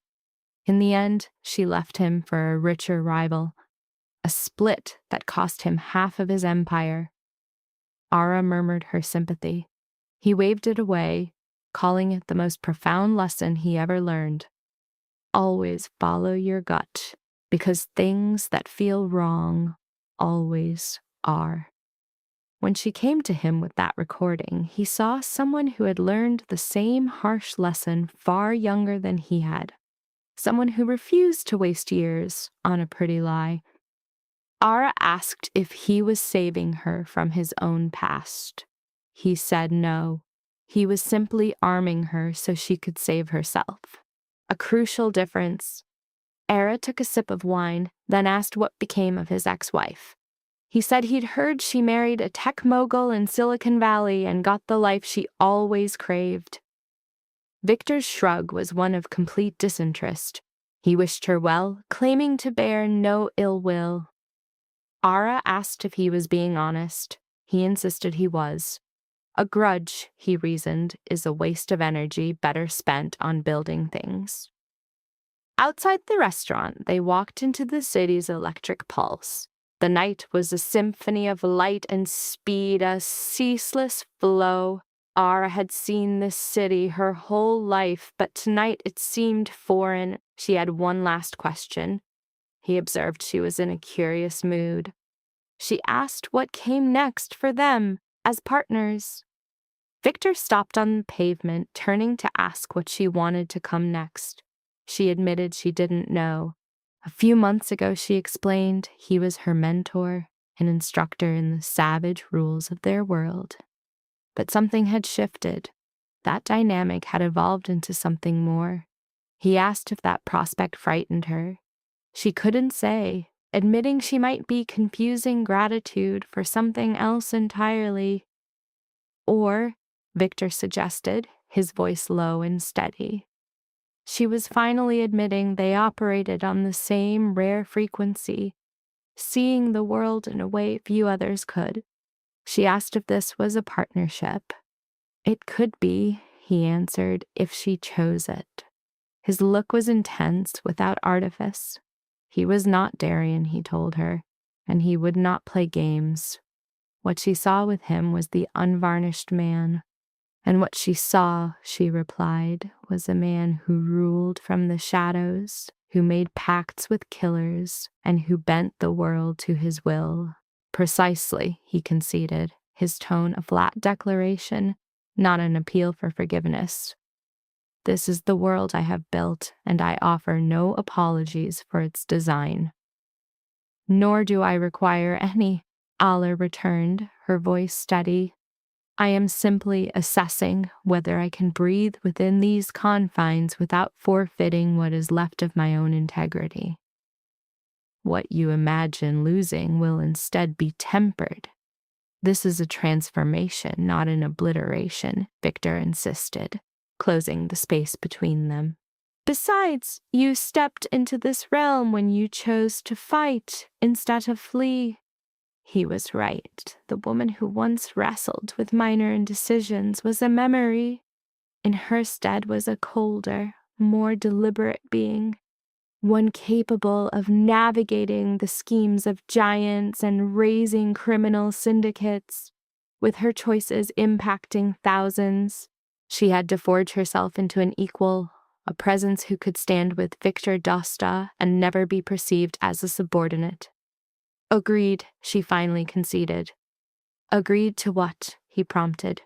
In the end, she left him for a richer rival, a split that cost him half of his empire. Ara murmured her sympathy. He waved it away, calling it the most profound lesson he ever learned. Always follow your gut, because things that feel wrong always are. When she came to him with that recording, he saw someone who had learned the same harsh lesson far younger than he had. Someone who refused to waste years on a pretty lie. Ara asked if he was saving her from his own past. He said no. He was simply arming her so she could save herself. A crucial difference. Ara took a sip of wine, then asked what became of his ex-wife. He said he'd heard she married a tech mogul in Silicon Valley and got the life she always craved. Victor's shrug was one of complete disinterest. He wished her well, claiming to bear no ill will. Ara asked if he was being honest. He insisted he was. A grudge, he reasoned, is a waste of energy better spent on building things. Outside the restaurant, they walked into the city's electric pulse. The night was a symphony of light and speed, a ceaseless flow. Ara had seen this city her whole life, but tonight it seemed foreign. She had one last question. He observed she was in a curious mood. She asked what came next for them as partners. Victor stopped on the pavement, turning to ask what she wanted to come next. She admitted she didn't know. A few months ago, she explained, he was her mentor, an instructor in the savage rules of their world. But something had shifted. That dynamic had evolved into something more. He asked if that prospect frightened her. She couldn't say, admitting she might be confusing gratitude for something else entirely. Or, Victor suggested, his voice low and steady. She was finally admitting they operated on the same rare frequency, seeing the world in a way few others could. She asked if this was a partnership. It could be, he answered, if she chose it. His look was intense, without artifice. He was not Darian, he told her, and he would not play games. What she saw with him was the unvarnished man. And what she saw, she replied, was a man who ruled from the shadows, who made pacts with killers, and who bent the world to his will. Precisely, he conceded, his tone a flat declaration, not an appeal for forgiveness. This is the world I have built, and I offer no apologies for its design. Nor do I require any, Aller returned, her voice steady. I am simply assessing whether I can breathe within these confines without forfeiting what is left of my own integrity. What you imagine losing will instead be tempered. This is a transformation, not an obliteration, Victor insisted, closing the space between them. Besides, you stepped into this realm when you chose to fight instead of flee. He was right. The woman who once wrestled with minor indecisions was a memory. In her stead was a colder, more deliberate being, one capable of navigating the schemes of giants and raising criminal syndicates. With her choices impacting thousands, she had to forge herself into an equal, a presence who could stand with Victor Dosta and never be perceived as a subordinate. Agreed, she finally conceded. Agreed to what? He prompted.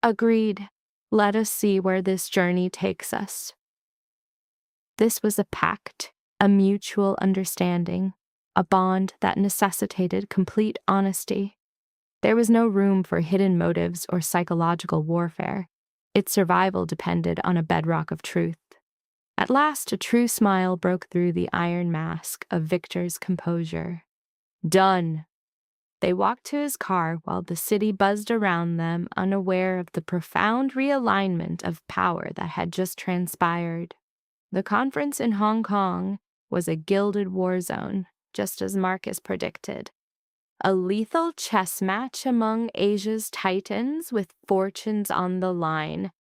Agreed. Let us see where this journey takes us. This was a pact, a mutual understanding, a bond that necessitated complete honesty. There was no room for hidden motives or psychological warfare. Its survival depended on a bedrock of truth. At last, a true smile broke through the iron mask of Victor's composure. Done. They walked to his car while the city buzzed around them, unaware of the profound realignment of power that had just transpired. The conference in Hong Kong was a gilded war zone, just as Marcus predicted. A lethal chess match among Asia's titans with fortunes on the line.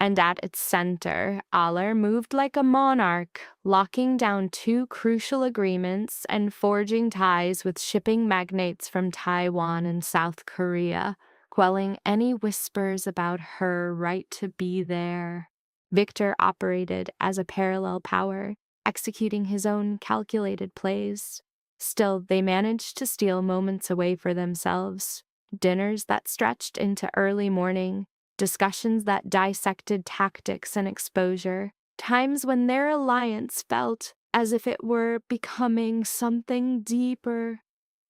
And at its center, Aller moved like a monarch, locking down two crucial agreements and forging ties with shipping magnates from Taiwan and South Korea, quelling any whispers about her right to be there. Victor operated as a parallel power, executing his own calculated plays. Still, they managed to steal moments away for themselves, dinners that stretched into early morning, discussions that dissected tactics and exposure, times when their alliance felt as if it were becoming something deeper.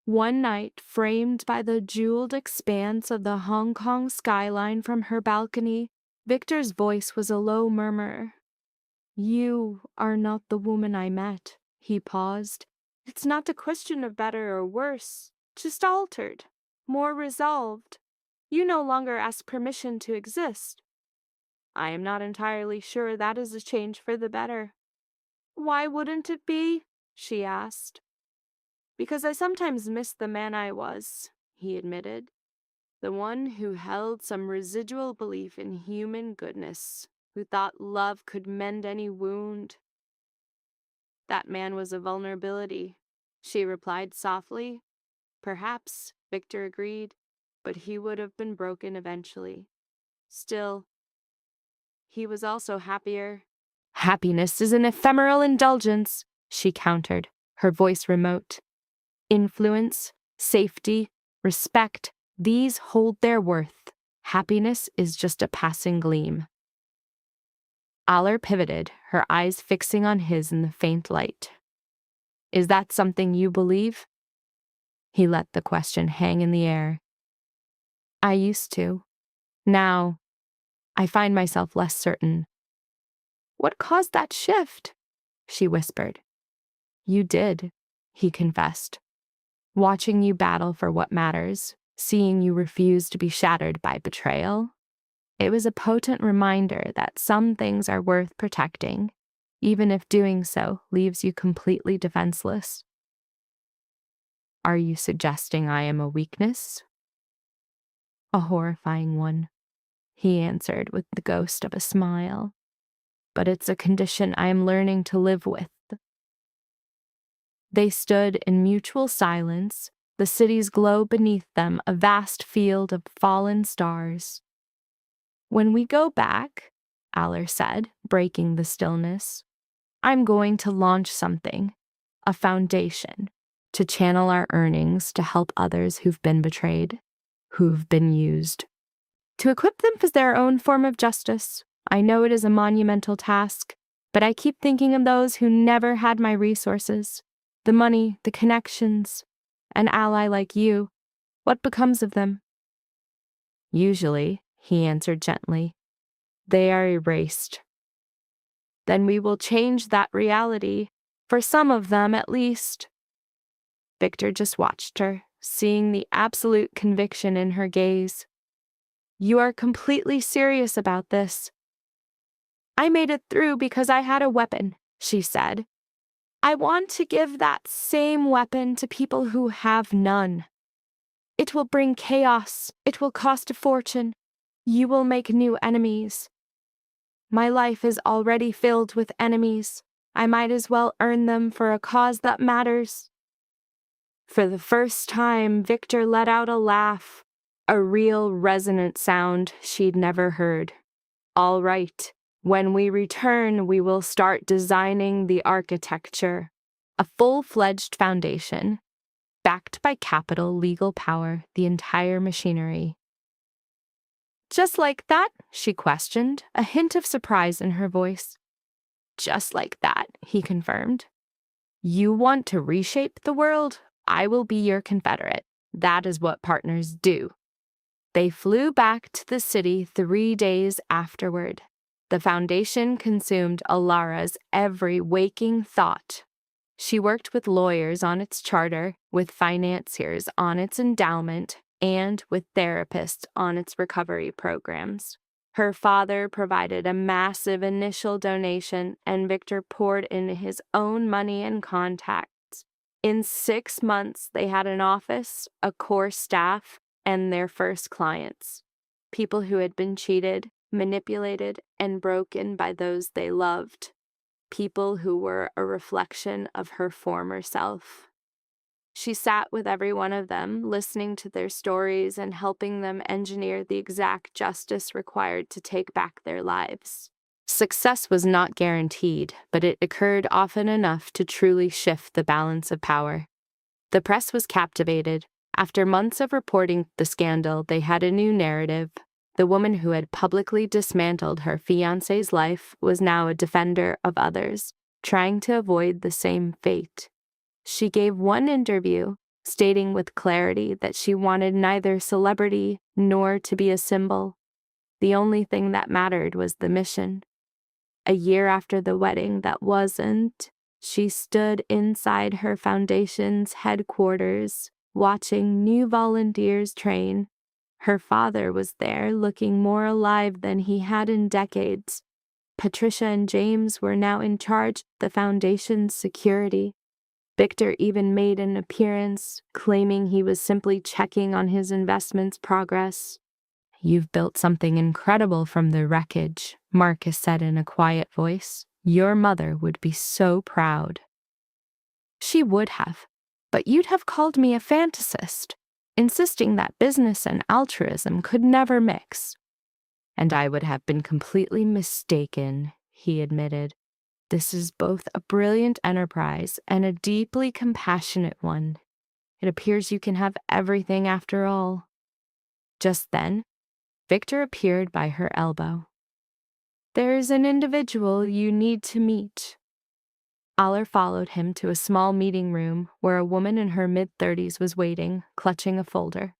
One night, framed by the jeweled expanse of the Hong Kong skyline from her balcony, Victor's voice was a low murmur. You are not the woman I met. He paused. It's not a question of better or worse, just altered, more resolved. You no longer ask permission to exist. I am not entirely sure that is a change for the better. Why wouldn't it be? She asked. Because I sometimes miss the man I was, he admitted. The one who held some residual belief in human goodness, who thought love could mend any wound. That man was a vulnerability, she replied softly. Perhaps, Victor agreed, but he would have been broken eventually. Still, he was also happier. Happiness is an ephemeral indulgence, she countered, her voice remote. Influence, safety, respect, these hold their worth. Happiness is just a passing gleam. Aller pivoted, her eyes fixing on his in the faint light. Is that something you believe? He let the question hang in the air. I used to. Now, I find myself less certain. What caused that shift? She whispered. You did, he confessed. Watching you battle for what matters, seeing you refuse to be shattered by betrayal. It was a potent reminder that some things are worth protecting, even if doing so leaves you completely defenseless. Are you suggesting I am a weakness? A horrifying one, he answered with the ghost of a smile. But it's a condition I am learning to live with. They stood in mutual silence, the city's glow beneath them a vast field of fallen stars. When we go back, Aller said, breaking the stillness, I'm going to launch something, a foundation, to channel our earnings to help others who've been betrayed, who've been used, to equip them for their own form of justice, I know it is a monumental task, but I keep thinking of those who never had my resources, the money, the connections, an ally like you. What becomes of them? Usually, he answered gently, they are erased. Then we will change that reality, for some of them at least. Victor just watched her, seeing the absolute conviction in her gaze. You are completely serious about this. I made it through because I had a weapon, she said. I want to give that same weapon to people who have none. It will bring chaos. It will cost a fortune. You will make new enemies. My life is already filled with enemies. I might as well earn them for a cause that matters. For the first time, Victor let out a laugh, a real resonant sound she'd never heard. All right, when we return, we will start designing the architecture, a full-fledged foundation, backed by capital, legal power, the entire machinery. Just like that? She questioned, a hint of surprise in her voice. Just like that, he confirmed. You want to reshape the world? I will be your confederate. That is what partners do. They flew back to the city 3 days afterward. The foundation consumed Alara's every waking thought. She worked with lawyers on its charter, with financiers on its endowment, and with therapists on its recovery programs. Her father provided a massive initial donation, and Victor poured in his own money and contacts. In 6 months, they had an office, a core staff, and their first clients. People who had been cheated, manipulated, and broken by those they loved. People who were a reflection of her former self. She sat with every one of them, listening to their stories and helping them engineer the exact justice required to take back their lives. Success was not guaranteed, but it occurred often enough to truly shift the balance of power. The press was captivated. After months of reporting the scandal, they had a new narrative. The woman who had publicly dismantled her fiancé's life was now a defender of others, trying to avoid the same fate. She gave one interview, stating with clarity that she wanted neither celebrity nor to be a symbol. The only thing that mattered was the mission. A year after the wedding that wasn't, she stood inside her foundation's headquarters, watching new volunteers train. Her father was there, looking more alive than he had in decades. Patricia and James were now in charge of the foundation's security. Victor even made an appearance, claiming he was simply checking on his investment's progress. You've built something incredible from the wreckage, Marcus said in a quiet voice. Your mother would be so proud. She would have, but you'd have called me a fantasist, insisting that business and altruism could never mix. And I would have been completely mistaken, he admitted. This is both a brilliant enterprise and a deeply compassionate one. It appears you can have everything after all. Just then, Victor appeared by her elbow. There's an individual you need to meet. Aller followed him to a small meeting room where a woman in her mid-30s was waiting, clutching a folder.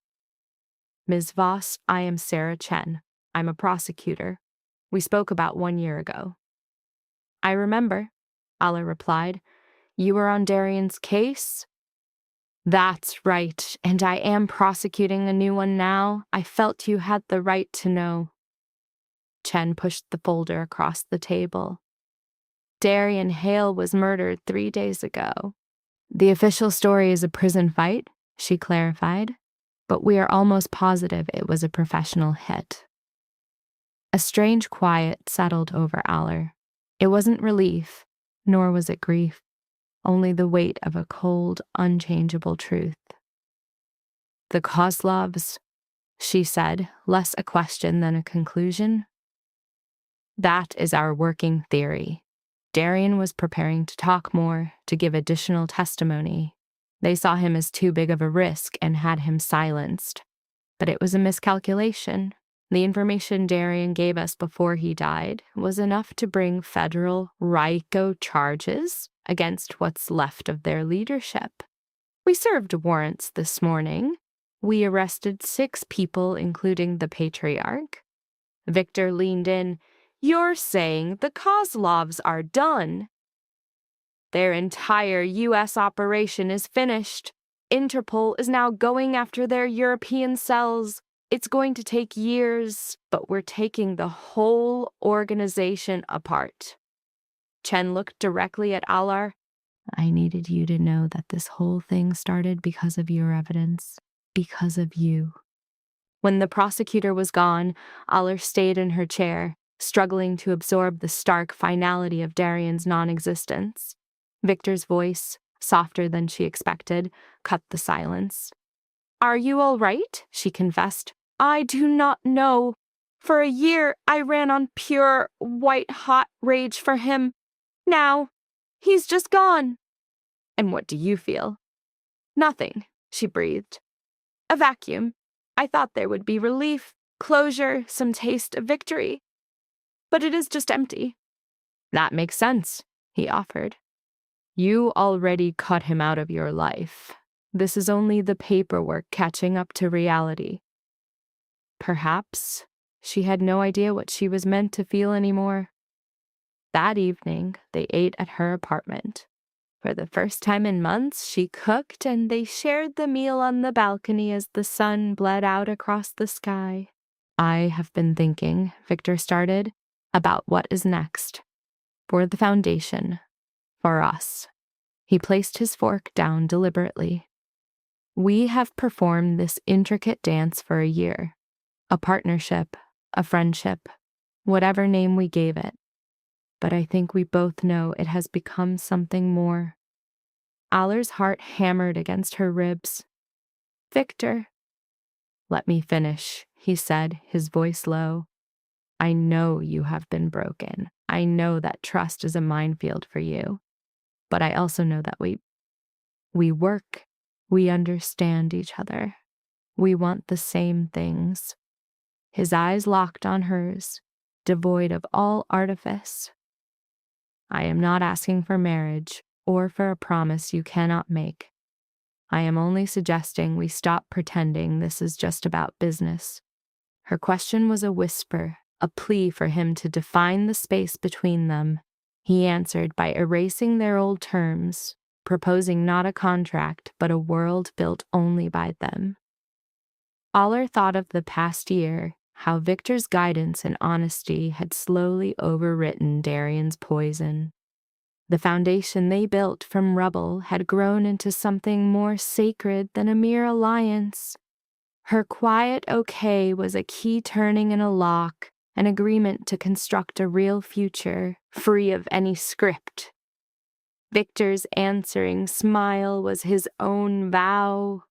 Ms. Voss, I am Sarah Chen. I'm a prosecutor. We spoke about 1 year ago. I remember, Aller replied. You were on Darian's case? That's right, and I am prosecuting a new one now. I felt you had the right to know. Chen pushed the folder across the table. Darian Hale was murdered 3 days ago. The official story is a prison fight, she clarified, but we are almost positive it was a professional hit. A strange quiet settled over Aller. It wasn't relief, nor was it grief, only the weight of a cold, unchangeable truth. The Kozlovs, she said, less a question than a conclusion. That is our working theory. Darian was preparing to talk more, to give additional testimony. They saw him as too big of a risk and had him silenced. But it was a miscalculation. The information Darian gave us before he died was enough to bring federal RICO charges against what's left of their leadership. We served warrants this morning. We arrested 6 people, including the patriarch. Victor leaned in. You're saying the Kozlovs are done? Their entire U.S. operation is finished. Interpol is now going after their European cells. It's going to take years, but we're taking the whole organization apart. Chen looked directly at Alar. I needed you to know that this whole thing started because of your evidence, because of you. When the prosecutor was gone, Alar stayed in her chair, struggling to absorb the stark finality of Darian's non-existence. Victor's voice, softer than she expected, cut the silence. Are you all right? She confessed. I do not know. For a year, I ran on pure, white-hot rage for him. Now, he's just gone. And what do you feel? Nothing, she breathed. A vacuum. I thought there would be relief, closure, some taste of victory. But it is just empty. That makes sense, he offered. You already cut him out of your life. This is only the paperwork catching up to reality. Perhaps she had no idea what she was meant to feel anymore. That evening, they ate at her apartment. For the first time in months, she cooked and they shared the meal on the balcony as the sun bled out across the sky. I have been thinking, Victor started, about what is next. For the foundation. For us. He placed his fork down deliberately. We have performed this intricate dance for a year. A partnership, a friendship, whatever name we gave it. But I think we both know it has become something more. Alar's heart hammered against her ribs. Victor. Let me finish, he said, his voice low. I know you have been broken. I know that trust is a minefield for you. But I also know that we work. We understand each other. We want the same things. His eyes locked on hers, devoid of all artifice. I am not asking for marriage or for a promise you cannot make. I am only suggesting we stop pretending this is just about business. Her question was a whisper, a plea for him to define the space between them. He answered by erasing their old terms, proposing not a contract, but a world built only by them. Alar thought of the past year, how Victor's guidance and honesty had slowly overwritten Darian's poison. The foundation they built from rubble had grown into something more sacred than a mere alliance. Her quiet okay was a key turning in a lock, an agreement to construct a real future, free of any script. Victor's answering smile was his own vow.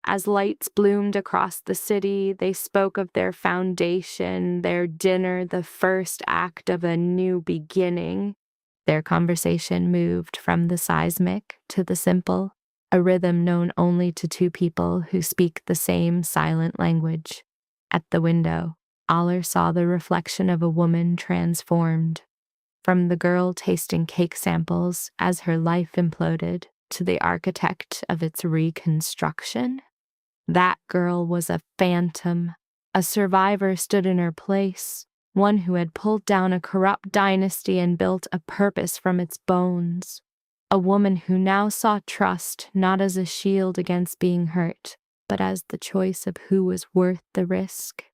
As lights bloomed across the city, they spoke of their foundation, their dinner, the first act of a new beginning. Their conversation moved from the seismic to the simple, a rhythm known only to 2 people who speak the same silent language. At the window, Alar saw the reflection of a woman transformed. From the girl tasting cake samples as her life imploded to the architect of its reconstruction. That girl was a phantom. A survivor stood in her place, one who had pulled down a corrupt dynasty and built a purpose from its bones. A woman who now saw trust not as a shield against being hurt, but as the choice of who was worth the risk.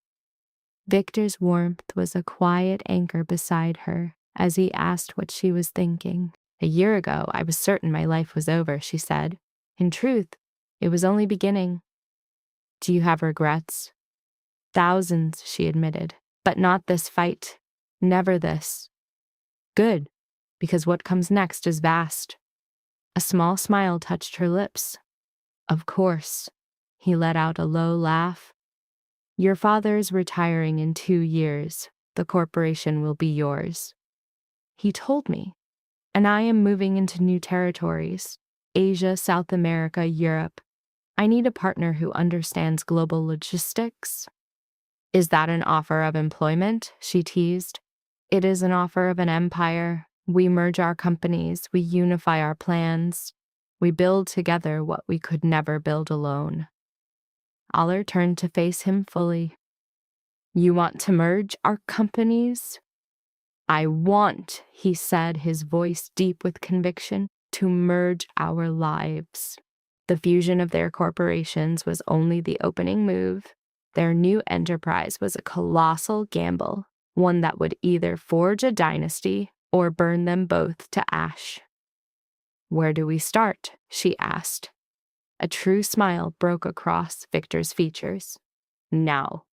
Victor's warmth was a quiet anchor beside her as he asked what she was thinking. A year ago, I was certain my life was over, she said. In truth, it was only beginning. Do you have regrets? Thousands, she admitted, but not this fight. Never this. Good, because what comes next is vast. A small smile touched her lips. Of course. He let out a low laugh. Your father's retiring in 2 years. The corporation will be yours. He told me, and I am moving into new territories. Asia, South America, Europe. I need a partner who understands global logistics. Is that an offer of employment? She teased. It is an offer of an empire. We merge our companies, we unify our plans. We build together what we could never build alone. Aller turned to face him fully. You want to merge our companies? I want, he said, his voice deep with conviction, to merge our lives. The fusion of their corporations was only the opening move. Their new enterprise was a colossal gamble, one that would either forge a dynasty or burn them both to ash. Where do we start? She asked. A true smile broke across Victor's features. Now.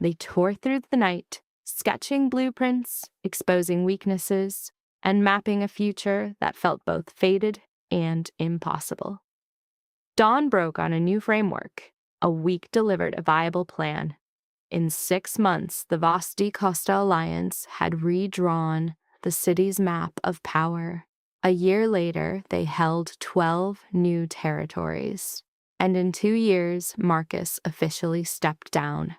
They tore through the night, sketching blueprints, exposing weaknesses, and mapping a future that felt both fated and impossible. Dawn broke on a new framework. A week delivered a viable plan. In 6 months, the Vos di Costa Alliance had redrawn the city's map of power. A year later, they held 12 new territories. And in 2 years, Marcus officially stepped down,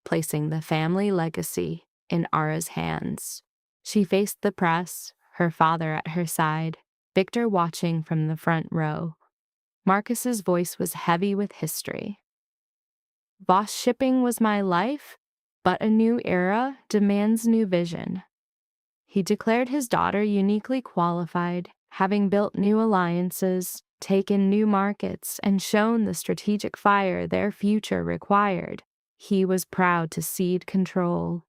placing the family legacy in Ara's hands. She faced the press, her father at her side, Victor watching from the front row. Marcus's voice was heavy with history. Voss shipping was my life, but a new era demands new vision. He declared his daughter uniquely qualified, having built new alliances, taken new markets, and shown the strategic fire their future required. He was proud to cede control.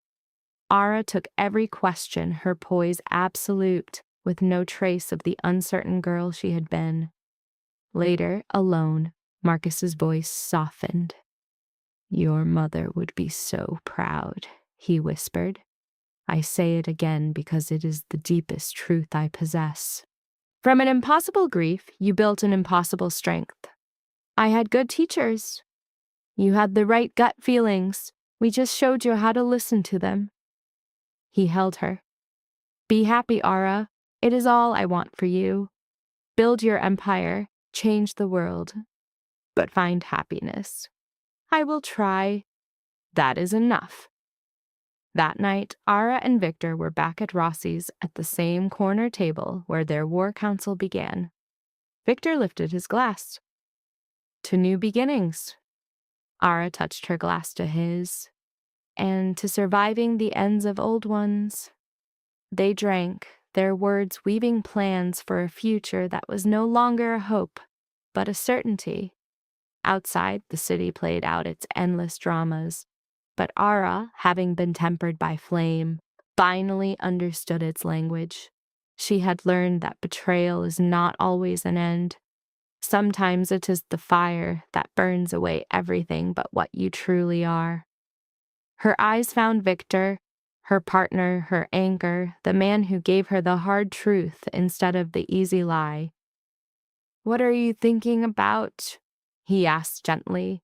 Ara took every question, her poise absolute, with no trace of the uncertain girl she had been. Later, alone, Marcus's voice softened. Your mother would be so proud, he whispered. I say it again because it is the deepest truth I possess. From an impossible grief, you built an impossible strength. I had good teachers. You had the right gut feelings. We just showed you how to listen to them. He held her. Be happy, Ara. It is all I want for you. Build your empire, change the world, but find happiness. I will try. That is enough. That night, Ara and Victor were back at Rossi's at the same corner table where their war council began. Victor lifted his glass. To new beginnings. Ara touched her glass to his. And to surviving the ends of old ones. They drank, their words weaving plans for a future that was no longer a hope, but a certainty. Outside, the city played out its endless dramas, but Ara, having been tempered by flame, finally understood its language. She had learned that betrayal is not always an end. Sometimes it is the fire that burns away everything but what you truly are. Her eyes found Victor, her partner, her anchor, the man who gave her the hard truth instead of the easy lie. What are you thinking about? He asked gently.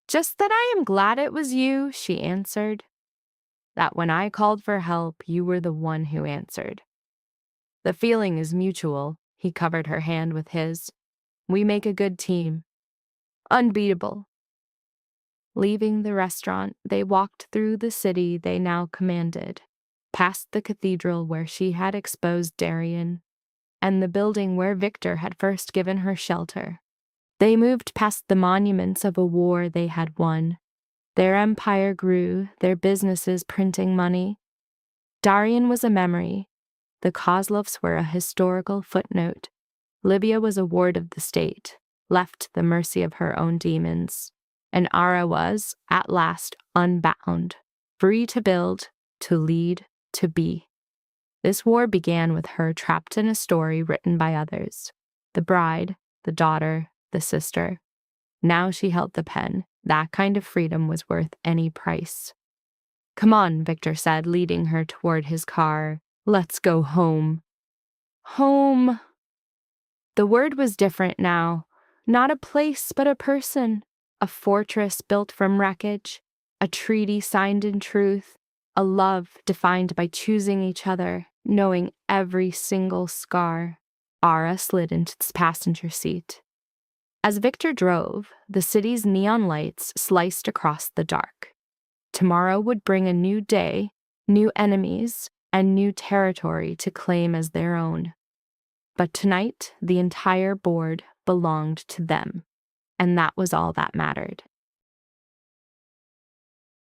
Just that I am glad it was you, she answered. That when I called for help, you were the one who answered. The feeling is mutual, he covered her hand with his. We make a good team. Unbeatable. Leaving the restaurant, they walked through the city they now commanded, past the cathedral where she had exposed Darien, and the building where Victor had first given her shelter. They moved past the monuments of a war they had won. Their empire grew, their businesses printing money. Darien was a memory. The Kozlovs were a historical footnote. Livia was a ward of the state, left to the mercy of her own demons. And Ara was, at last, unbound, free to build, to lead, to be. This war began with her trapped in a story written by others. The bride, the daughter, the sister. Now she held the pen. That kind of freedom was worth any price. Come on, Victor said, leading her toward his car. Let's go home. Home. The word was different now. Not a place, but a person. A fortress built from wreckage. A treaty signed in truth. A love defined by choosing each other, knowing every single scar. Ara slid into the passenger seat. As Victor drove, the city's neon lights sliced across the dark. Tomorrow would bring a new day, new enemies, and new territory to claim as their own. But tonight, the entire board belonged to them, and that was all that mattered.